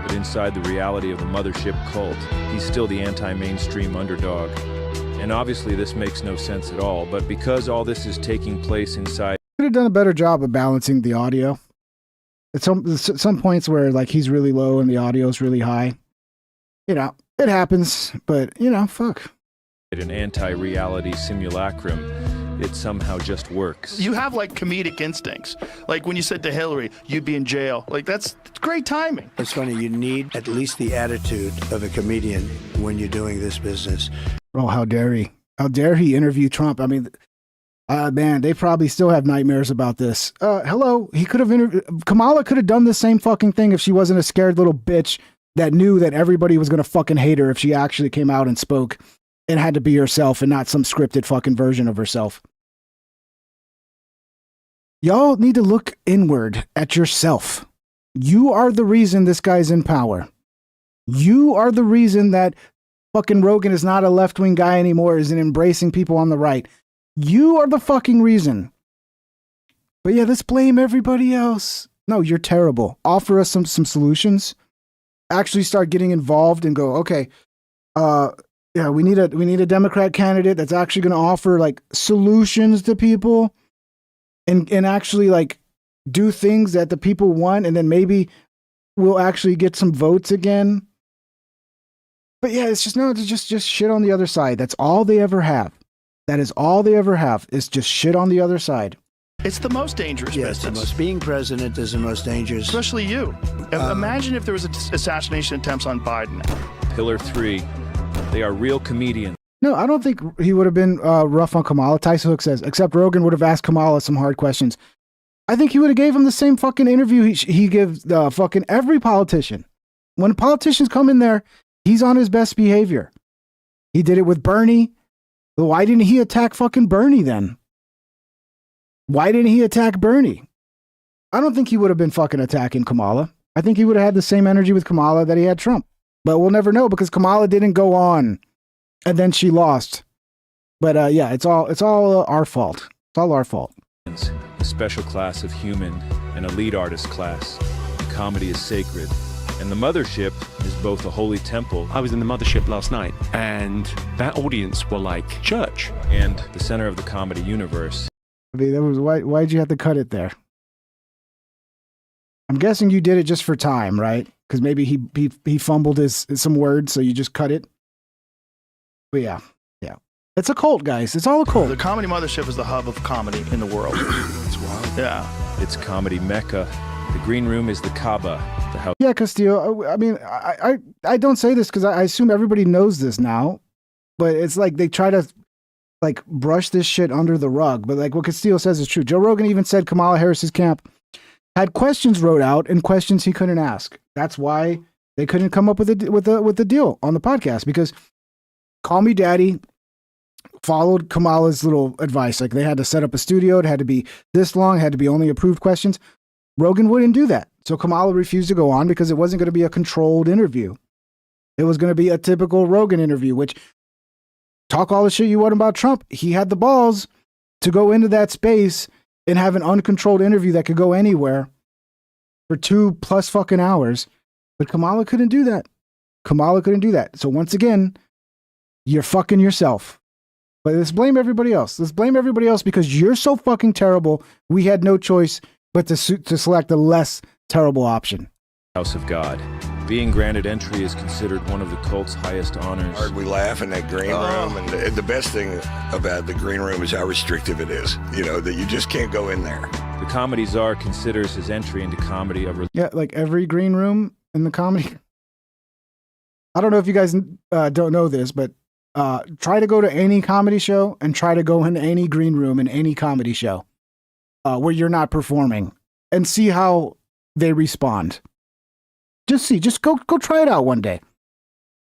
But inside the reality of the mothership cult, he's still the anti-mainstream underdog. And obviously this makes no sense at all, but because all this is taking place inside... Could have done a better job of balancing the audio. At some points where like he's really low and the audio is really high. You know, it happens, but you know, fuck. An anti-reality simulacrum, it somehow just works. You have like comedic instincts. Like when you said to Hillary, you'd be in jail. Like that's great timing. It's funny, you need at least the attitude of a comedian when you're doing this business. Oh, how dare he? How dare he interview Trump? I mean, man, they probably still have nightmares about this. Hello, he could have Kamala could have done the same fucking thing if she wasn't a scared little bitch that knew that everybody was going to fucking hate her if she actually came out and spoke and had to be herself and not some scripted fucking version of herself. Y'all need to look inward at yourself. You are the reason this guy's in power. You are the reason that fucking Rogan is not a left-wing guy anymore, isn't embracing people on the right. You are the fucking reason. But yeah, let's blame everybody else. No, you're terrible. Offer us some solutions. Actually start getting involved and go, okay, yeah, we need a Democrat candidate that's actually going to offer like solutions to people and actually like do things that the people want, and then maybe we'll actually get some votes again. But yeah, it's just just shit on the other side. That's all they ever have. That is all they ever have is just shit on the other side. It's the most dangerous business. Being president is the most dangerous. Especially you. Imagine if there was assassination attempts on Biden. Pillar 3. They are real comedians. No, I don't think he would have been rough on Kamala. Tyson Hook says, except Rogan would have asked Kamala some hard questions. I think he would have gave him the same fucking interview he gives fucking every politician. When politicians come in there, he's on his best behavior. He did it with Bernie. Why didn't he attack fucking Bernie then? Why didn't he attack Bernie? I don't think he would have been fucking attacking Kamala. I think he would have had the same energy with Kamala that he had Trump. But we'll never know because Kamala didn't go on. And then she lost. But yeah, it's all our fault. It's all our fault. A special class of human, an elite artist class. Comedy is sacred. And the mothership is both a holy temple. I was in the mothership last night, and that audience were like church. And the center of the comedy universe. I mean, that was why'd you have to cut it there? I'm guessing you did it just for time, right? Because maybe he fumbled some words, so you just cut it. But yeah. It's a cult, guys. It's all a cult. The comedy mothership is the hub of comedy in the world. It's wild. Yeah. It's comedy mecca. The green room is the Kaaba. The house. Yeah, Castillo. I mean, I don't say this because I assume everybody knows this now, but it's like they try to like brush this shit under the rug. But like what Castillo says is true. Joe Rogan even said Kamala Harris's camp had questions wrote out and questions he couldn't ask. That's why they couldn't come up with the deal on the podcast, because Call Me Daddy followed Kamala's little advice. Like they had to set up a studio. It had to be this long, had to be only approved questions. Rogan wouldn't do that. So Kamala refused to go on because it wasn't going to be a controlled interview. It was going to be a typical Rogan interview, which talk all the shit you want about Trump. He had the balls to go into that space and have an uncontrolled interview that could go anywhere for 2+ fucking hours. But Kamala couldn't do that. Kamala couldn't do that. So once again, you're fucking yourself. But let's blame everybody else. Let's blame everybody else because you're so fucking terrible. We had no choice but to select a less terrible option. House of God. Being granted entry is considered one of the cult's highest honors. We laugh in that green room, and the best thing about the green room is how restrictive it is. You know, that you just can't go in there. The comedy czar considers his entry into comedy a yeah, like every green room in the comedy. I don't know if you guys don't know this, but try to go to any comedy show and try to go in any green room in any comedy show where you're not performing and see how they respond. Just go try it out one day.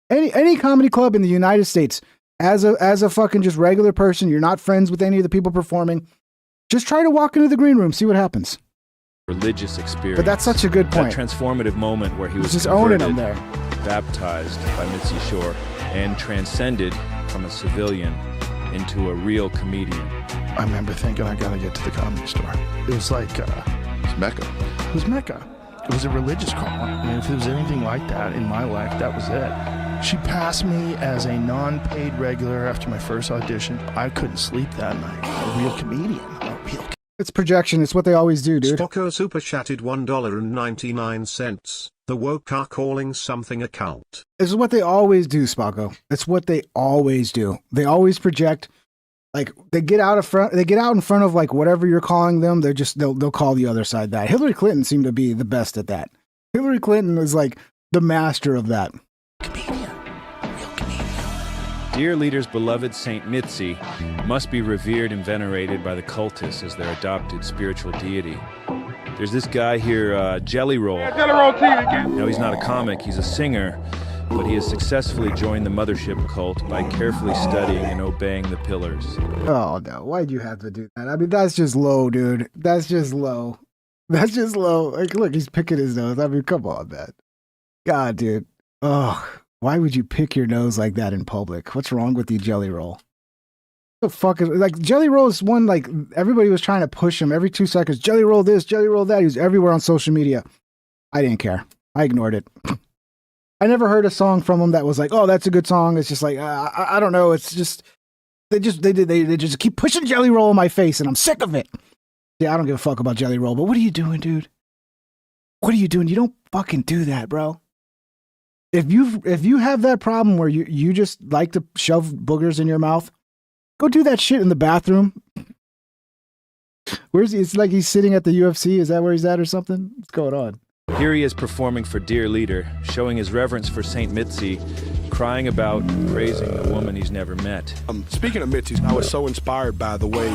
Any comedy club in the United States, as a fucking just regular person, you're not friends with any of the people performing. Just try to walk into the green room, see what happens. Religious experience. But that's such a good point. That transformative moment where he was just owning them there, baptized by Mitzi Shore, and transcended from a civilian into a real comedian. I remember thinking, I gotta get to the comedy store. It was like, it's Mecca. It was Mecca. It was a religious call. I mean, if there was anything like that in my life, that was it. She passed me as a non-paid regular after my first audition. I couldn't sleep that night. A real comedian. It's projection. It's what they always do, dude. Spocko super chatted $1.99. The woke are calling something a cult. This is what they always do, Spocko. It's what they always do. They always project. Like they get out in front of like whatever you're calling them. They'll call the other side that. Hillary Clinton seemed to be the best at that. Hillary Clinton was like the master of that. Dear Leader's beloved Saint Mitzi must be revered and venerated by the cultists as their adopted spiritual deity. There's this guy here, Jelly Roll. Jelly Roll TV again. Now he's not a comic, he's a singer, but he has successfully joined the mothership cult by carefully studying and obeying the pillars. Oh no, why'd you have to do that? I mean, that's just low, dude. That's just low. That's just low. Like, look, he's picking his nose. I mean, come on, man. God, dude. Oh, why would you pick your nose like that in public? What's wrong with you, Jelly Roll? The fuck is, like, Jelly Roll is one, like, everybody was trying to push him every 2 seconds. Jelly Roll this, Jelly Roll that. He was everywhere on social media. I didn't care. I ignored it. I never heard a song from him that was like, oh, that's a good song. It's just like, I don't know. It's just, they just keep pushing Jelly Roll in my face and I'm sick of it. Yeah, I don't give a fuck about Jelly Roll, but what are you doing, dude? What are you doing? You don't fucking do that, bro. If you have that problem where you just like to shove boogers in your mouth, go do that shit in the bathroom. Where's he? It's like he's sitting at the UFC. Is that where he's at or something? What's going on? Here he is performing for Dear Leader, showing his reverence for Saint Mitzi, crying about and praising the woman he's never met. Speaking of Mitzi's, I was so inspired by the way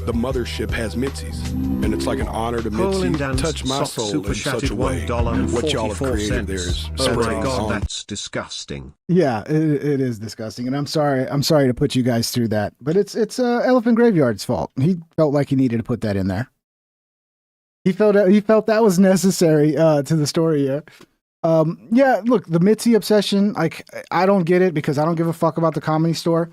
the mothership has Mitzi's. And it's like an honor to Mitzi touch my soul in such a way. What y'all have created there is oh my God, that's disgusting. Yeah, it is disgusting. And I'm sorry to put you guys through that. But it's Elephant Graveyard's fault. He felt like he needed to put that in there. He felt that was necessary to the story. Yeah. Yeah. Look, the Mitzi obsession. Like, I don't get it because I don't give a fuck about the Comedy Store.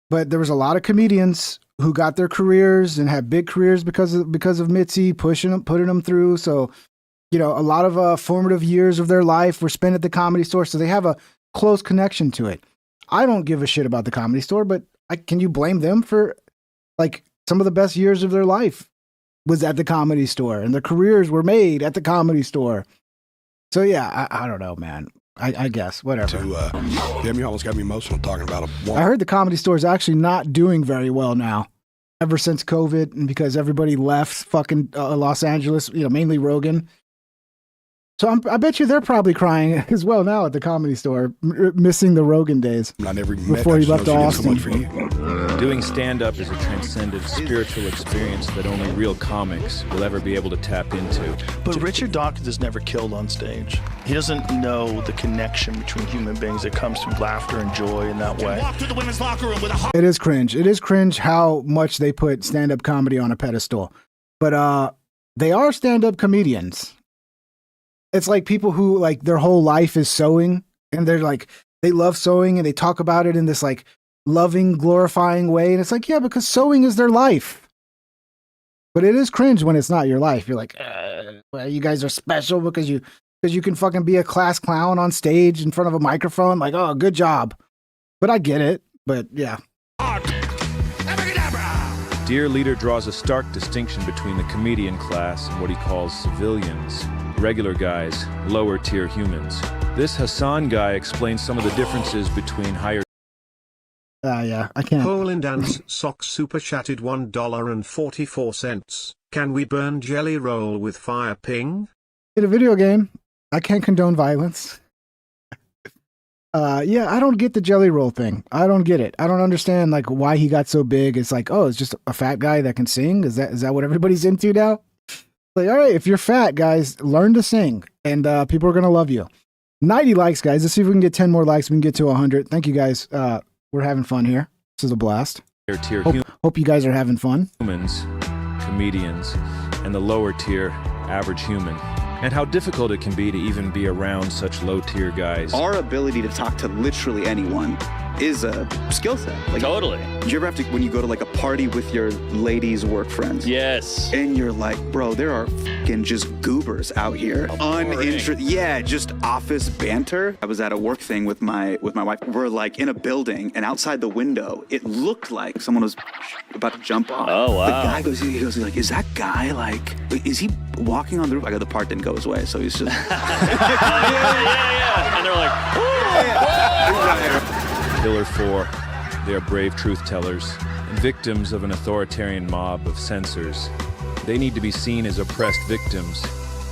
But there was a lot of comedians who got their careers and had big careers because of Mitzi putting them through. So, you know, a lot of formative years of their life were spent at the Comedy Store. So they have a close connection to it. I don't give a shit about the Comedy Store, but can you blame them for like some of the best years of their life? Was at the Comedy Store and their careers were made at the Comedy Store. So yeah, I don't know, man. I guess, whatever. Damn, you almost got me emotional talking about it. I heard the Comedy Store is actually not doing very well now, ever since COVID and because everybody left fucking Los Angeles, you know, mainly Rogan. So I bet you they're probably crying as well now at the Comedy Store, missing the Rogan days before he left Austin. Doing stand-up is a transcendent spiritual experience that only real comics will ever be able to tap into. But Richard Dawkins is never killed on stage. He doesn't know the connection between human beings that comes through laughter and joy in that way. Walk to the women's locker room with a It is cringe. It is cringe how much they put stand-up comedy on a pedestal. But they are stand-up comedians. It's like people who like their whole life is sewing, and they're like, they love sewing and they talk about it in this like loving, glorifying way. And it's like, yeah, because sewing is their life. But it is cringe when it's not your life. You're like, well, you guys are special because you can fucking be a class clown on stage in front of a microphone. Like, oh, good job. But I get it. But yeah. Dear Leader draws a stark distinction between the comedian class and what he calls civilians, regular guys, lower tier humans. This Hassan guy explains some of the differences between higher. Yeah, I can't. Hole in Dance Sock super chatted $1.44. Can we burn Jelly Roll with fire ping? In a video game, I can't condone violence. Yeah, I don't get the Jelly Roll thing. I don't get it. I don't understand like why he got so big. It's like, oh, it's just a fat guy that can sing. Is that what everybody's into now? Like, all right, if you're fat, guys, learn to sing, and people are gonna love you. 90 likes, guys. Let's see if we can get 10 more likes. We can get to 100. Thank you, guys. We're having fun here. This is a blast. Hope you guys are having fun. Humans, comedians, and the lower tier average human. And how difficult it can be to even be around such low-tier guys. Our ability to talk to literally anyone is a skill set. Like, totally. Do you ever have to, when you go to like a party with your ladies' work friends? Yes. And you're like, bro, there are fucking just goobers out here. Yeah, just office banter. I was at a work thing with my wife. We're like in a building, and outside the window, it looked like someone was about to jump off. Oh, wow. The guy goes, like, is that guy like, is he walking on the roof? I go, the part didn't go his way, so he's just. yeah. And they're like, Pillar 4, they are brave truth tellers and victims of an authoritarian mob of censors. They need to be seen as oppressed victims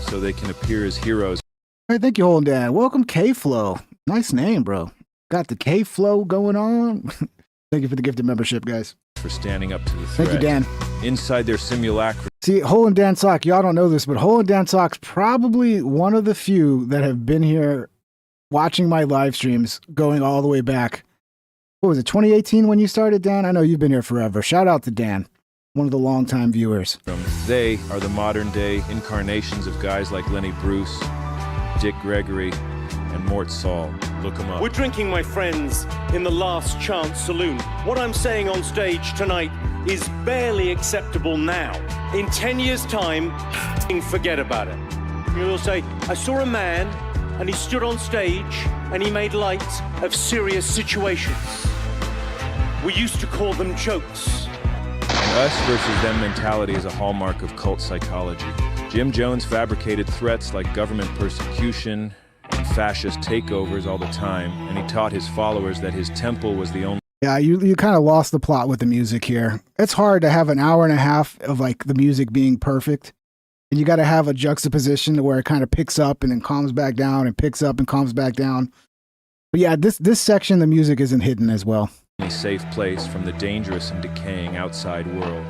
so they can appear as heroes. All right, thank you, Holden Dan. Welcome, K-Flow. Nice name, bro. Got the K-Flow going on. Thank you for the gifted membership, guys. For standing up to the threat. Thank you, Dan. Inside their simulacra. See, Holden Dan Sock, y'all don't know this, but Holden Dan Sock's probably one of the few that have been here watching my live streams going all the way back. What was it, 2018 when you started, Dan? I know you've been here forever. Shout out to Dan, one of the longtime viewers. They are the modern day incarnations of guys like Lenny Bruce, Dick Gregory, and Mort Saul. Look them up. We're drinking, my friends, in the Last Chance Saloon. What I'm saying on stage tonight is barely acceptable now. In 10 years' time, forget about it. You'll say, I saw a man, and he stood on stage, and he made light of serious situations. We used to call them jokes. And us versus them mentality is a hallmark of cult psychology. Jim Jones fabricated threats like government persecution and fascist takeovers all the time, and he taught his followers that his temple was the only... Yeah, you kind of lost the plot with the music here. It's hard to have an hour and a half of like the music being perfect. And you got to have a juxtaposition where it kind of picks up and then calms back down and picks up and calms back down. But yeah, this section, the music isn't hidden as well. A safe place from the dangerous and decaying outside world.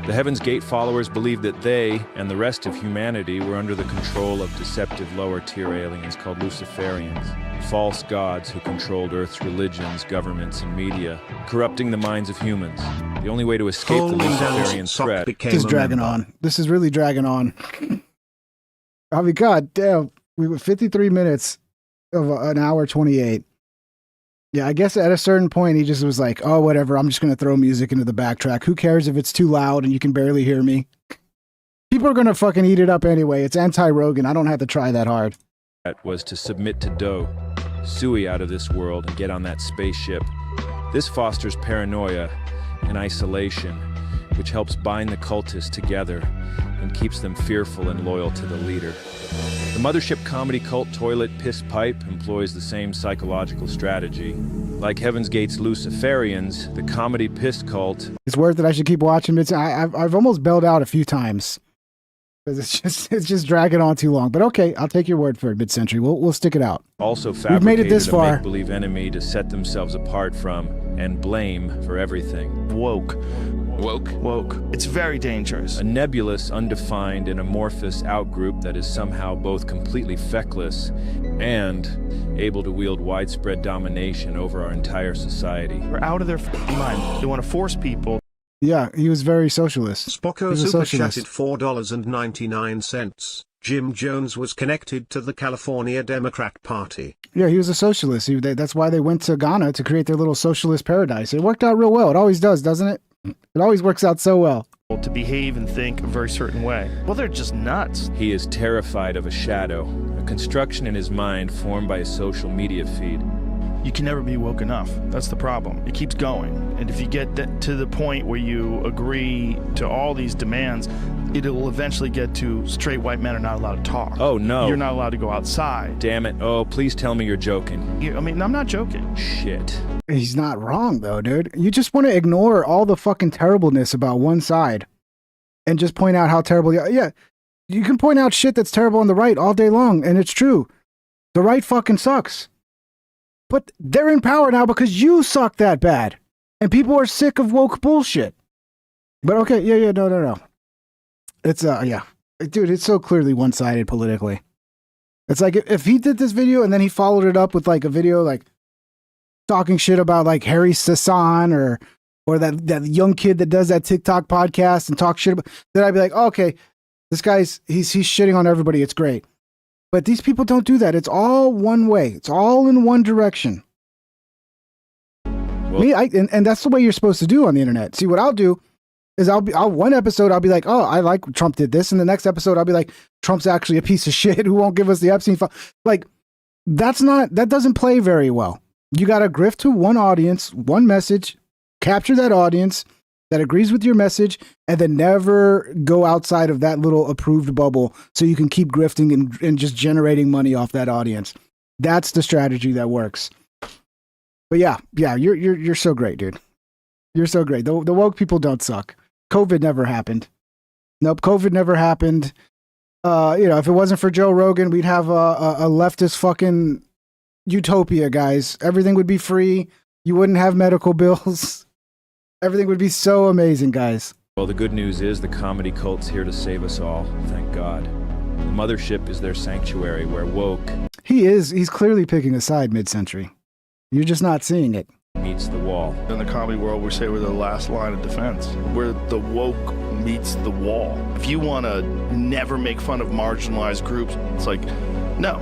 The Heaven's Gate followers believed that they and the rest of humanity were under the control of deceptive lower-tier aliens called Luciferians, false gods who controlled Earth's religions, governments, and media, corrupting the minds of humans. The only way to escape the Luciferian threat... This is dragging on. This is really dragging on. I mean, god damn, we were 53 minutes of an hour 28. Yeah, I guess at a certain point he just was like, oh, whatever, I'm just going to throw music into the backtrack. Who cares if it's too loud and you can barely hear me? People are going to fucking eat it up anyway. It's anti-Rogan. I don't have to try that hard. That was to submit to Doe, Sui out of this world, and get on that spaceship. This fosters paranoia and isolation, which helps bind the cultists together and keeps them fearful and loyal to the leader. The mothership comedy cult Toilet Piss Pipe employs the same psychological strategy. Like Heaven's Gate's Luciferians, the comedy piss cult... It's worth it. I should keep watching it. I've almost bailed out a few times. Because it's just dragging on too long. But okay, I'll take your word for it, mid-century. We'll stick it out. Also We've made it this fabricated a far. make-believe enemy to set themselves apart from and blame for everything. Woke. It's very dangerous. A nebulous, undefined, and amorphous outgroup that is somehow both completely feckless and able to wield widespread domination over our entire society. We're out of their mind. They want to force people. Yeah, he was very socialist. Spocko super chatted $4.99. Jim Jones was connected to the California Democrat Party. Yeah, he was a socialist. That's why they went to Ghana to create their little socialist paradise. It worked out real well. It always does, doesn't it? It always works out so well. To behave and think a very certain way. Well, they're just nuts. He is terrified of a shadow, a construction in his mind formed by a social media feed. You can never be woke enough. That's the problem. It keeps going. And if you get to the point where you agree to all these demands, it will eventually get to straight white men are not allowed to talk. Oh, no. You're not allowed to go outside. Damn it. Oh, please tell me you're joking. I mean, I'm not joking. Shit. He's not wrong, though, dude. You just want to ignore all the fucking terribleness about one side and just point out how terrible. Yeah, you can point out shit that's terrible on the right all day long, and it's true. The right fucking sucks. But they're in power now because you suck that bad. And people are sick of woke bullshit. But okay, no. It's, yeah. Dude, it's so clearly one-sided politically. It's like if he did this video and then he followed it up with like a video like talking shit about like Harry Sasson or that young kid that does that TikTok podcast and talk shit about, then I'd be like, oh, okay, this guy's, he's shitting on everybody. It's great. But these people don't do that. It's all one way. It's all in one direction. Well, and that's the way you're supposed to do on the internet. See, what I'll do is one episode I'll be like, oh, I like Trump did this, and the next episode I'll be like, Trump's actually a piece of shit who won't give us the Epstein file. Like, that doesn't play very well. You got to grift to one audience, one message, capture that audience that agrees with your message, and then never go outside of that little approved bubble so you can keep grifting and just generating money off that audience. That's the strategy that works. But yeah, you're so great, dude. You're so great. The woke people don't suck. COVID never happened. Nope, COVID never happened. If it wasn't for Joe Rogan, we'd have a leftist fucking utopia, guys. Everything would be free. You wouldn't have medical bills. Everything would be so amazing, guys. Well, the good news is the comedy cult's here to save us all. Thank God. The mothership is their sanctuary where woke... He's clearly picking a side mid-century. You're just not seeing it. ...meets the wall. In the comedy world, we say we're the last line of defense. We're the woke meets the wall. If you want to never make fun of marginalized groups, it's like, no.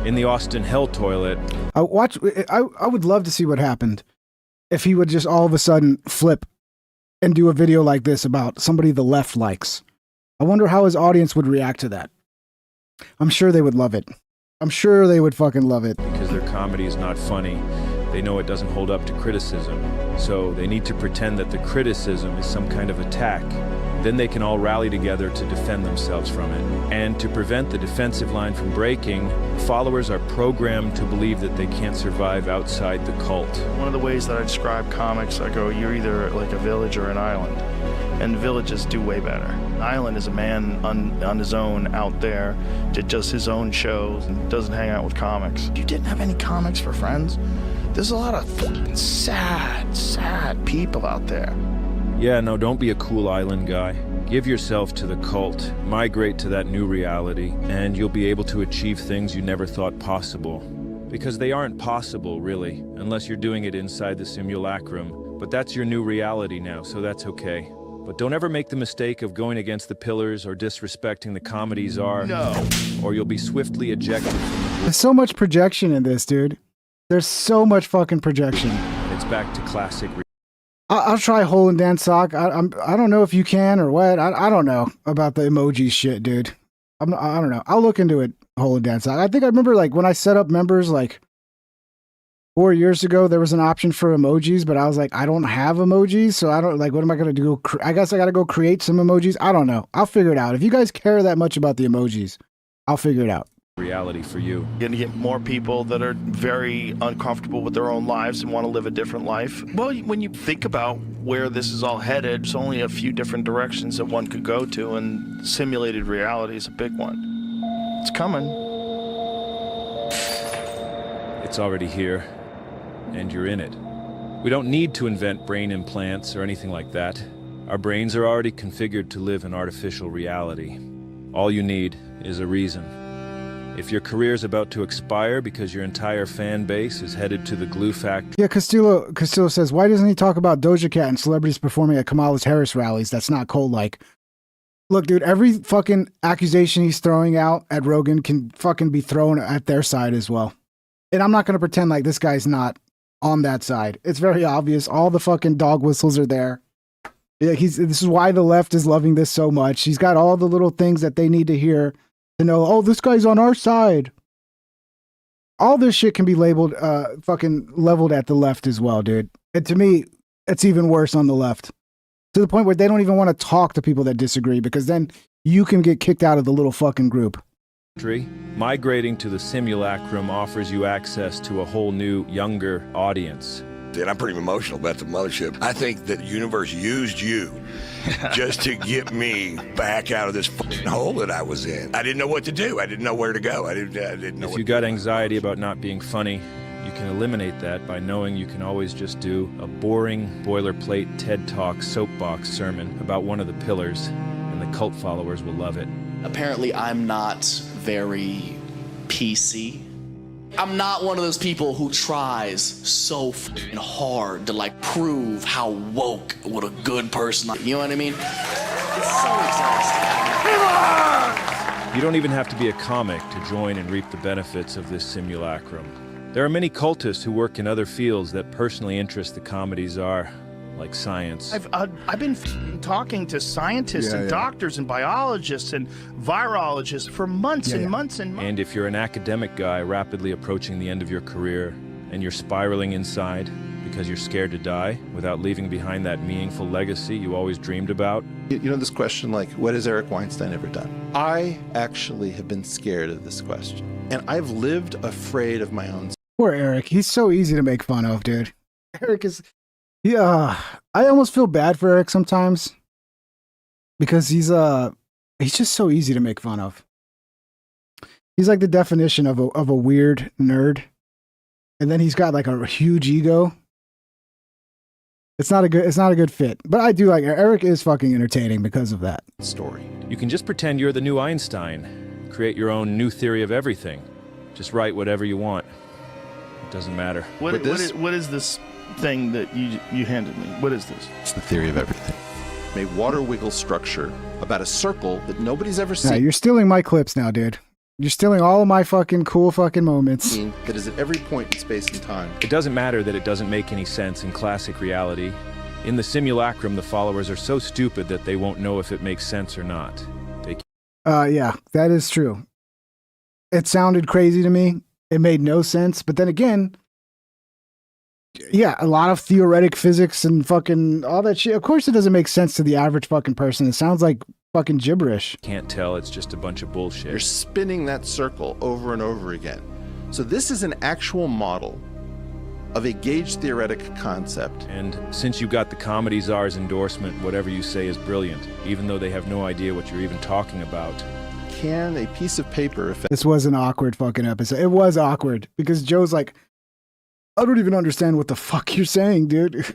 In the Austin hell toilet... I would love to see what happened if he would just all of a sudden flip and do a video like this about somebody the left likes. I wonder how his audience would react to that. I'm sure they would love it. I'm sure they would fucking love it. Because their comedy is not funny. They know it doesn't hold up to criticism. So they need to pretend that the criticism is some kind of attack. Then they can all rally together to defend themselves from it. And to prevent the defensive line from breaking, followers are programmed to believe that they can't survive outside the cult. One of the ways that I describe comics, I go, you're either like a village or an island. And villages do way better. An island is a man on his own out there that does his own shows and doesn't hang out with comics. You didn't have any comics for friends? There's a lot of fucking sad people out there. Yeah, no, don't be a cool island guy. Give yourself to the cult, migrate to that new reality, and you'll be able to achieve things you never thought possible. Because they aren't possible, really, unless you're doing it inside the simulacrum. But that's your new reality now, so that's okay. But don't ever make the mistake of going against the pillars or disrespecting the comedy czar. No. Or you'll be swiftly ejected. There's so much projection in this, dude. There's so much fucking projection. It's back to classic. I'll try hole and dance sock. I don't know if you can or what. I don't know about the emoji shit, dude. I don't know. I'll look into it. Hole and dance sock. I think I remember like when I set up members like 4 years ago, there was an option for emojis, but I was like, I don't have emojis, so I don't like. What am I gonna do? I guess I gotta go create some emojis. I don't know. I'll figure it out. If you guys care that much about the emojis, I'll figure it out. Reality for you. You're gonna get more people that are very uncomfortable with their own lives and want to live a different life. Well, when you think about where this is all headed. There's only a few different directions that one could go to, and simulated reality is a big one. It's coming. It's already here, and you're in it. We don't need to invent brain implants or anything like that. Our brains are already configured to live in artificial reality. All you need is a reason. If your career's about to expire because your entire fan base is headed to the glue factory... Yeah, Castillo says, why doesn't he talk about Doja Cat and celebrities performing at Kamala Harris rallies? That's not cold-like. Look, dude, every fucking accusation he's throwing out at Rogan can fucking be thrown at their side as well. And I'm not going to pretend like this guy's not on that side. It's very obvious. All the fucking dog whistles are there. Yeah, this is why the left is loving this so much. He's got all the little things that they need to hear to know, oh, this guy's on our side. All this shit can be labeled, fucking leveled at the left as well, dude. And to me, it's even worse on the left. To the point where they don't even want to talk to people that disagree, because then you can get kicked out of the little fucking group. Migrating to the simulacrum offers you access to a whole new, younger audience. And I'm pretty emotional about the mothership. I think that the universe used you just to get me back out of this fucking hole that I was in. I didn't know what to do. I didn't know where to go. I didn't know. If you got anxiety about not being funny, you can eliminate that by knowing you can always just do a boring, boilerplate TED Talk soapbox sermon about one of the pillars, and the cult followers will love it. Apparently, I'm not very PC. I'm not one of those people who tries so fucking hard to like prove how woke what a good person. You know what I mean? It's so exhausting. You don't even have to be a comic to join and reap the benefits of this simulacrum. There are many cultists who work in other fields that personally interest the comedy czar, like science. I've been talking to scientists and doctors and biologists and virologists for months and months and months. And if you're an academic guy rapidly approaching the end of your career and you're spiraling inside because you're scared to die without leaving behind that meaningful legacy you always dreamed about. You know this question, like, what has Eric Weinstein ever done? I actually have been scared of this question. And I've lived afraid of my own. Poor Eric. He's so easy to make fun of, dude. Eric is... Yeah, I almost feel bad for Eric sometimes because he's just so easy to make fun of. He's like the definition of a weird nerd, and then he's got like a huge ego. It's not a good fit. But I do like Eric is fucking entertaining because of that story. You can just pretend you're the new Einstein, create your own new theory of everything. Just write whatever you want. It doesn't matter. What is this thing that you handed me? What is this? It's the theory of everything. A water wiggle structure about a circle that nobody's ever seen. Yeah, you're stealing my clips now, dude. You're stealing all of my fucking cool fucking moments. That is at every point in space and time. It doesn't matter that it doesn't make any sense in classic reality. In the simulacrum, the followers are so stupid that they won't know if it makes sense or not. Yeah, that is true. It sounded crazy to me. It made no sense. But then again, yeah, a lot of theoretic physics and fucking all that shit. Of course it doesn't make sense to the average fucking person. It sounds like fucking gibberish. Can't tell, it's just a bunch of bullshit. You're spinning that circle over and over again. So this is an actual model of a gauge theoretic concept. And since you got the comedy czar's endorsement, whatever you say is brilliant, even though they have no idea what you're even talking about. Can a piece of paper... This was an awkward fucking episode. It was awkward because Joe's like, I don't even understand what the fuck you're saying, dude.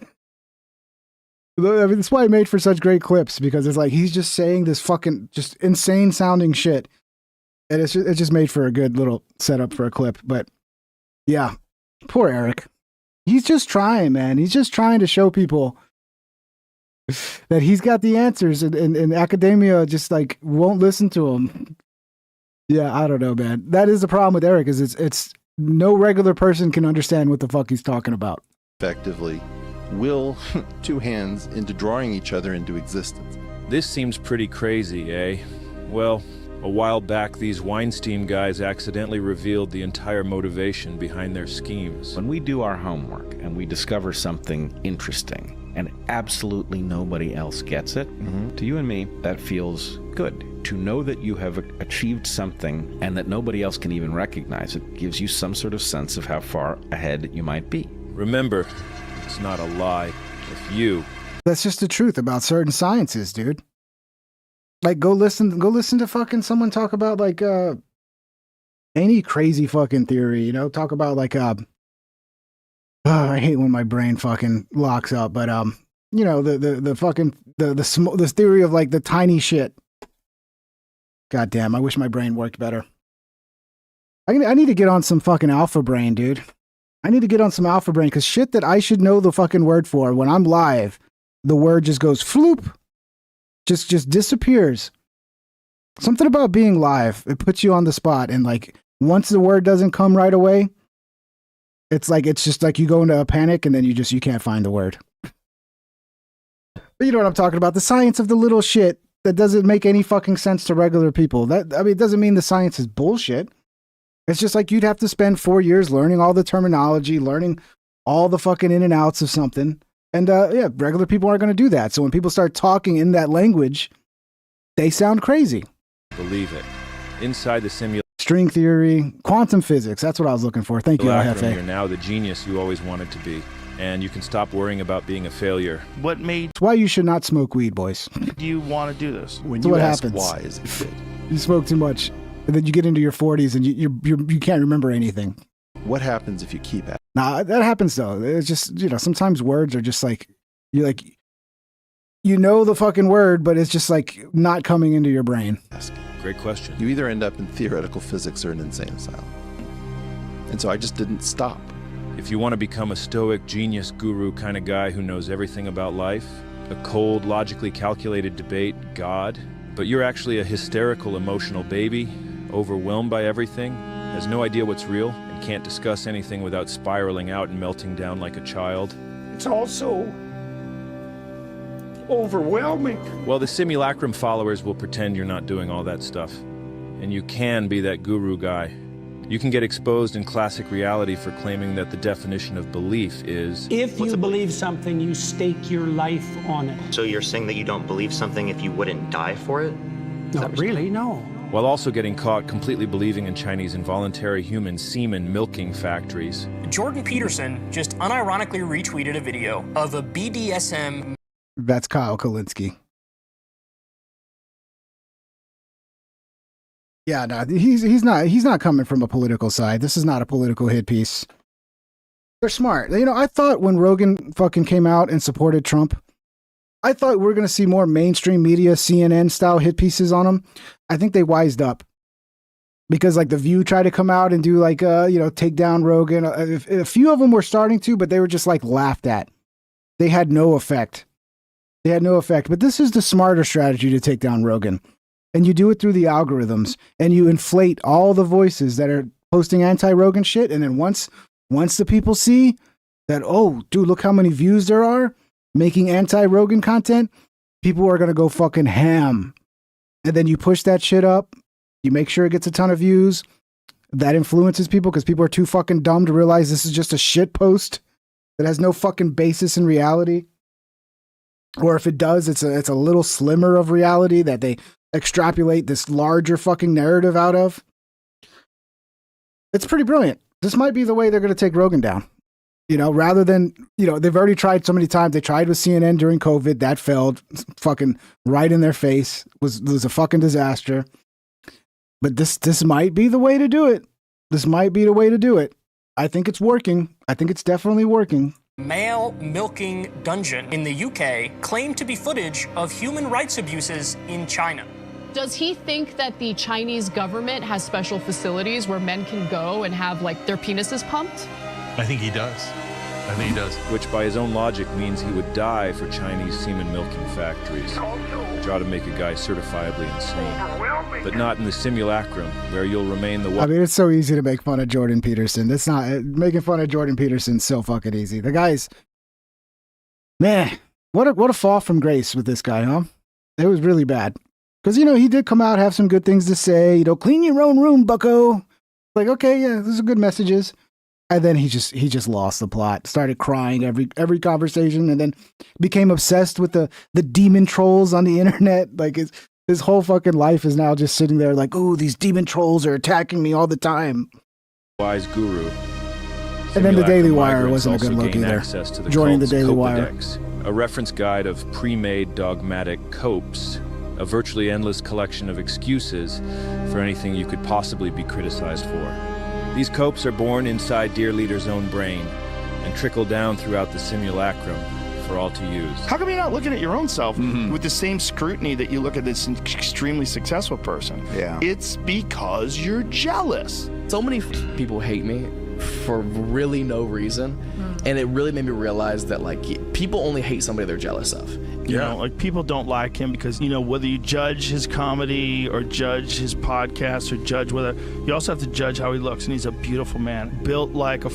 I mean, that's why I made for such great clips, because it's like he's just saying this fucking just insane sounding shit, and it's just made for a good little setup for a clip. But yeah, poor Eric. He's just trying, man. He's just trying to show people that he's got the answers, and academia just like won't listen to him. Yeah, I don't know, man. That is the problem with Eric, is it's no regular person can understand what the fuck he's talking about. Effectively will two hands into drawing each other into existence. This seems pretty crazy, eh? Well, a while back, these Weinstein guys accidentally revealed the entire motivation behind their schemes. When we do our homework and we discover something interesting and absolutely nobody else gets it, to you and me, that feels good. To know that you have achieved something and that nobody else can even recognize it gives you some sort of sense of how far ahead you might be. Remember, it's not a lie if you That's just the truth about certain sciences, dude. Like, go listen to fucking someone talk about like any crazy fucking theory, you know? Talk about like I hate when my brain fucking locks up, but you know, the fucking the theory of like the tiny shit. God damn, I wish my brain worked better. I need to get on some fucking alpha brain, dude. I need to get on some alpha brain, because shit that I should know the fucking word for, when I'm live, the word just goes floop. Just disappears. Something about being live, it puts you on the spot, and like once the word doesn't come right away, it's just like you go into a panic and then you can't find the word. But you know what I'm talking about? The science of the little shit that doesn't make any fucking sense to regular people. It doesn't mean the science is bullshit. It's just like you'd have to spend 4 years learning all the terminology, learning all the fucking in and outs of something. And yeah, regular people aren't going to do that. So when people start talking in that language, they sound crazy. Believe it. Inside the simulation. String theory, quantum physics. That's what I was looking for. Thank you, LFA. You're now the genius you always wanted to be. And you can stop worrying about being a failure. What made... It's why you should not smoke weed, boys. Do you want to do this? When That's you what ask happens. why as a kid. You smoke too much. And then you get into your 40s and you can't remember anything. What happens if you keep at it? Nah, that happens though. It's just, you know, sometimes words are just like, you're like, you know the fucking word, but it's just like not coming into your brain. Great question. You either end up in theoretical physics or an insane asylum. And so I just didn't stop. If you want to become a stoic genius guru kind of guy who knows everything about life, a cold, logically calculated debate, God, but you're actually a hysterical, emotional baby, overwhelmed by everything, has no idea what's real, and can't discuss anything without spiraling out and melting down like a child. It's also overwhelming. Well, the simulacrum followers will pretend you're not doing all that stuff. And you can be that guru guy. You can get exposed in classic reality for claiming that the definition of belief is... If you believe something, you stake your life on it. So you're saying that you don't believe something if you wouldn't die for it? Not really, no. While also getting caught completely believing in Chinese involuntary human semen milking factories. Jordan Peterson just unironically retweeted a video of a BDSM... That's Kyle Kalinske. Yeah, no, he's not coming from a political side. This is not a political hit piece. They're smart. You know, I thought when Rogan fucking came out and supported Trump, I thought we were going to see more mainstream media, CNN style hit pieces on him. I think they wised up. Because like The View tried to come out and do like, take down Rogan. A few of them were starting to, but they were just like laughed at. They had no effect. But this is the smarter strategy to take down Rogan. And you do it through the algorithms, and you inflate all the voices that are posting anti-Rogan shit. And then once the people see that, oh, dude, look how many views there are making anti-Rogan content, people are going to go fucking ham. And then you push that shit up. You make sure it gets a ton of views. That influences people because people are too fucking dumb to realize this is just a shit post that has no fucking basis in reality. Or if it does, it's a little slimmer of reality that they extrapolate this larger fucking narrative out of. It's pretty brilliant. This might be the way they're going to take Rogan down. You know, rather than, they've already tried so many times. They tried with CNN during COVID. That failed fucking right in their face. Was a fucking disaster. But this might be the way to do it. I think it's working. I think it's definitely working. Male milking dungeon in the UK claimed to be footage of human rights abuses in China. Does he think that the Chinese government has special facilities where men can go and have like their penises pumped? I think he does. Which by his own logic means he would die for Chinese semen milking factories, which ought to make a guy certifiably insane. But not in the simulacrum, where you'll remain the... I mean, it's so easy to make fun of Jordan Peterson. It's not... Making fun of Jordan Peterson's so fucking easy. The guy's... Man, what a fall from grace with this guy, huh? It was really bad. Because, he did come out, have some good things to say. Clean your own room, bucko. Like, okay, yeah, those are good messages. And then he just lost the plot. Started crying every conversation, and then became obsessed with the demon trolls on the internet. Like his whole fucking life is now just sitting there like, oh, these demon trolls are attacking me all the time. Wise guru. And then the Daily Wire migrants wasn't a good also look gain either. access to the Joining the cult's Daily Wire. Codex, a reference guide of pre-made dogmatic copes, a virtually endless collection of excuses for anything you could possibly be criticized for. These copes are born inside Dear Leader's own brain and trickle down throughout the simulacrum for all to use. How come you're not looking at your own self with the same scrutiny that you look at this extremely successful person? Yeah. It's because you're jealous. So many people hate me for really no reason, and it really made me realize that like people only hate somebody they're jealous of. You know, like people don't like him because, you know, whether you judge his comedy or judge his podcast or judge whether, you also have to judge how he looks, and he's a beautiful man, built like a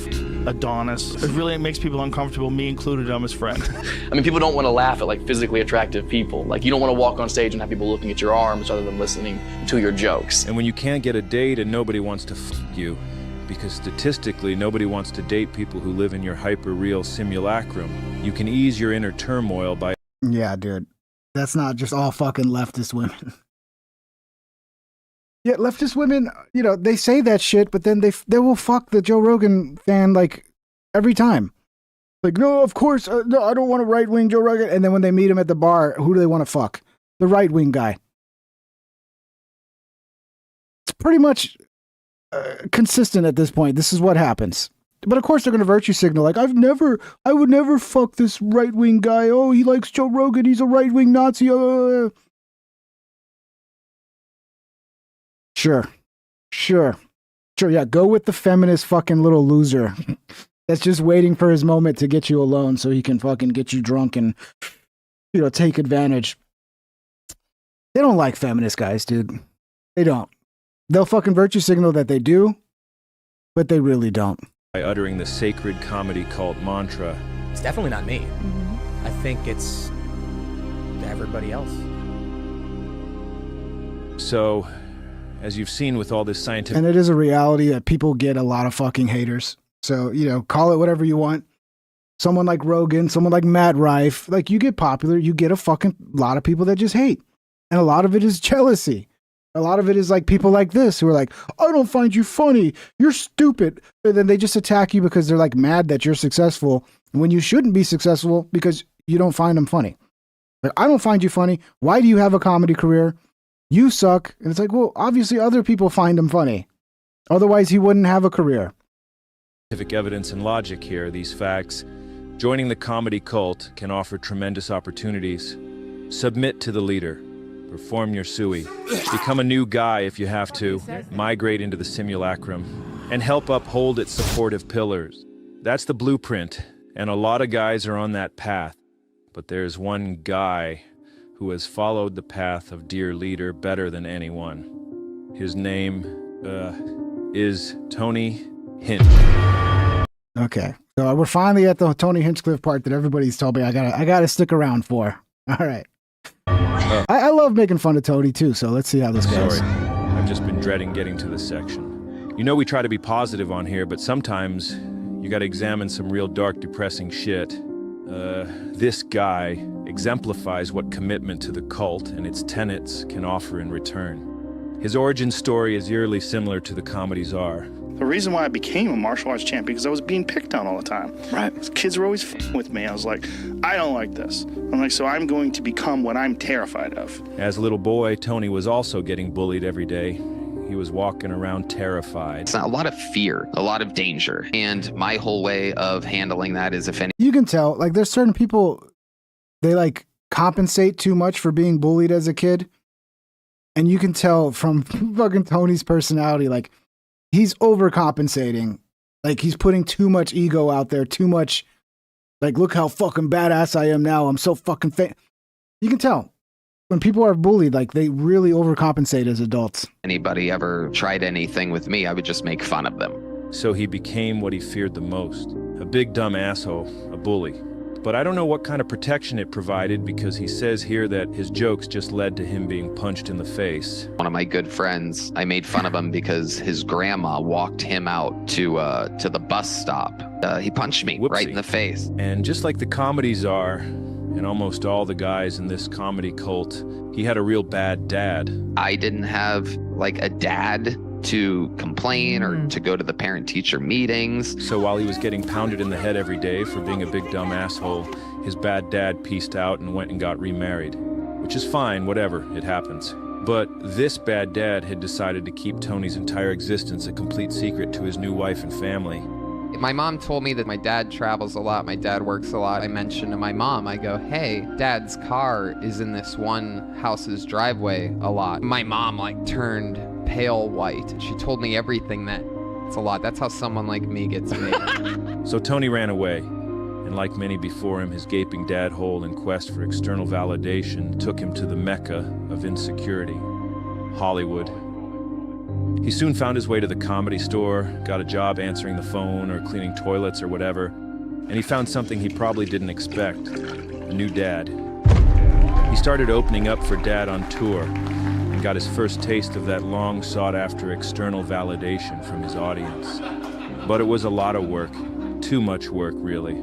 Adonis. It really makes people uncomfortable, me included. I'm his friend. I mean, people don't want to laugh at like physically attractive people. Like you don't want to walk on stage and have people looking at your arms rather than listening to your jokes. And when you can't get a date and nobody wants to you, because statistically nobody wants to date people who live in your hyper-real simulacrum, you can ease your inner turmoil by... Yeah, dude. That's not just all fucking leftist women. Yeah, leftist women, you know, they say that shit, but then they will fuck the Joe Rogan fan like every time. Like, no, of course, no, I don't want a right-wing Joe Rogan. And then when they meet him at the bar, who do they want to fuck? The right-wing guy. It's pretty much consistent at this point. This is what happens. But of course they're going to virtue signal like, I would never fuck this right-wing guy. Oh, he likes Joe Rogan. He's a right-wing Nazi. Sure. Yeah, go with the feminist fucking little loser that's just waiting for his moment to get you alone so he can fucking get you drunk and, you know, take advantage. They don't like feminist guys, dude. They don't. They'll fucking virtue signal that they do, but they really don't. By uttering the sacred comedy cult mantra. It's definitely not me. I think it's everybody else. So, as you've seen with all this scientific... And it is a reality that people get a lot of fucking haters. So, you know, call it whatever you want. Someone like Rogan, someone like Matt Rife, like you get popular, you get a fucking lot of people that just hate. And a lot of it is jealousy. A lot of it is like people like this who are like, I don't find you funny. You're stupid. And then they just attack you because they're like mad that you're successful when you shouldn't be successful because you don't find them funny. Like, I don't find you funny. Why do you have a comedy career? You suck. And it's like, well, obviously other people find him funny. Otherwise he wouldn't have a career. Scientific evidence and logic here, these facts. Joining the comedy cult can offer tremendous opportunities. Submit to the leader. Perform your sui. Become a new guy if you have to. Migrate into the simulacrum. And help uphold its supportive pillars. That's the blueprint. And a lot of guys are on that path. But there's one guy who has followed the path of Dear Leader better than anyone. His name is Tony Hinchcliffe. Okay. So we're finally at the Tony Hinchcliffe part that everybody's told me I gotta stick around for. All right. I love making fun of Tony too, so let's see how this goes. Sorry, I've just been dreading getting to this section. You know we try to be positive on here, but sometimes you gotta examine some real dark, depressing shit. This guy exemplifies what commitment to the cult and its tenets can offer in return. His origin story is eerily similar to the comedy czar. The reason why I became a martial arts champion because I was being picked on all the time. Right. Kids were always f***ing with me. I was like, I don't like this. I'm like, so I'm going to become what I'm terrified of. As a little boy, Tony was also getting bullied every day. He was walking around terrified. It's a lot of fear, a lot of danger. And my whole way of handling that is if any... You can tell, like, there's certain people, they, like, compensate too much for being bullied as a kid. And you can tell from fucking Tony's personality, like, he's overcompensating. Like, he's putting too much ego out there, too much, like, look how fucking badass I am now. I'm so fucking You can tell. When people are bullied, like, they really overcompensate as adults. Anybody ever tried anything with me, I would just make fun of them. So he became what he feared the most. A big dumb asshole, a bully. But I don't know what kind of protection it provided because he says here that his jokes just led to him being punched in the face. One of my good friends, I made fun of him because his grandma walked him out to the bus stop. He punched me right in the face. And just like the comedy czar, and almost all the guys in this comedy cult, he had a real bad dad. I didn't have like a dad to complain or to go to the parent-teacher meetings. So while he was getting pounded in the head every day for being a big dumb asshole, his bad dad pieced out and went and got remarried. Which is fine, whatever, it happens. But this bad dad had decided to keep Tony's entire existence a complete secret to his new wife and family. My mom told me that my dad travels a lot, my dad works a lot. I mentioned to my mom, I go, hey, Dad's car is in this one house's driveway a lot. My mom like turned pale white. She told me everything that it's a lot. That's how someone like me gets made. So Tony ran away, and like many before him, his gaping dad hole in quest for external validation took him to the mecca of insecurity, Hollywood. He soon found his way to the Comedy Store, got a job answering the phone or cleaning toilets or whatever, and he found something he probably didn't expect, a new dad. He started opening up for Dad on tour and got his first taste of that long sought-after external validation from his audience. But it was a lot of work, too much work, really.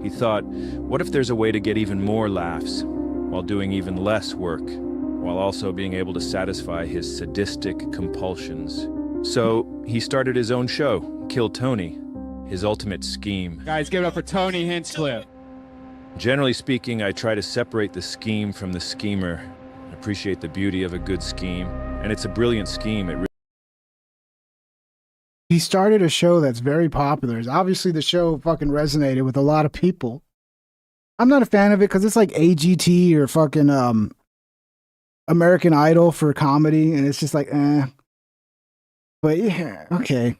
He thought, what if there's a way to get even more laughs while doing even less work, while also being able to satisfy his sadistic compulsions? So he started his own show, Kill Tony, his ultimate scheme. Guys, give it up for Tony Hinchcliffe. Generally speaking, I try to separate the scheme from the schemer, and appreciate the beauty of a good scheme, and it's a brilliant scheme. He started a show that's very popular. Obviously, the show fucking resonated with a lot of people. I'm not a fan of it because it's like AGT or fucking American Idol for comedy, and it's just like, eh. But yeah, okay.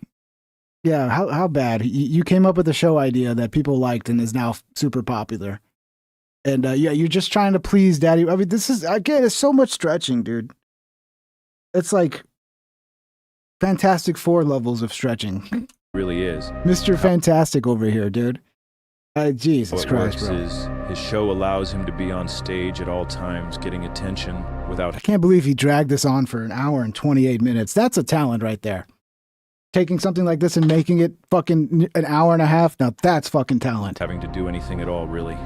Yeah, how bad? You came up with a show idea that people liked and is now super popular. And yeah, you're just trying to please daddy. I mean, this is, again, it's so much stretching, dude. It's like Fantastic Four levels of stretching. It really is. Mr. Fantastic over here, dude. Jesus Christ, bro. His show allows him to be on stage at all times, getting attention without... I can't believe he dragged this on for an hour and 28 minutes. That's a talent right there. Taking something like this and making it fucking an hour and a half, now that's fucking talent. Having to do anything at all, really.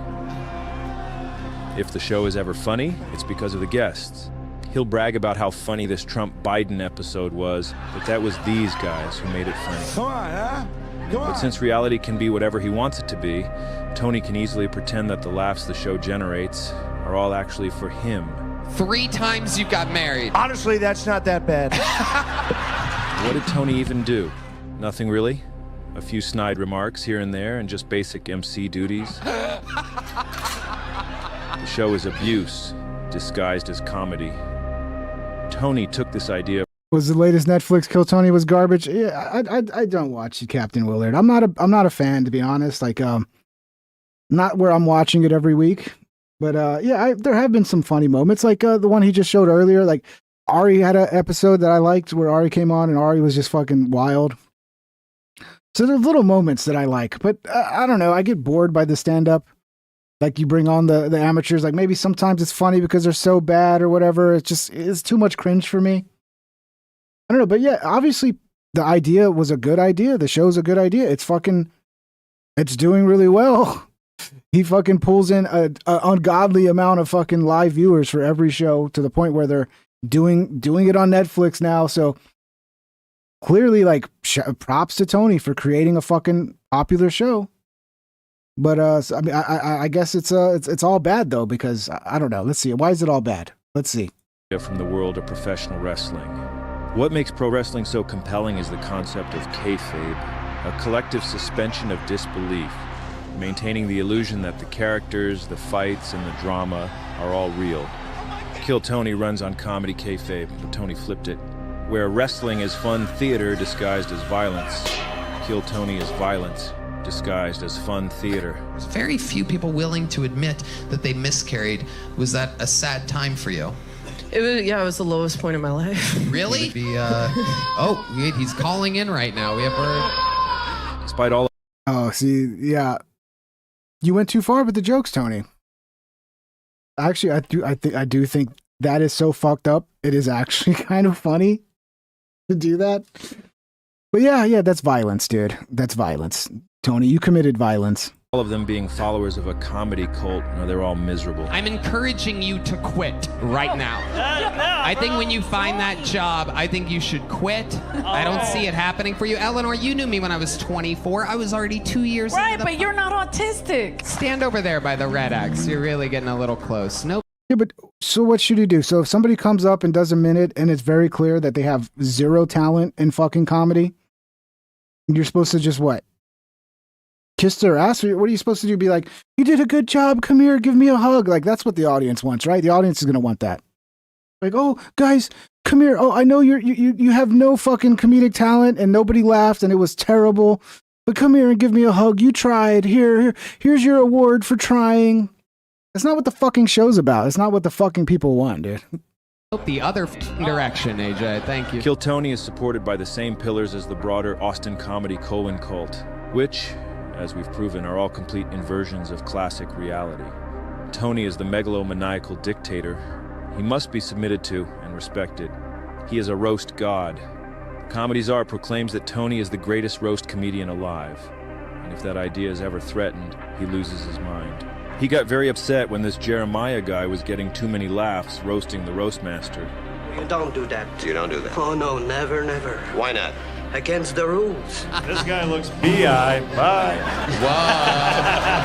If the show is ever funny, it's because of the guests. He'll brag about how funny this Trump-Biden episode was, but that was these guys who made it funny. Come on, huh? Come on. But since reality can be whatever he wants it to be, Tony can easily pretend that the laughs the show generates are all actually for him. 3 times you got married. Honestly, that's not that bad. What did Tony even do? Nothing really. A few snide remarks here and there and just basic MC duties. The show is abuse, disguised as comedy. Tony took this idea. Was the latest Netflix Kill Tony was garbage? Yeah, I don't watch Captain Willard. I'm not a fan, to be honest. Like, not where I'm watching it every week. But yeah, there have been some funny moments, like the one he just showed earlier. Like Ari had an episode that I liked where Ari came on and Ari was just fucking wild. So there's little moments that I like, but I don't know. I get bored by the stand-up. Like you bring on the amateurs. Like maybe sometimes it's funny because they're so bad or whatever. It's too much cringe for me. I don't know, but yeah, obviously the idea was a good idea. The show's a good idea. It's doing really well. He fucking pulls in an ungodly amount of fucking live viewers for every show to the point where they're doing it on Netflix now. So clearly, like, props to Tony for creating a fucking popular show. But I mean, I guess it's all bad though, because I don't know. Let's see. Why is it all bad? Let's see. From the world of professional wrestling. What makes pro wrestling so compelling is the concept of kayfabe, a collective suspension of disbelief, maintaining the illusion that the characters, the fights, and the drama are all real. Kill Tony runs on comedy kayfabe, but Tony flipped it. Where wrestling is fun theater disguised as violence, Kill Tony is violence disguised as fun theater. There's very few people willing to admit that they miscarried. Was that a sad time for you? It was the lowest point in my life. Really? Oh, wait, he's calling in right now. We have Despite all. Oh, see, yeah, you went too far with the jokes, Tony. Actually, I do think that is so fucked up. It is actually kind of funny to do that. But yeah, that's violence, dude. That's violence. Tony, you committed violence. All of them being followers of a comedy cult. No, they're all miserable. I'm encouraging you to quit right now. I think when you find that job, I think you should quit. I don't see it happening for you. Eleanor, you knew me when I was 24. I was already 2 years Right, into the but you're not autistic. Stand over there by the red X. You're really getting a little close. Nope. Yeah, but so what should you do? So if somebody comes up and does a minute and it's very clear that they have zero talent in fucking comedy, you're supposed to just what? Kiss their ass? Or what are you supposed to do? Be like, you did a good job. Come here, give me a hug. Like, that's what the audience wants, right? The audience is going to want that. Like, oh, guys, come here. Oh, I know you have no fucking comedic talent and nobody laughed and it was terrible. But come here and give me a hug. You tried. Here's your award for trying. That's not what the fucking show's about. It's not what the fucking people want, dude. The other direction, AJ. Thank you. Kill Tony is supported by the same pillars as the broader Austin comedy colon cult, which, as we've proven, are all complete inversions of classic reality. Tony is the megalomaniacal dictator. He must be submitted to and respected. He is a roast god. Comedy Czar proclaims that Tony is the greatest roast comedian alive. And if that idea is ever threatened, he loses his mind. He got very upset when this Jeremiah guy was getting too many laughs roasting the roast master. You don't do that. You don't do that. Oh, no, never, never. Why not? Against the rules. This guy looks bi. Bye. Wow.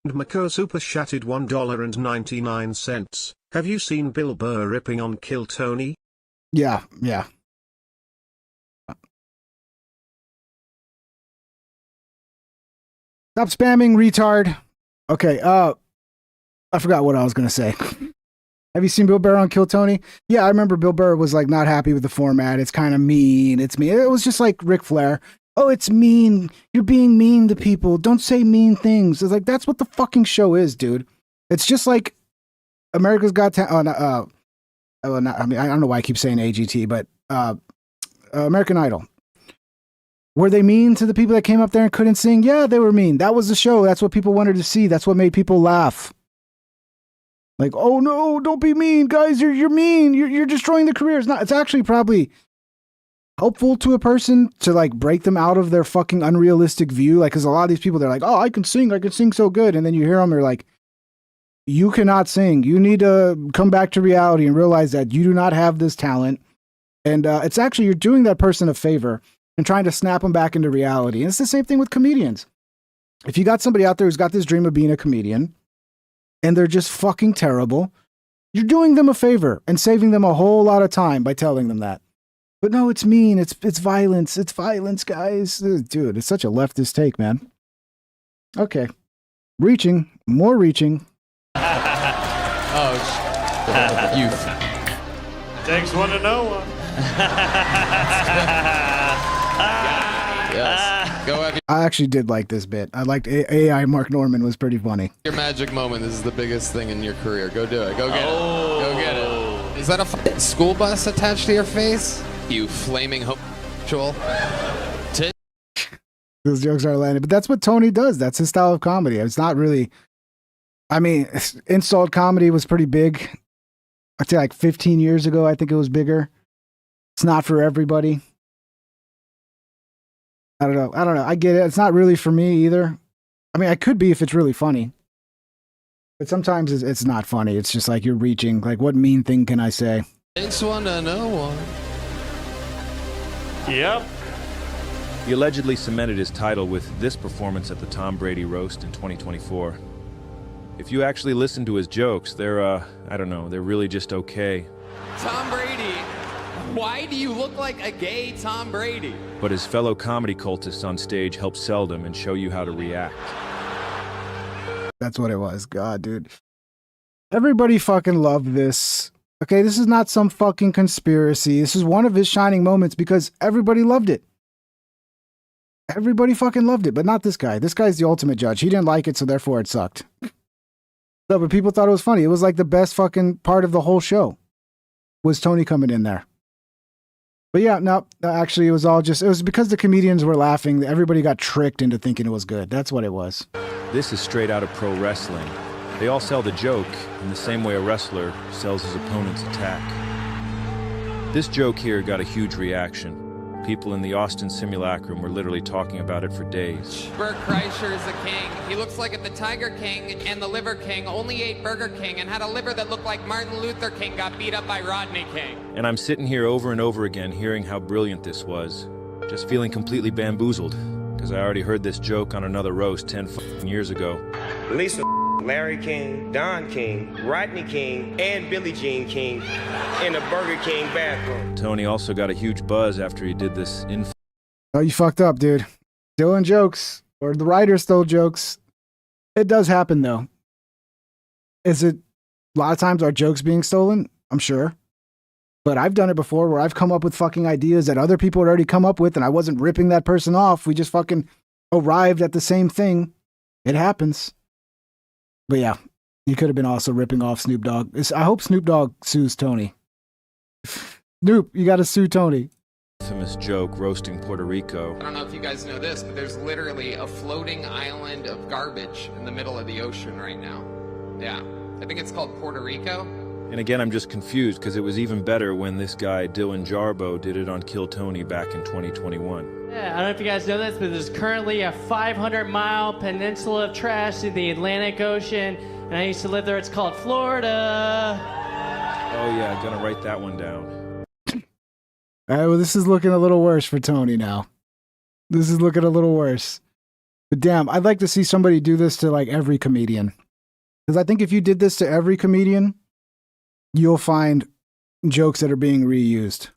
And Mako super chatted $1.99. Have you seen Bill Burr ripping on Kill Tony? Yeah. Stop spamming, retard. Okay, I forgot what I was gonna say. Have you seen Bill Burr on Kill Tony? Yeah, I remember Bill Burr was like not happy with the format. It's kind of mean. It's mean. It was just like Ric Flair. Oh, it's mean. You're being mean to people. Don't say mean things. It's like, that's what the fucking show is, dude. It's just like America's Got Talent. I mean, I don't know why I keep saying AGT, but American Idol. Were they mean to the people that came up there and couldn't sing? Yeah, they were mean. That was the show. That's what people wanted to see. That's what made people laugh. Like, oh no, don't be mean, guys. You're mean. You're destroying the career. It's actually probably helpful to a person to like break them out of their fucking unrealistic view. Like, because a lot of these people, they're like, oh, I can sing so good. And then you hear them, they're like, you cannot sing. You need to come back to reality and realize that you do not have this talent. And it's actually, you're doing that person a favor and trying to snap them back into reality. And it's the same thing with comedians. If you got somebody out there who's got this dream of being a comedian and they're just fucking terrible, you're doing them a favor and saving them a whole lot of time by telling them that. But no, it's mean. It's violence. It's violence, guys. Dude, it's such a leftist take, man. Okay. More reaching. Youth. Takes one to know one. Yes. Go have I actually did like this bit. I liked AI Mark Norman was pretty funny. your magic moment. This is the biggest thing in your career. Go do it. Go get it. Go get it. Is that a fucking school bus attached to your face? You flaming homosexual. Those jokes are landed. But that's what Tony does. That's his style of comedy. It's not really... I mean, insult comedy was pretty big. I'd say like 15 years ago, I think it was bigger. It's not for everybody. I don't know. I get it. It's not really for me either. I mean, I could be if it's really funny. But sometimes it's not funny. It's just like you're reaching. Like, what mean thing can I say? Takes one to know one. Yep. He allegedly cemented his title with this performance at the Tom Brady roast in 2024. If you actually listen to his jokes, they're, I don't know, they're really just okay. Tom Brady. Why do you look like a gay Tom Brady? But his fellow comedy cultists on stage help sell them and show you how to react. That's what it was. God, dude. Everybody fucking loved this. Okay, this is not some fucking conspiracy. This is one of his shining moments because everybody loved it. Everybody fucking loved it, but not this guy. This guy's the ultimate judge. He didn't like it, so therefore it sucked. No, but people thought it was funny. It was like the best fucking part of the whole show was Tony coming in there. But yeah, no, actually it was all just, it was because the comedians were laughing. Everybody got tricked into thinking it was good. That's what it was. This is straight out of pro wrestling. They all sell the joke in the same way a wrestler sells his opponent's attack. This joke here got a huge reaction. People in the Austin simulacrum were literally talking about it for days. Bert Kreischer is the king. He looks like if the Tiger King and the Liver King only ate Burger King and had a liver that looked like Martin Luther King got beat up by Rodney King. And I'm sitting here over and over again hearing how brilliant this was. Just feeling completely bamboozled. Because I already heard this joke on another roast 10 years ago. Lisa, Larry King, Don King, Rodney King, and Billie Jean King in the Burger King bathroom. Tony also got a huge buzz after he did this Oh, you fucked up, dude. Stealing jokes, or the writer stole jokes. It does happen, though. Is it a lot of times are jokes being stolen? I'm sure. But I've done it before where I've come up with fucking ideas that other people had already come up with, and I wasn't ripping that person off. We just fucking arrived at the same thing. It happens. But yeah, you could have been also ripping off Snoop Dogg. I hope Snoop Dogg sues Tony. Snoop, you got to sue Tony. Infamous joke roasting Puerto Rico. I don't know if you guys know this, but there's literally a floating island of garbage in the middle of the ocean right now. Yeah, I think it's called Puerto Rico. And again, I'm just confused because it was even better when this guy, Dylan Jarboe, did it on Kill Tony back in 2021. Yeah, I don't know if you guys know this, but there's currently a 500-mile peninsula of trash in the Atlantic Ocean, and I used to live there. It's called Florida. Oh yeah, gonna write that one down. All right, well, this is looking a little worse for Tony now. This is looking a little worse. But damn, I'd like to see somebody do this to like every comedian. Because I think if you did this to every comedian, you'll find jokes that are being reused.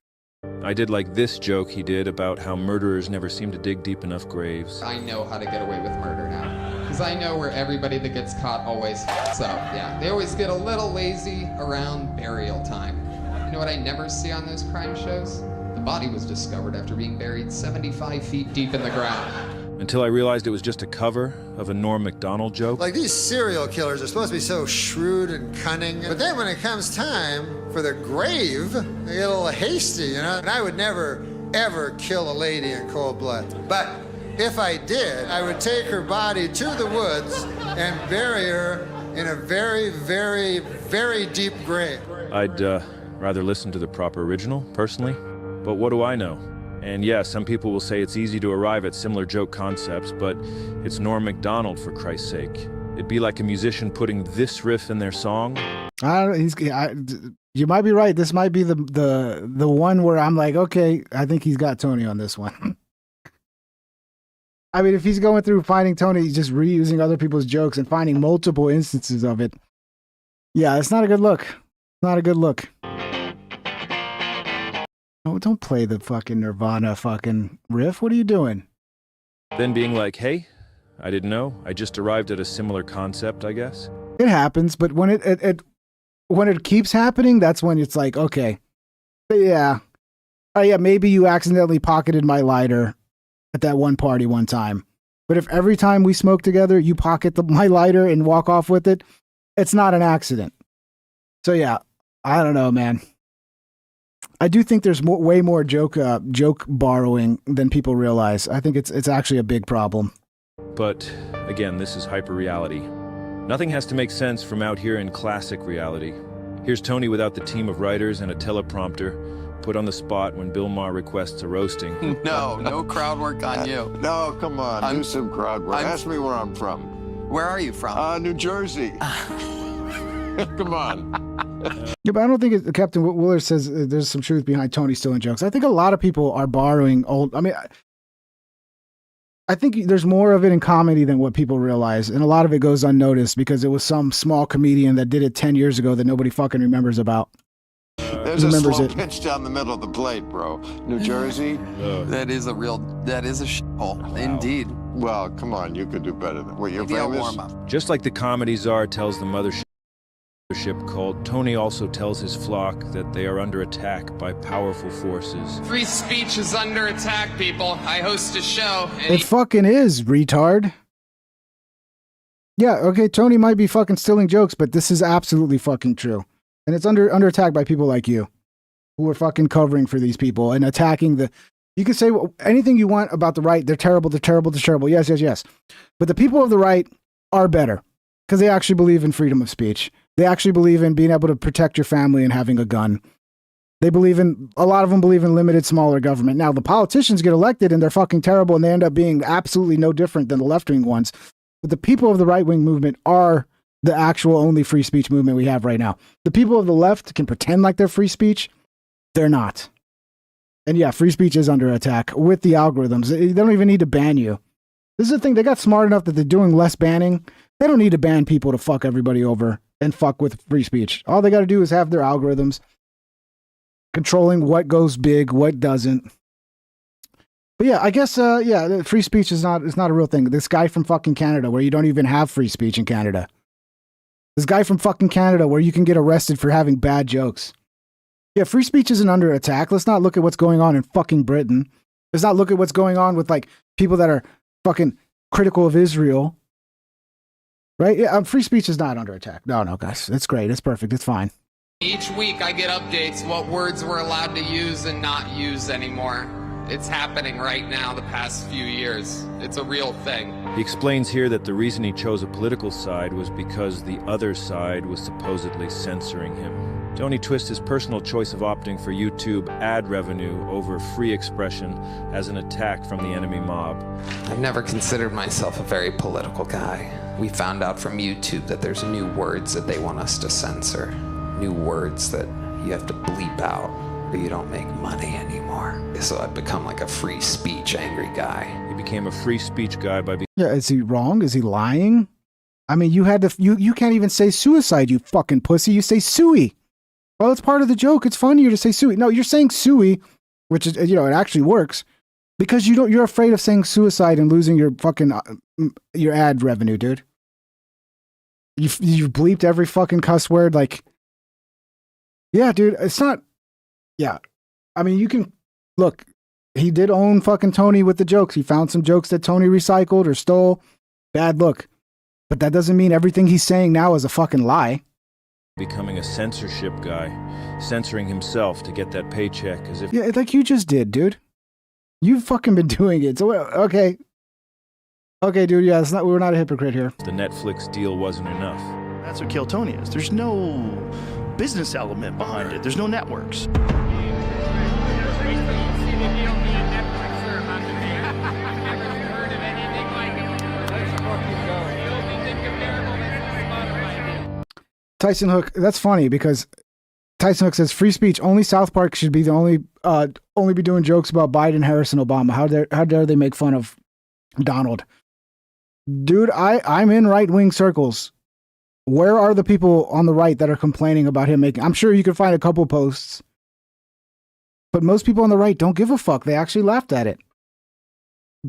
I did like this joke he did about how murderers never seem to dig deep enough graves. I know how to get away with murder now. Because I know where everybody that gets caught always so yeah, they always get a little lazy around burial time. You know what I never see on those crime shows? The body was discovered after being buried 75 feet deep in the ground. Until I realized it was just a cover of a Norm Macdonald joke. Like, these serial killers are supposed to be so shrewd and cunning, but then when it comes time for the grave, they get a little hasty, you know? And I would never, ever kill a lady in cold blood. But if I did, I would take her body to the woods and bury her in a very, very, very deep grave. I'd rather listen to the proper original, personally. But what do I know? And yeah, some people will say it's easy to arrive at similar joke concepts, but it's Norm Macdonald, for Christ's sake. It'd be like a musician putting this riff in their song. You might be right. This might be the one where I'm like, okay, I think he's got Tony on this one. I mean, if he's going through finding Tony, he's just reusing other people's jokes and finding multiple instances of it. Yeah, it's not a good look. Not a good look. Oh, don't play the fucking Nirvana fucking riff. What are you doing? Then being like, hey, I didn't know. I just arrived at a similar concept, I guess. It happens, but when it keeps happening, that's when it's like, okay, yeah. Oh yeah, maybe you accidentally pocketed my lighter at that one party one time. But if every time we smoke together, you pocket my lighter and walk off with it, it's not an accident. So yeah, I don't know, man. I do think there's way more joke borrowing than people realize. I think it's actually a big problem. But again, this is hyper-reality. Nothing has to make sense from out here in classic reality. Here's Tony without the team of writers and a teleprompter, put on the spot when Bill Maher requests a roasting. No crowd work on you. No, come on, do some crowd work. Ask me where I'm from. Where are you from? New Jersey. Come on. Yeah, but I don't think Captain Willard says there's some truth behind Tony stealing jokes. I think a lot of people are borrowing old. I mean, I think there's more of it in comedy than what people realize, and a lot of it goes unnoticed because it was some small comedian that did it 10 years ago that nobody fucking remembers about. There's a slow pitch down the middle of the plate, bro. New Jersey. That is a shithole. Wow. Indeed. Well, come on, you could do better than what you're famous. Just like the comedy czar tells the mothership called, Tony also tells his flock that they are under attack by powerful forces. Free speech is under attack, people. I host a show. It fucking is, retard. Yeah, okay, Tony might be fucking stealing jokes, but this is absolutely fucking true. And it's under attack by people like you, who are fucking covering for these people and attacking the... You can say anything you want about the right. They're terrible, they're terrible, they're terrible. Yes, yes, yes. But the people of the right are better because they actually believe in freedom of speech. They actually believe in being able to protect your family and having a gun. A lot of them believe in limited, smaller government. Now, the politicians get elected and they're fucking terrible and they end up being absolutely no different than the left-wing ones. But the people of the right-wing movement are the actual only free speech movement we have right now. The people of the left can pretend like they're free speech. They're not. And yeah, free speech is under attack with the algorithms. They don't even need to ban you. This is the thing. They got smart enough that they're doing less banning. They don't need to ban people to fuck everybody over and fuck with free speech. All they got to do is have their algorithms controlling what goes big, what doesn't. But yeah, I guess, free speech is not a real thing. This guy from fucking Canada where you don't even have free speech in Canada. This guy from fucking Canada where you can get arrested for having bad jokes. Yeah, free speech isn't under attack. Let's not look at what's going on in fucking Britain. Let's not look at what's going on with like people that are fucking critical of Israel. Right? Yeah, free speech is not under attack. No, guys. It's great. It's perfect. It's fine. Each week I get updates what words we're allowed to use and not use anymore. It's happening right now the past few years. It's a real thing. He explains here that the reason he chose a political side was because the other side was supposedly censoring him. Tony twists his personal choice of opting for YouTube ad revenue over free expression as an attack from the enemy mob. I've never considered myself a very political guy. We found out from YouTube that there's new words that they want us to censor. New words that you have to bleep out or you don't make money anymore. So I've become like a free speech angry guy. He became a free speech guy by Yeah, is he wrong? Is he lying? I mean, you can't even say suicide, you fucking pussy. You say suey. Well, it's part of the joke. It's funnier to say suey. No, you're saying suey, which is, it actually works because you're afraid of saying suicide and losing your fucking your ad revenue, dude. You've bleeped every fucking cuss word. Like, yeah, dude, it's not. Yeah. I mean, you can look, he did own fucking Tony with the jokes. He found some jokes that Tony recycled or stole. Bad look. But that doesn't mean everything he's saying now is a fucking lie. Becoming a censorship guy, censoring himself to get that paycheck as if... Yeah, like you just did, dude. You've fucking been doing it. So, okay. Okay, dude, yeah, we're not a hypocrite here. The Netflix deal wasn't enough. That's what Kill Tony is. There's no business element behind it. There's no networks. Tyson Hook, that's funny because Tyson Hook says free speech, only South Park should be the only be doing jokes about Biden, Harris, and Obama. How dare they make fun of Donald? Dude, I'm in right-wing circles. Where are the people on the right that are complaining about him making... I'm sure you can find a couple posts. But most people on the right don't give a fuck. They actually laughed at it.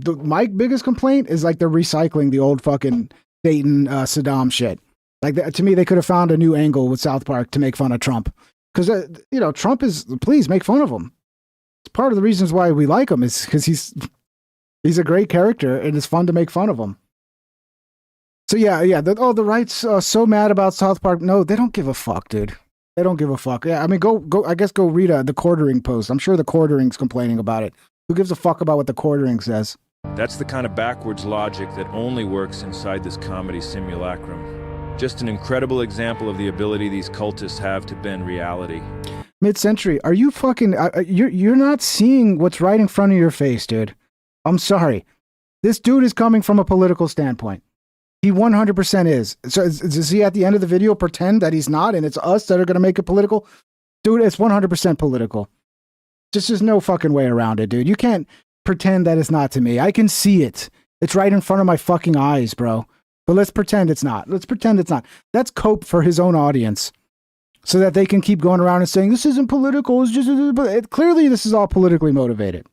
My biggest complaint is like they're recycling the old fucking Dayton Saddam shit. Like, to me, they could have found a new angle with South Park to make fun of Trump. Because, Trump is... Please, make fun of him. It's part of the reasons why we like him is because he's a great character and it's fun to make fun of him. So, yeah. The right's so mad about South Park. No, they don't give a fuck, dude. They don't give a fuck. Yeah, I mean, go read the Quartering post. I'm sure the Quartering's complaining about it. Who gives a fuck about what the Quartering says? That's the kind of backwards logic that only works inside this comedy simulacrum. Just an incredible example of the ability these cultists have to bend reality. Mid-century, are you fucking... you're not seeing what's right in front of your face, dude. I'm sorry. This dude is coming from a political standpoint. He 100% is. So does he at the end of the video pretend that he's not and it's us that are going to make it political? Dude, it's 100% political. Just there's no fucking way around it, dude. You can't pretend that it's not to me. I can see it. It's right in front of my fucking eyes, bro. But let's pretend it's not. Let's pretend it's not. That's cope for his own audience so that they can keep going around and saying, this isn't political. It's just... Clearly, this is all politically motivated.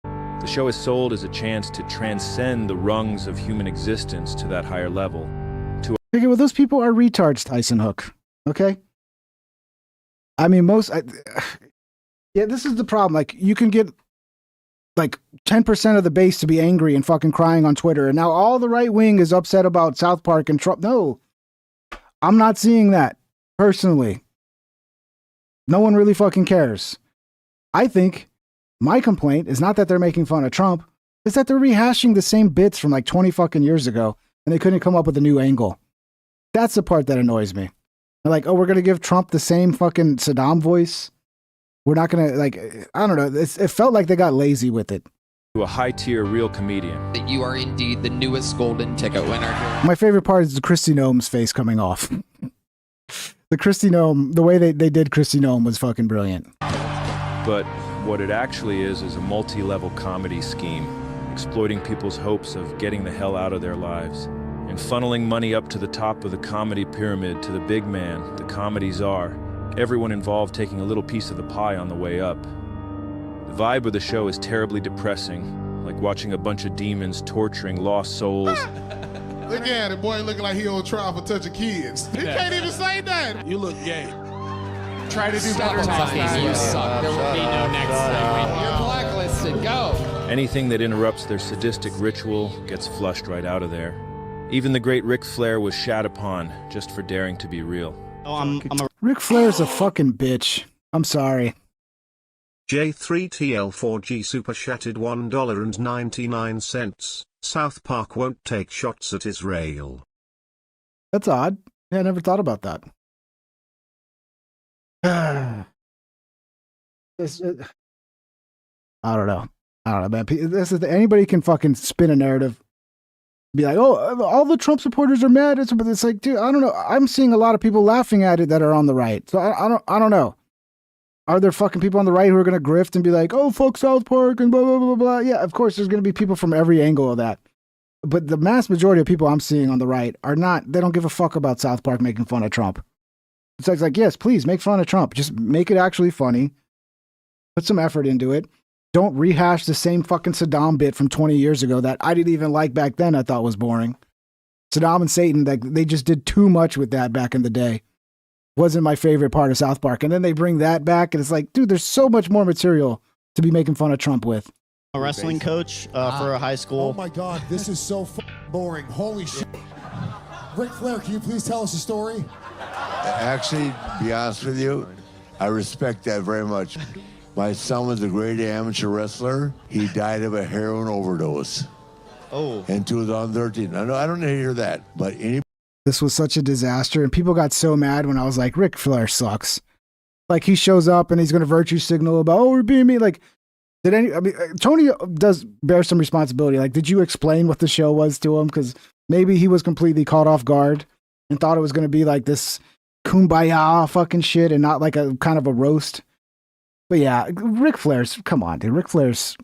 The show is sold as a chance to transcend the rungs of human existence to that higher level. Okay, well, those people are retards, Tyson Hook. Okay? I mean, yeah, this is the problem. Like, you can get like 10% of the base to be angry and fucking crying on Twitter. And now all the right wing is upset about South Park and Trump. No, I'm not seeing that personally. No one really fucking cares. I think my complaint is not that they're making fun of Trump. It's that they're rehashing the same bits from like 20 fucking years ago and they couldn't come up with a new angle. That's the part that annoys me. They're like, oh, we're going to give Trump the same fucking Saddam voice. We're not gonna like. I don't know. It felt like they got lazy with it. To a high-tier real comedian. That you are indeed the newest golden ticket winner here. My favorite part is the Kristi Noem's face coming off. The Kristi Noem, the way they did Kristi Noem was fucking brilliant. But what it actually is a multi-level comedy scheme, exploiting people's hopes of getting the hell out of their lives, and funneling money up to the top of the comedy pyramid to the big man, the comedy czar, everyone involved taking a little piece of the pie on the way up. The vibe of the show is terribly depressing, like watching a bunch of demons torturing lost souls. Look at it, boy, looking like he on trial for touching kids. He can't even say that. You look gay. Try to do better next time. You suck. There will be no next segment. You're blacklisted. Go. Anything that interrupts their sadistic ritual gets flushed right out of there. Even the great Ric Flair was shat upon just for daring to be real. Ric Flair's a fucking bitch. I'm sorry. J3TL4G Super Chatted $1.99. South Park won't take shots at Israel. That's odd. Yeah, I never thought about that. I don't know. Man. Anybody can fucking spin a narrative. Be like, oh, all the Trump supporters are mad. It's like, dude, I don't know. I'm seeing a lot of people laughing at it that are on the right. So I don't know. Are there fucking people on the right who are going to grift and be like, oh, fuck South Park and blah, blah, blah, blah. Yeah, of course, there's going to be people from every angle of that. But the mass majority of people I'm seeing on the right are not, they don't give a fuck about South Park making fun of Trump. It's like, yes, please make fun of Trump. Just make it actually funny. Put some effort into it. Don't rehash the same fucking Saddam bit from 20 years ago that I didn't even like back then. I thought was boring. Saddam and Satan, they just did too much with that back in the day. Wasn't my favorite part of South Park. And then they bring that back and it's like, dude, there's so much more material to be making fun of Trump with. A wrestling coach for a high school. Oh my God, this is so boring. Holy shit. Ric Flair, can you please tell us a story? Actually, to be honest with you, I respect that very much. My son was a great amateur wrestler. He died of a heroin overdose. Oh. In 2013. I don't need to hear that, but this was such a disaster, and people got so mad when I was like, Ric Flair sucks. Like, he shows up and he's going to virtue signal about, oh, we're being me. Like, Tony does bear some responsibility. Like, did you explain what the show was to him? Because maybe he was completely caught off guard and thought it was going to be like this kumbaya fucking shit and not like a kind of a roast. But yeah, Ric Flair's, come on, dude. Ric Flair's,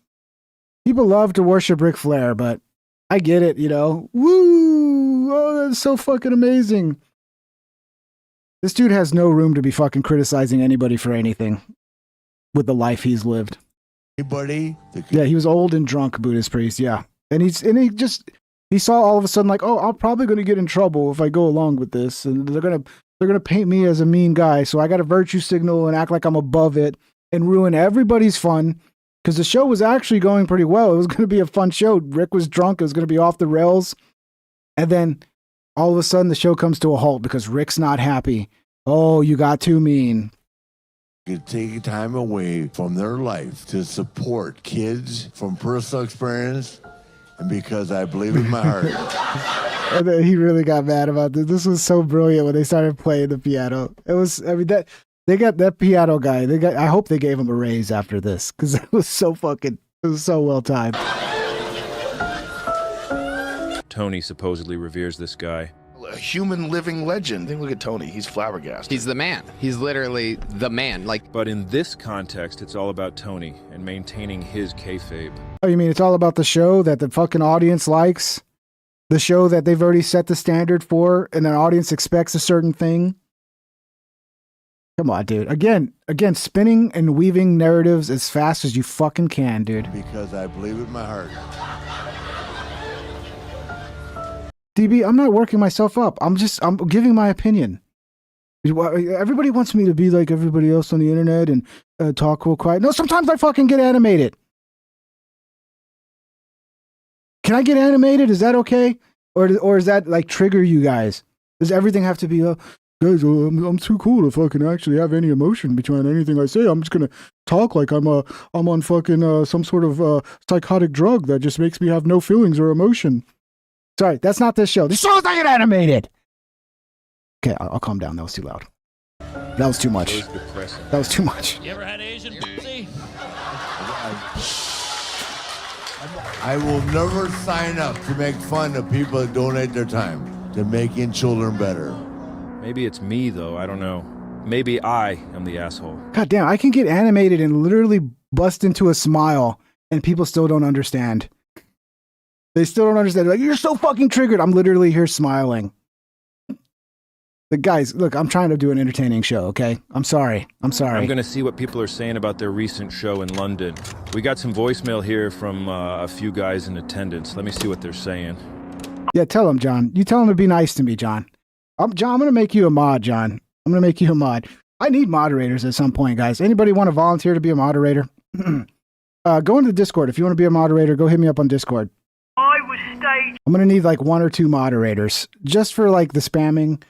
people love to worship Ric Flair, but I get it, you know. Woo! Oh, that's so fucking amazing. This dude has no room to be fucking criticizing anybody for anything with the life he's lived. anybody. Yeah, he was old and drunk, Buddhist priest. Yeah, and he saw all of a sudden like, oh, I'm probably going to get in trouble if I go along with this, and they're gonna paint me as a mean guy, so I got to virtue signal and act like I'm above it and ruin everybody's fun. Because the show was actually going pretty well. It was going to be a fun show. Rick was drunk. It was going to be off the rails. And then all of a sudden the show comes to a halt because Rick's not happy. Oh, you got too mean. You take time away from their life to support kids from personal experience and because I believe in my heart. And then he really got mad about this. This was so brilliant when they started playing the piano. It was, I mean, that they got that piano guy. I hope they gave him a raise after this because it was so well timed. Tony supposedly reveres this guy. A human living legend. Look at Tony. He's flabbergasted. He's the man. He's literally the man. But in this context, it's all about Tony and maintaining his kayfabe. Oh, you mean it's all about the show that the fucking audience likes? The show that they've already set the standard for and an audience expects a certain thing? Come on, dude. Again, spinning and weaving narratives as fast as you fucking can, dude. Because I believe in my heart. DB, I'm not working myself up. I'm giving my opinion. Everybody wants me to be like everybody else on the internet and talk real quiet. No, sometimes I fucking get animated. Can I get animated? Is that okay? Or does that like trigger you guys? Does everything have to be guys, I'm too cool to fucking actually have any emotion behind anything I say. I'm just gonna talk like I'm on fucking some sort of psychotic drug that just makes me have no feelings or emotion. Sorry, that's not this show. This show's not get animated. Okay, I'll calm down. That was too loud. That was too much. So depressing. That was too much. You ever had Asian pussy? I will never sign up to make fun of people that donate their time to making children better. Maybe it's me, though. I don't know. Maybe I am the asshole. God damn, I can get animated and literally bust into a smile, and people still don't understand. They still don't understand. They're like, you're so fucking triggered. I'm literally here smiling. But guys, look, I'm trying to do an entertaining show, okay? I'm sorry. I'm going to see what people are saying about their recent show in London. We got some voicemail here from a few guys in attendance. Let me see what they're saying. Yeah, tell them, John. You tell them to be nice to me, John. John, I'm going to make you a mod, John. I'm going to make you a mod. I need moderators at some point, guys. Anybody want to volunteer to be a moderator? Go into the Discord. If you want to be a moderator, go hit me up on Discord. I'm going to need like 1 or 2 moderators just for like the spamming,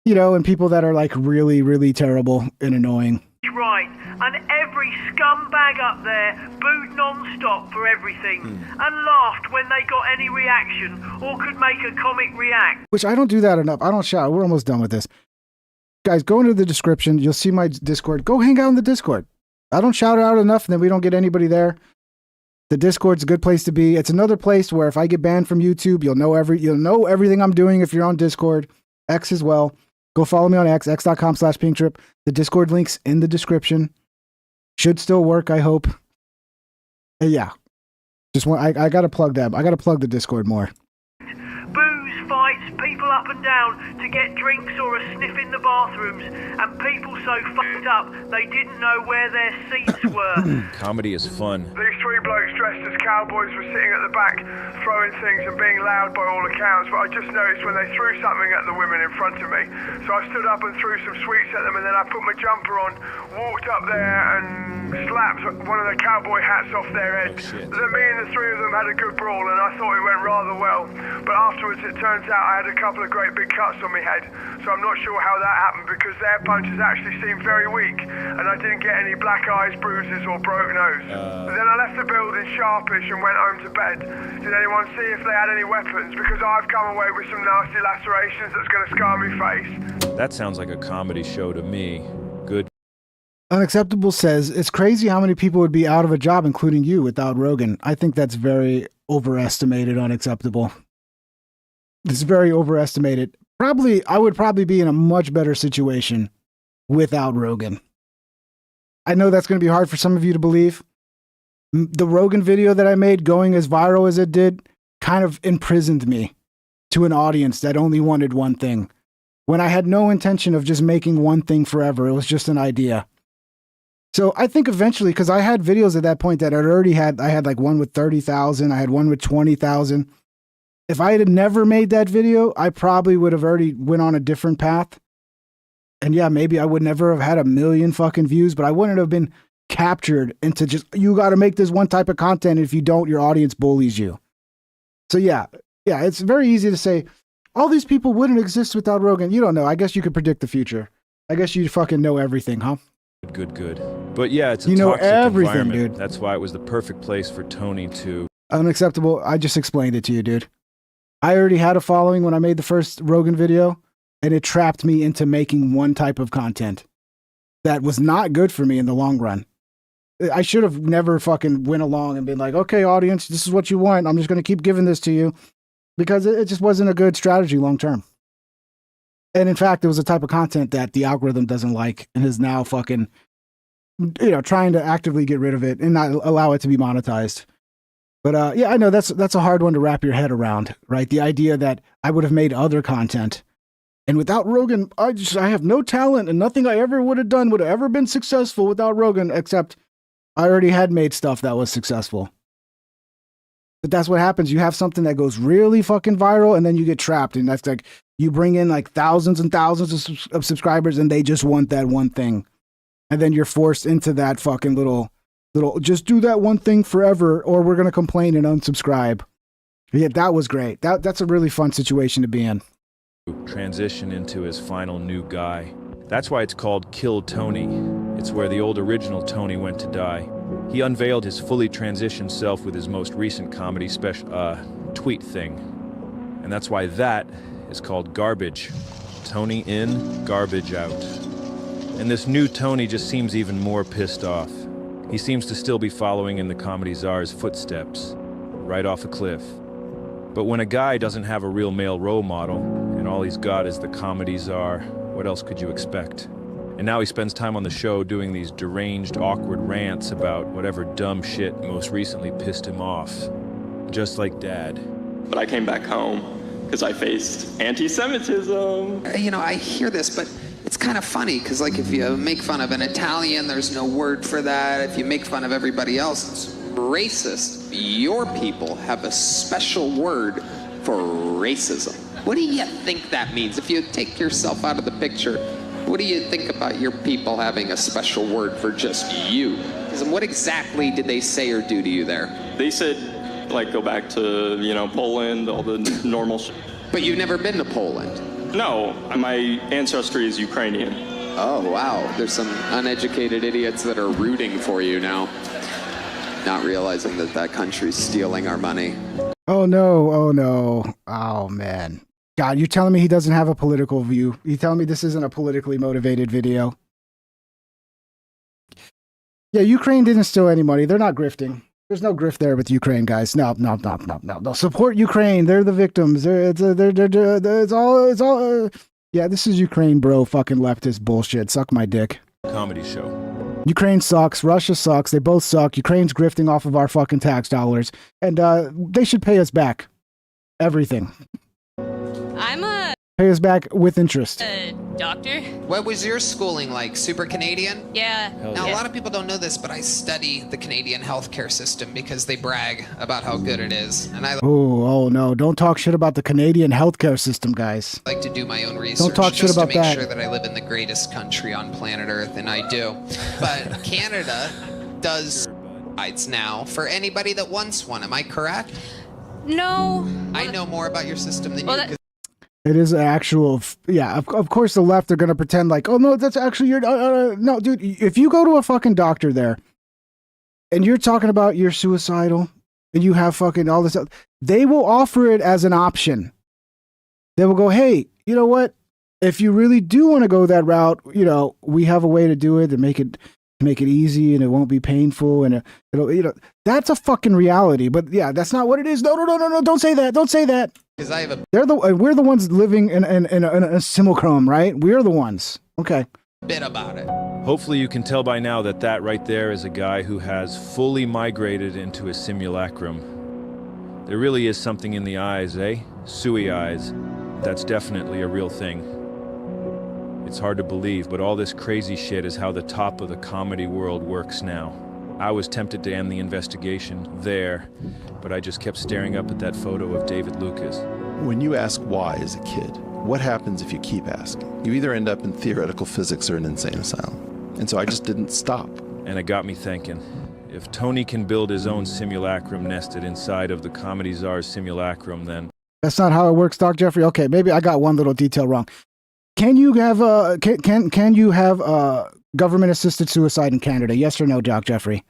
you know, and people that are like really, really terrible and annoying. Right, and every scumbag up there booed non-stop for everything and laughed when they got any reaction or could make a comic react. Which I don't do that enough. I don't shout. We're almost done with this. Guys, go into the description. You'll see my Discord. Go hang out in the Discord. I don't shout it out enough, and then we don't get anybody there. The Discord's a good place to be. It's another place where if I get banned from YouTube, you'll know everything I'm doing if you're on Discord. X as well. Go follow me on x.com/pinktrip. The Discord link's in the description. Should still work, I hope. Yeah. I gotta plug them. I gotta plug the Discord more. Booze, fights, people up and down to get drinks or a sniff in the bathrooms, and people so fucked up they didn't know where their seats were. Comedy is fun. These 3 blokes dressed as cowboys were sitting at the back, throwing things and being loud by all accounts, but I just noticed when they threw something at the women in front of me. So I stood up and threw some sweets at them, and then I put my jumper on, walked up there and slapped one of the cowboy hats off their head. Then me and the 3 of them had a good brawl, and I thought it went rather well. But afterwards it turns out I had a couple of great big cuts on my head, so I'm not sure how that happened because their punches actually seemed very weak, and I didn't get any black eyes, bruises or broke nose. Then I left the building sharpish and went home to bed. Did anyone see if they had any weapons? Because I've come away with some nasty lacerations that's going to scar me face. That sounds like a comedy show to me. Good. Unacceptable says, it's crazy how many people would be out of a job, including you, without Rogan. I think that's very overestimated, Unacceptable. It's very overestimated. I would probably be in a much better situation without Rogan. I know that's going to be hard for some of you to believe. The Rogan video that I made, going as viral as it did, kind of imprisoned me to an audience that only wanted one thing. When I had no intention of just making one thing forever, it was just an idea. So I think eventually, because I had videos at that point that I had like one with 30,000, I had one with 20,000. If I had never made that video, I probably would have already went on a different path. And yeah, maybe I would never have had 1 million fucking views, but I wouldn't have been captured into just, you got to make this one type of content. If you don't, your audience bullies you. So yeah, it's very easy to say, all these people wouldn't exist without Rogan. You don't know. I guess you could predict the future. I guess you fucking know everything, huh? Good. But yeah, it's a toxic environment. Dude. That's why it was the perfect place for Tony to... Unacceptable. I just explained it to you, dude. I already had a following when I made the first Rogan video, and it trapped me into making one type of content that was not good for me in the long run. I should have never fucking went along and been like, okay, audience, this is what you want. I'm just going to keep giving this to you, because it just wasn't a good strategy long term. And in fact, it was a type of content that the algorithm doesn't like and is now fucking, trying to actively get rid of it and not allow it to be monetized. But yeah, I know that's a hard one to wrap your head around, right? The idea that I would have made other content, and without Rogan, I have no talent, and nothing I ever would have done would have ever been successful without Rogan, except I already had made stuff that was successful. But that's what happens. You have something that goes really fucking viral, and then you get trapped, and that's like, you bring in like thousands and thousands of subscribers, and they just want that one thing. And then you're forced into that fucking little, just do that one thing forever, or we're going to complain and unsubscribe. Yeah, that was great. That's a really fun situation to be in. Transition into his final new guy. That's why it's called Kill Tony. It's where the old original Tony went to die. He unveiled his fully transitioned self with his most recent comedy special, tweet thing. And that's why that is called Garbage. Tony in, garbage out. And this new Tony just seems even more pissed off. He seems to still be following in the comedy czar's footsteps, right off a cliff. But when a guy doesn't have a real male role model, and all he's got is the comedy czar, what else could you expect? And now he spends time on the show doing these deranged, awkward rants about whatever dumb shit most recently pissed him off. Just like Dad. But I came back home because I faced anti-Semitism. You know, I hear this, but it's kind of funny because, like, if you make fun of an Italian, there's no word for that. If you make fun of everybody else, it's racist. Your people have a special word for racism. What do you think that means? If you take yourself out of the picture, what do you think about your people having a special word for just you? And what exactly did they say or do to you there? They said, like, go back to, you know, Poland, all the normal shit. But you've never been to Poland? No, my ancestry is Ukrainian. Oh, wow. There's some uneducated idiots that are rooting for you now, not realizing that that country's stealing our money. Oh, no. Oh, no. Oh, man. God, you're telling me he doesn't have a political view? You telling me this isn't a politically motivated video? Yeah, Ukraine didn't steal any money. They're not grifting. There's no grift there with Ukraine, guys. No. Support Ukraine. They're the victims. It's all. Yeah, this is Ukraine, bro. Fucking leftist bullshit. Suck my dick. Comedy show. Ukraine sucks. Russia sucks. They both suck. Ukraine's grifting off of our fucking tax dollars, and they should pay us back. Everything. Pay us back with interest. Doctor? What was your schooling like? Super Canadian? Yeah. Now, a lot of people don't know this, but I study the Canadian healthcare system because they brag about how good it is. And I Oh no. Don't talk shit about the Canadian healthcare system, guys. like to do my own research. Don't talk shit just about to make that. sure that I live in the greatest country on planet Earth, and I do. But Canada does rides now for anybody that wants one. Am I correct? No. I know more about your system than you. 'Cause It is an actual, yeah, of course the left are going to pretend like, oh no, that's actually your, no, dude, if you go to a fucking doctor there and you're talking about you're suicidal and you have fucking all this, they will offer it as an option. They will go, hey, you know what? If you really do want to go that route, you know, we have a way to do it to make it easy and it won't be painful and it'll, you know, that's a fucking reality. But yeah, that's not what it is. No, don't say that. Don't say that. Because I have we're the ones living in a simulacrum, right? We're the ones. Okay. Bit about it. Hopefully you can tell by now that that right there is a guy who has fully migrated into a simulacrum. There really is something in the eyes, eh? Suey eyes. That's definitely a real thing. It's hard to believe, but all this crazy shit is how the top of the comedy world works now. I was tempted to end the investigation there, but I just kept staring up at that photo of David Lucas. When you ask why as a kid, what happens if you keep asking? You either end up in theoretical physics or an insane asylum. And so I just didn't stop. And it got me thinking, if Tony can build his own simulacrum nested inside of the comedy czar's simulacrum, then... That's not how it works, Doc Jeffrey. Okay, maybe I got one little detail wrong. Can you have government-assisted suicide in Canada? Yes or no, Doc Jeffrey?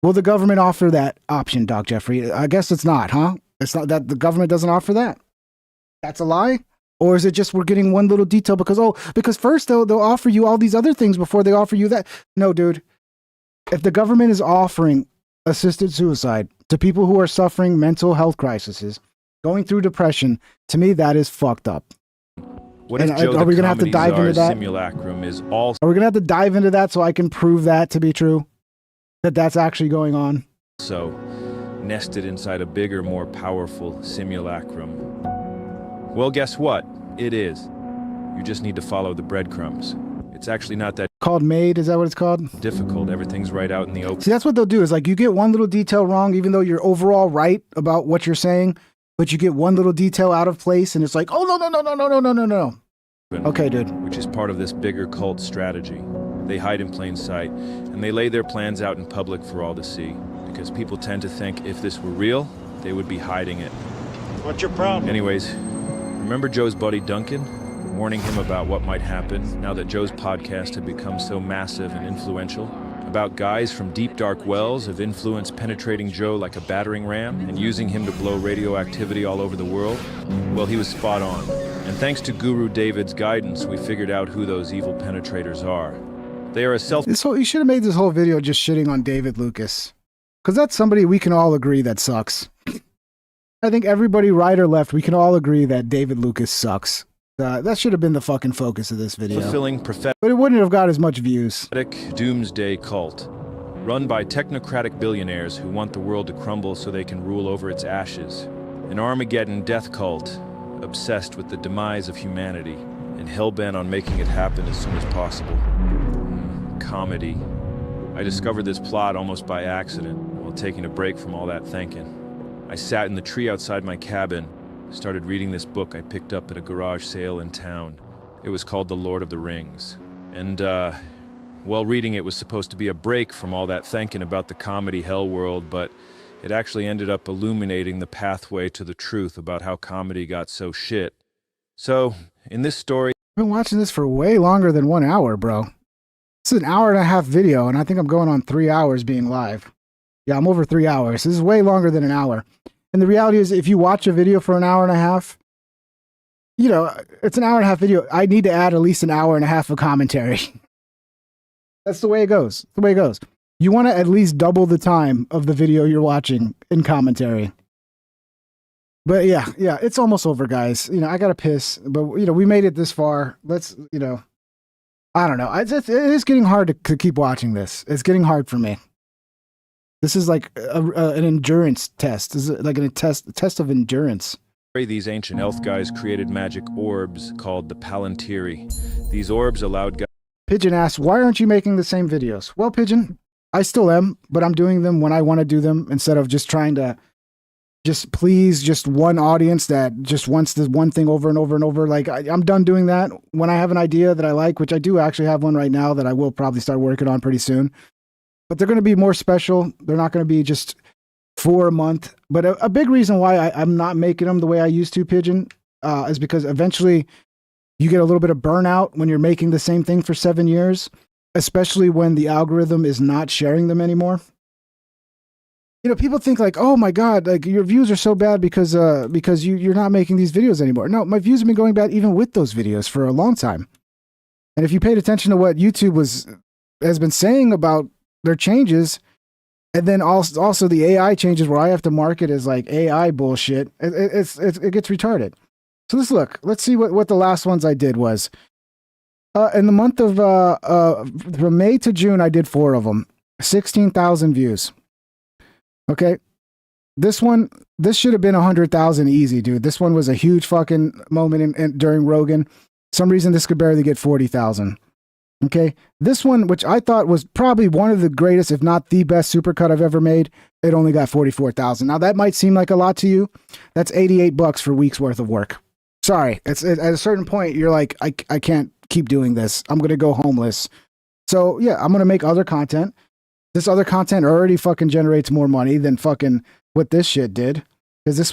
Will the government offer that option, Doc Jeffrey? I guess it's not, huh? It's not that the government doesn't offer that. That's a lie? Or is it just we're getting one little detail because first they'll offer you all these other things before they offer you that? No, dude. If the government is offering assisted suicide to people who are suffering mental health crises, going through depression, to me that is fucked up. What if Joe, are we gonna have to the dive into that? Simulacrum is all... Are we gonna have to dive into that so I can prove that to be true? That that's actually going on? So, nested inside a bigger, more powerful simulacrum. Well, guess what? It is. You just need to follow the breadcrumbs. It's actually not that called made, is that what it's called? Difficult. Everything's right out in the open. See, that's what they'll do is like you get one little detail wrong, even though you're overall right about what you're saying, but you get one little detail out of place and it's like, oh, no. Okay, dude. Which is part of this bigger cult strategy. They hide in plain sight, and they lay their plans out in public for all to see, because people tend to think if this were real, they would be hiding it. What's your problem? Anyways, remember Joe's buddy Duncan? Warning him about what might happen now that Joe's podcast had become so massive and influential? About guys from deep dark wells of influence penetrating Joe like a battering ram and using him to blow radioactivity all over the world? Well, he was spot on. And thanks to Guru David's guidance, we figured out who those evil penetrators are. They are a self... You should have made this whole video just shitting on David Lucas. Because that's somebody we can all agree that sucks. I think everybody, right or left, we can all agree that David Lucas sucks. That should have been the fucking focus of this video. Fulfilling prophetic... But it wouldn't have got as much views. Doomsday cult. Run by technocratic billionaires who want the world to crumble so they can rule over its ashes. An Armageddon death cult, obsessed with the demise of humanity, and hell-bent on making it happen as soon as possible. Comedy. I discovered this plot almost by accident, while taking a break from all that thinking. I sat in the tree outside my cabin, started reading this book I picked up at a garage sale in town. It was called The Lord of the Rings. And, while reading it was supposed to be a break from all that thinking about the comedy hell world, but it actually ended up illuminating the pathway to the truth about how comedy got so shit. So, in this story... I've been watching this for way longer than 1 hour, bro. This is an hour-and-a-half video, and I think I'm going on 3 hours being live. Yeah, I'm over 3 hours. This is way longer than an hour. And the reality is, if you watch a video for an hour and a half, you know, it's an hour-and-a-half video. I need to add at least an hour and a half of commentary. That's the way it goes. The way it goes. You want to at least double the time of the video you're watching in commentary. But yeah, it's almost over, guys. You know, I gotta piss, but you know, we made it this far. Let's, you know, I don't know. It is getting hard to keep watching this. It's getting hard for me. This is like an endurance test. This is like a test of endurance. These ancient elf guys created magic orbs called the Palantiri. These orbs allowed... Pigeon asks, why aren't you making the same videos? Well, Pigeon, I still am, but I'm doing them when I want to do them instead of just trying to just please just one audience that just wants this one thing over and over and over. Like, I'm done doing that. When I have an idea that I like, which I do actually have one right now that I will probably start working on pretty soon, but they're going to be more special. They're not going to be just for a month. But a big reason why I'm not making them the way I used to, Pigeon, is because eventually you get a little bit of burnout when you're making the same thing for 7 years, especially when the algorithm is not sharing them anymore. You know, people think like, oh my God, like your views are so bad because you're not making these videos anymore. No, my views have been going bad even with those videos for a long time. And if you paid attention to what YouTube has been saying about their changes, and then also the AI changes where I have to mark it as like AI bullshit, it gets retarded. So let's see what the last ones I did was. In the month of from May to June, I did 4 of them, 16,000 views. Okay, this should have been 100,000 easy, dude. This one was a huge fucking moment during Rogan. Some reason this could barely get 40,000. Okay, this one, which I thought was probably one of the greatest, if not the best supercut I've ever made, it only got 44,000. Now that might seem like a lot to you. That's $88 for a week's worth of work. Sorry, at a certain point you're like, I can't keep doing this. I'm gonna go homeless. So yeah, I'm gonna make other content. This other content already fucking generates more money than fucking what this shit did, because this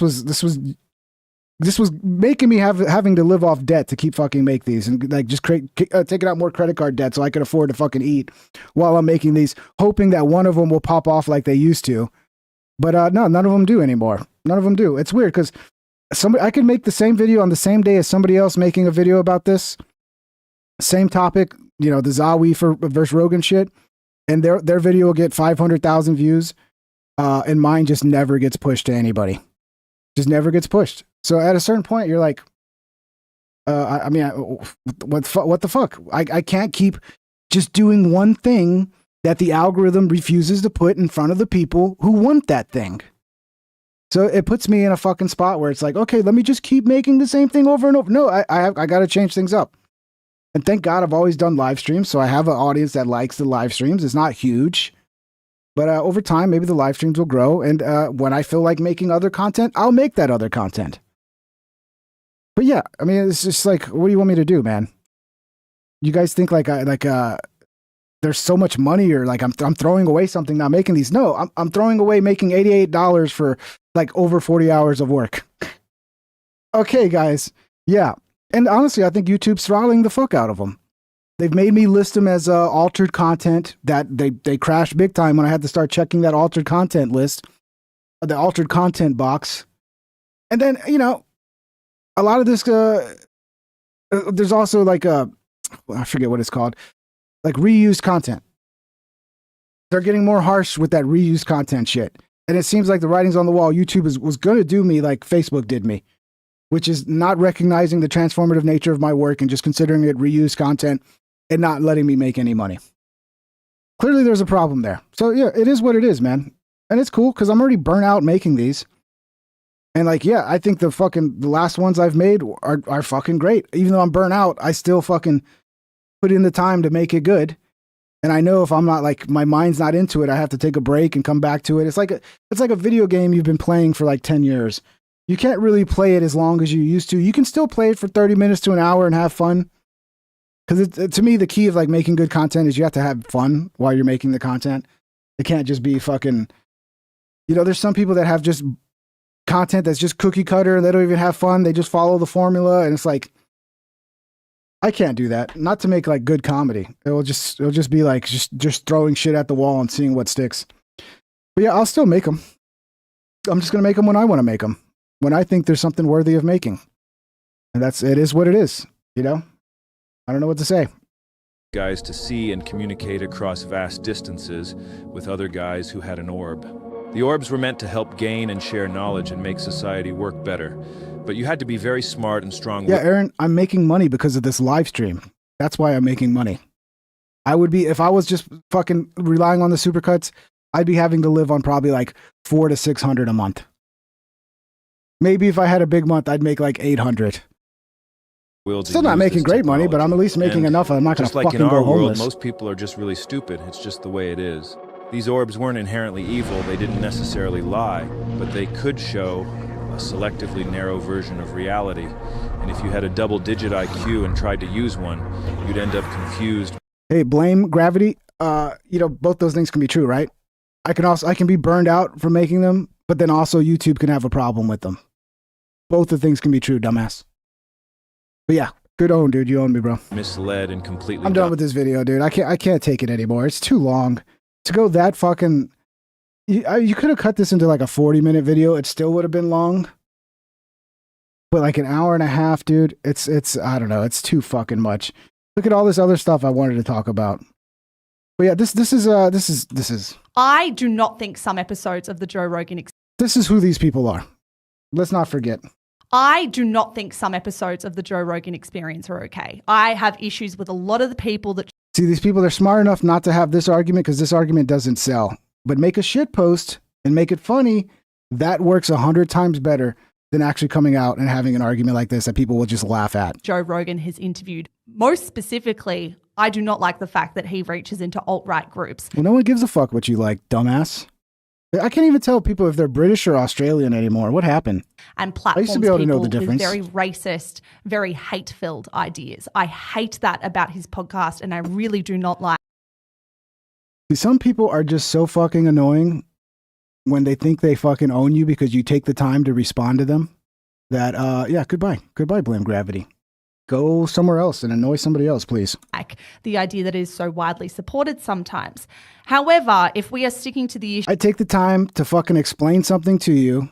was making me having to live off debt to keep fucking make these and like just taking out more credit card debt so I could afford to fucking eat while I'm making these, hoping that one of them will pop off like they used to. But no, none of them do anymore. None of them do. It's weird because I could make the same video on the same day as somebody else making a video about this same topic, you know, the Zawi versus Rogan shit, and their video will get 500,000 views, and mine just never gets pushed to anybody. Just never gets pushed. So at a certain point, you're like, what the fuck? I can't keep just doing one thing that the algorithm refuses to put in front of the people who want that thing. So it puts me in a fucking spot where it's like, okay, let me just keep making the same thing over and over. No, I got to change things up. And thank God I've always done live streams, so I have an audience that likes the live streams. It's not huge. But over time, maybe the live streams will grow. And when I feel like making other content, I'll make that other content. But yeah, I mean, it's just like, what do you want me to do, man? You guys think there's so much money, or like I'm throwing away something not making these? No, I'm throwing away making $88 for like over 40 hours of work. Okay, guys. Yeah. And honestly, I think YouTube's throttling the fuck out of them. They've made me list them as altered content. That they crashed big time when I had to start checking that altered content list, the altered content box. And then, you know, a lot of this, there's also like I forget what it's called. like reused content. They're getting more harsh with that reused content shit. And it seems like the writing's on the wall. YouTube was going to do me like Facebook did me, which is not recognizing the transformative nature of my work and just considering it reused content and not letting me make any money. Clearly there's a problem there. So yeah, it is what it is, man. And it's cool because I'm already burnt out making these. And like, yeah, I think the last ones I've made are fucking great. Even though I'm burnt out, I still fucking put in the time to make it good. And I know if I'm not like, my mind's not into it, I have to take a break and come back to it. It's like a video game you've been playing for like 10 years. You can't really play it as long as you used to. You can still play it for 30 minutes to an hour and have fun. Because to me, the key of like making good content is you have to have fun while you're making the content. It can't just be fucking, there's some people that have just content that's just cookie cutter and they don't even have fun. They just follow the formula. And it's like, I can't do that. Not to make like good comedy. It'll just be like just throwing shit at the wall and seeing what sticks. But yeah, I'll still make them. I'm just going to make them when I want to make them. When I think there's something worthy of making. And it is what it is, I don't know what to say. Guys to see and communicate across vast distances with other guys who had an orb. The orbs were meant to help gain and share knowledge and make society work better. But you had to be very smart and strong. Yeah, Aaron, I'm making money because of this live stream. That's why I'm making money. I would be, if I was just fucking relying on the supercuts, I'd be having to live on probably like $400 to $600 a month. Maybe if I had a big month, I'd make like 800. Still not making great money, but I'm at least making enough. I'm not going to fucking go homeless. Most people are just really stupid. It's just the way it is. These orbs weren't inherently evil. They didn't necessarily lie, but they could show a selectively narrow version of reality. And if you had a double-digit IQ and tried to use one, you'd end up confused. Hey, blame gravity. Both those things can be true, right? I can be burned out from making them, but then also YouTube can have a problem with them. Both the things can be true, dumbass. But yeah, good own, dude. You own me, bro. Misled and completely. I'm done with this video, dude. I can't take it anymore. It's too long. To go that fucking. You could have cut this into like a 40-minute video. It still would have been long. But like an hour and a half, dude. It's I don't know. It's too fucking much. Look at all this other stuff I wanted to talk about. But yeah, this is. I do not think some episodes of the Joe Rogan. This is who these people are. Let's not forget. I do not think some episodes of the Joe Rogan Experience are okay. I have issues with a lot of the people that... See, these people are smart enough not to have this argument because this argument doesn't sell. But make a shit post and make it funny. That works 100 times better than actually coming out and having an argument like this that people will just laugh at. Joe Rogan has interviewed. Most specifically, I do not like the fact that he reaches into alt-right groups. Well, no one gives a fuck what you like, dumbass. I can't even tell people if they're British or Australian anymore. What happened? And platforms I used to be able to know the people with difference. very racist, very hate-filled ideas. I hate that about his podcast, and I really do not like. Some people are just so fucking annoying when they think they fucking own you because you take the time to respond to them. That yeah, goodbye, blame gravity. Go somewhere else and annoy somebody else, please. Like the idea that is so widely supported sometimes. However, if we are sticking to the issue... I take the time to fucking explain something to you,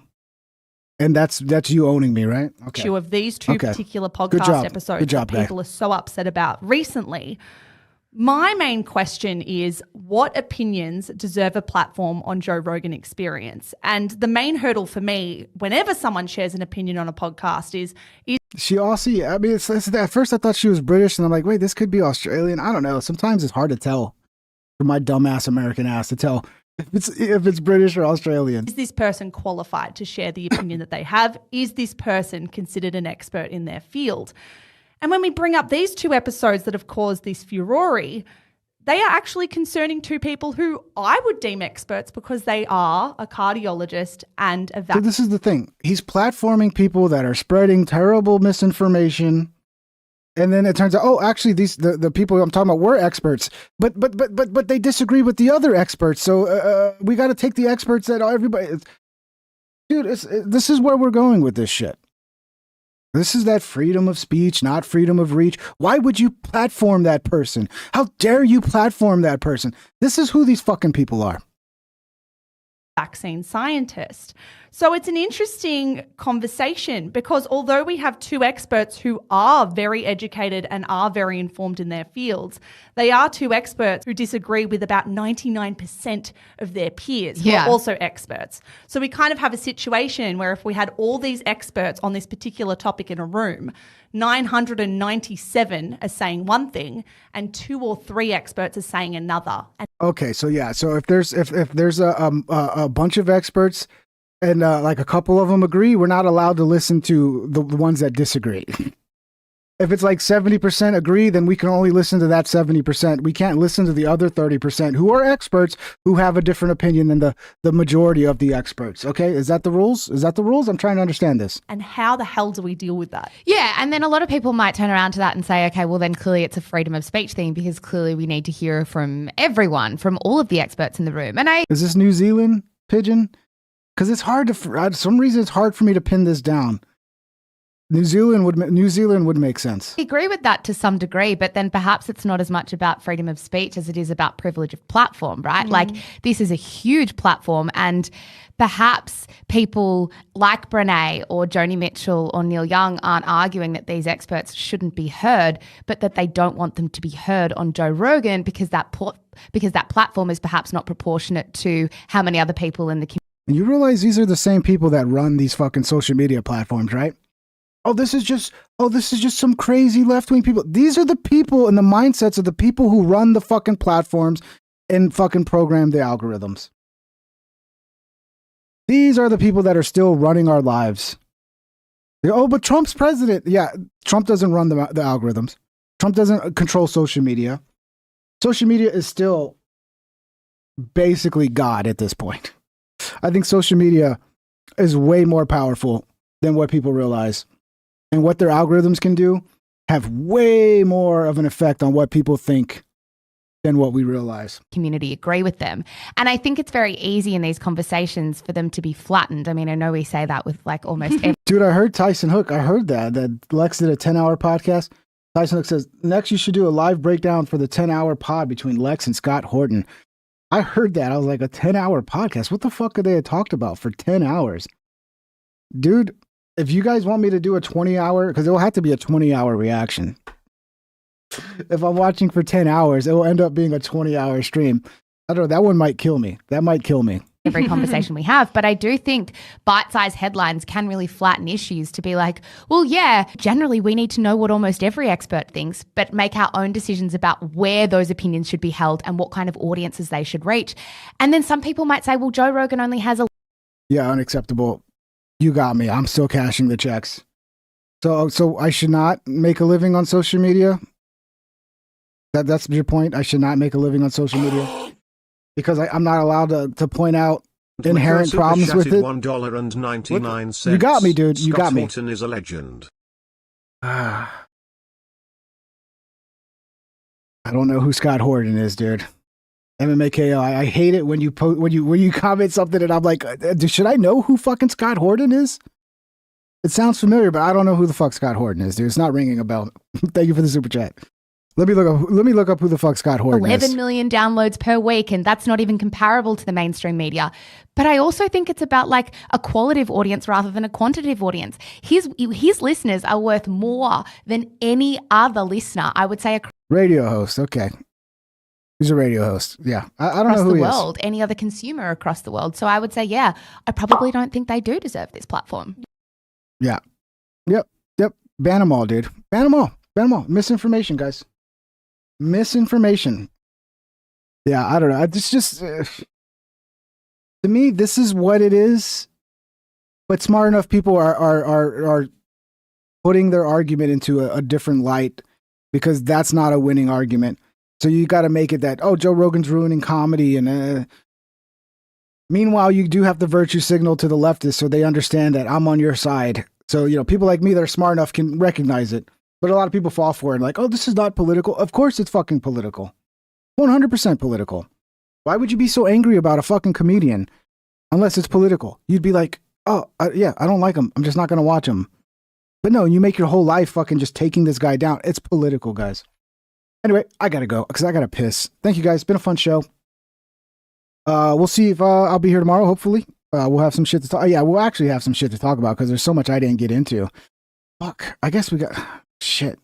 and that's you owning me, right? Okay. Issue of these two particular podcast episodes that people are so upset about recently. My main question is, what opinions deserve a platform on Joe Rogan Experience? And the main hurdle for me, whenever someone shares an opinion on a podcast, is she Aussie? I mean, at first I thought she was British, and I'm like, wait, this could be Australian. I don't know. Sometimes it's hard to tell for my dumbass American ass to tell if it's British or Australian. Is this person qualified to share the opinion that they have? Is this person considered an expert in their field? And when we bring up these two episodes that have caused this furore, they are actually concerning two people who I would deem experts because they are a cardiologist and a So this is the thing. He's platforming people that are spreading terrible misinformation. And then it turns out, oh, actually, the people I'm talking about were experts, but they disagree with the other experts. So we got to take the experts that everybody. Dude, this is where we're going with this shit. This is that freedom of speech, not freedom of reach. Why would you platform that person? How dare you platform that person? This is who these fucking people are. vaccine scientist. So it's an interesting conversation because although we have two experts who are very educated and are very informed in their fields, they are two experts who disagree with about 99% of their peers who are also experts. So we kind of have a situation where if we had all these experts on this particular topic in a room, 997 are saying one thing and 2 or 3 experts are saying another. Okay, so yeah, so if there's a bunch of experts and like a couple of them agree, we're not allowed to listen to the ones that disagree. If it's like 70% agree, then we can only listen to that 70%. We can't listen to the other 30% who are experts who have a different opinion than the majority of the experts. Okay, is that the rules? Is that the rules? I'm trying to understand this. And how the hell do we deal with that? Yeah, and then a lot of people might turn around to that and say, okay, well then clearly it's a freedom of speech thing because clearly we need to hear from everyone, from all of the experts in the room. And Is this New Zealand, Pigeon? Because it's hard to, for some reason it's hard for me to pin this down. New Zealand would make sense. I agree with that to some degree, but then perhaps it's not as much about freedom of speech as it is about privilege of platform, right? Like this is a huge platform and perhaps people like Brené or Joni Mitchell or Neil Young aren't arguing that these experts shouldn't be heard, but that they don't want them to be heard on Joe Rogan because that platform is perhaps not proportionate to how many other people in the community. And you realize these are the same people that run these fucking social media platforms, right? Oh, this is just some crazy left-wing people. These are the people and the mindsets of the people who run the fucking platforms and fucking program the algorithms. These are the people that are still running our lives. They go, oh, but Trump's president. Yeah, Trump doesn't run the algorithms. Trump doesn't control social media. Social media is still basically God at this point. I think social media is way more powerful than what people realize. And what their algorithms can do have way more of an effect on what people think than what we realize. Community agree with them. And I think it's very easy in these conversations for them to be flattened. I mean, I know we say that with like almost every... Dude, I heard Tyson Hook. I heard that Lex did a 10-hour podcast. Tyson Hook says, next you should do a live breakdown for the 10-hour pod between Lex and Scott Horton. I heard that. I was like, a 10-hour podcast? What the fuck could they have talked about for 10 hours? Dude, if you guys want me to do a 20-hour, because it will have to be a 20-hour reaction. If I'm watching for 10 hours, it will end up being a 20-hour stream. I don't know. That one might kill me. That might kill me. Every conversation we have. But I do think bite-sized headlines can really flatten issues to be like, well, yeah, generally we need to know what almost every expert thinks, but make our own decisions about where those opinions should be held and what kind of audiences they should reach. And then some people might say, well, Joe Rogan only has a... Yeah, unacceptable. You got me. I'm still cashing the checks. So I should not make a living on social media? That's your point? I should not make a living on social media? Because I'm not allowed to point out inherent problems with it? $1.99. You got me, dude. You got me. Scott Horton is a legend. I don't know who Scott Horton is, dude. MMAKO. I hate it when you comment something and I'm like, should I know who fucking Scott Horton is? It sounds familiar, but I don't know who the fuck Scott Horton is, dude. It's not ringing a bell. Thank you for the super chat. Let me look up who the fuck Scott Horton is. 11 million downloads per week, and that's not even comparable to the mainstream media. But I also think it's about like a qualitative audience rather than a quantitative audience. His listeners are worth more than any other listener. I would say radio host. Okay. He's a radio host. Yeah. I don't know who he is. Across the world, any other consumer across the world. So I would say, yeah, I probably don't think they do deserve this platform. Yeah. Yep. Ban them all, dude. Ban them all. Misinformation, guys. Misinformation. Yeah, I don't know. It's just to me, this is what it is. But smart enough people are putting their argument into a different light because that's not a winning argument. So you got to make it that, oh, Joe Rogan's ruining comedy. And meanwhile, you do have the virtue signal to the leftists so they understand that I'm on your side. So, people like me that are smart enough can recognize it. But a lot of people fall for it like, oh, this is not political. Of course it's fucking political. 100% political. Why would you be so angry about a fucking comedian unless it's political? You'd be like, oh, yeah, I don't like him. I'm just not going to watch him. But no, you make your whole life fucking just taking this guy down. It's political, guys. Anyway, I got to go because I got to piss. Thank you, guys. It's been a fun show. We'll see if I'll be here tomorrow. Hopefully, we'll have some shit to talk. Yeah, we'll actually have some shit to talk about because there's so much I didn't get into. Fuck. I guess we got shit.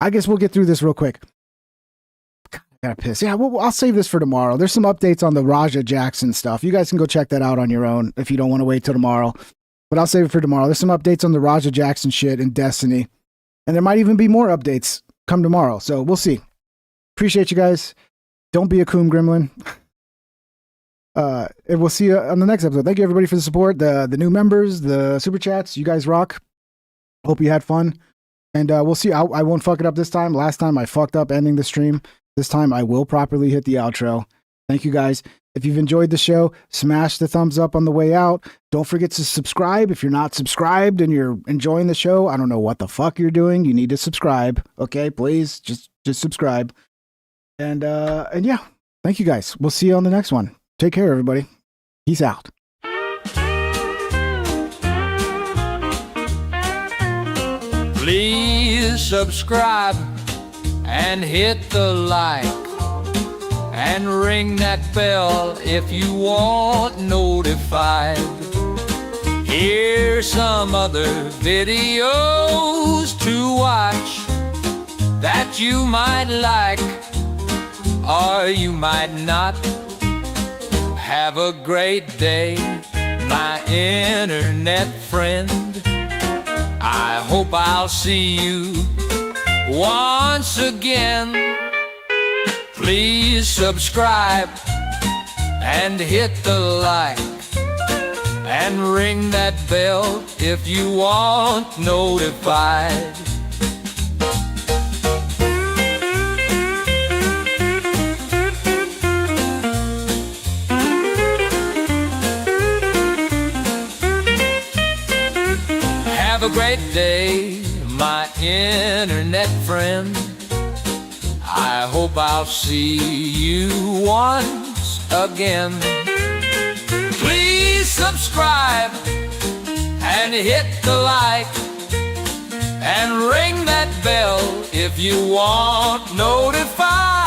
I guess we'll get through this real quick. God, I gotta piss. Yeah, I'll save this for tomorrow. There's some updates on the Raja Jackson stuff. You guys can go check that out on your own if you don't want to wait till tomorrow. But I'll save it for tomorrow. There's some updates on the Raja Jackson shit in Destiny. And there might even be more updates come tomorrow. So we'll see. Appreciate you guys. Don't be a coom gremlin. And we'll see you on the next episode. Thank you everybody for the support, the new members, the super chats. You guys rock. Hope you had fun. And we'll see. I won't fuck it up this time. Last time I fucked up ending the stream. This time I will properly hit the outro. Thank you guys. If you've enjoyed the show, smash the thumbs up on the way out. Don't forget to subscribe. If you're not subscribed and you're enjoying the show, I don't know what the fuck you're doing. You need to subscribe. Okay, please just subscribe. And yeah, thank you guys. We'll see you on the next one. Take care, everybody. Peace out. Please subscribe and hit the like and ring that bell if you want notified. Here's some other videos to watch that you might like or you might not. Have a great day, my internet friend. I hope I'll see you once again. Please subscribe and hit the like and ring that bell if you want notified. Have a great day, my internet friend. I hope I'll see you once again. Please subscribe and hit the like and ring that bell if you want notified.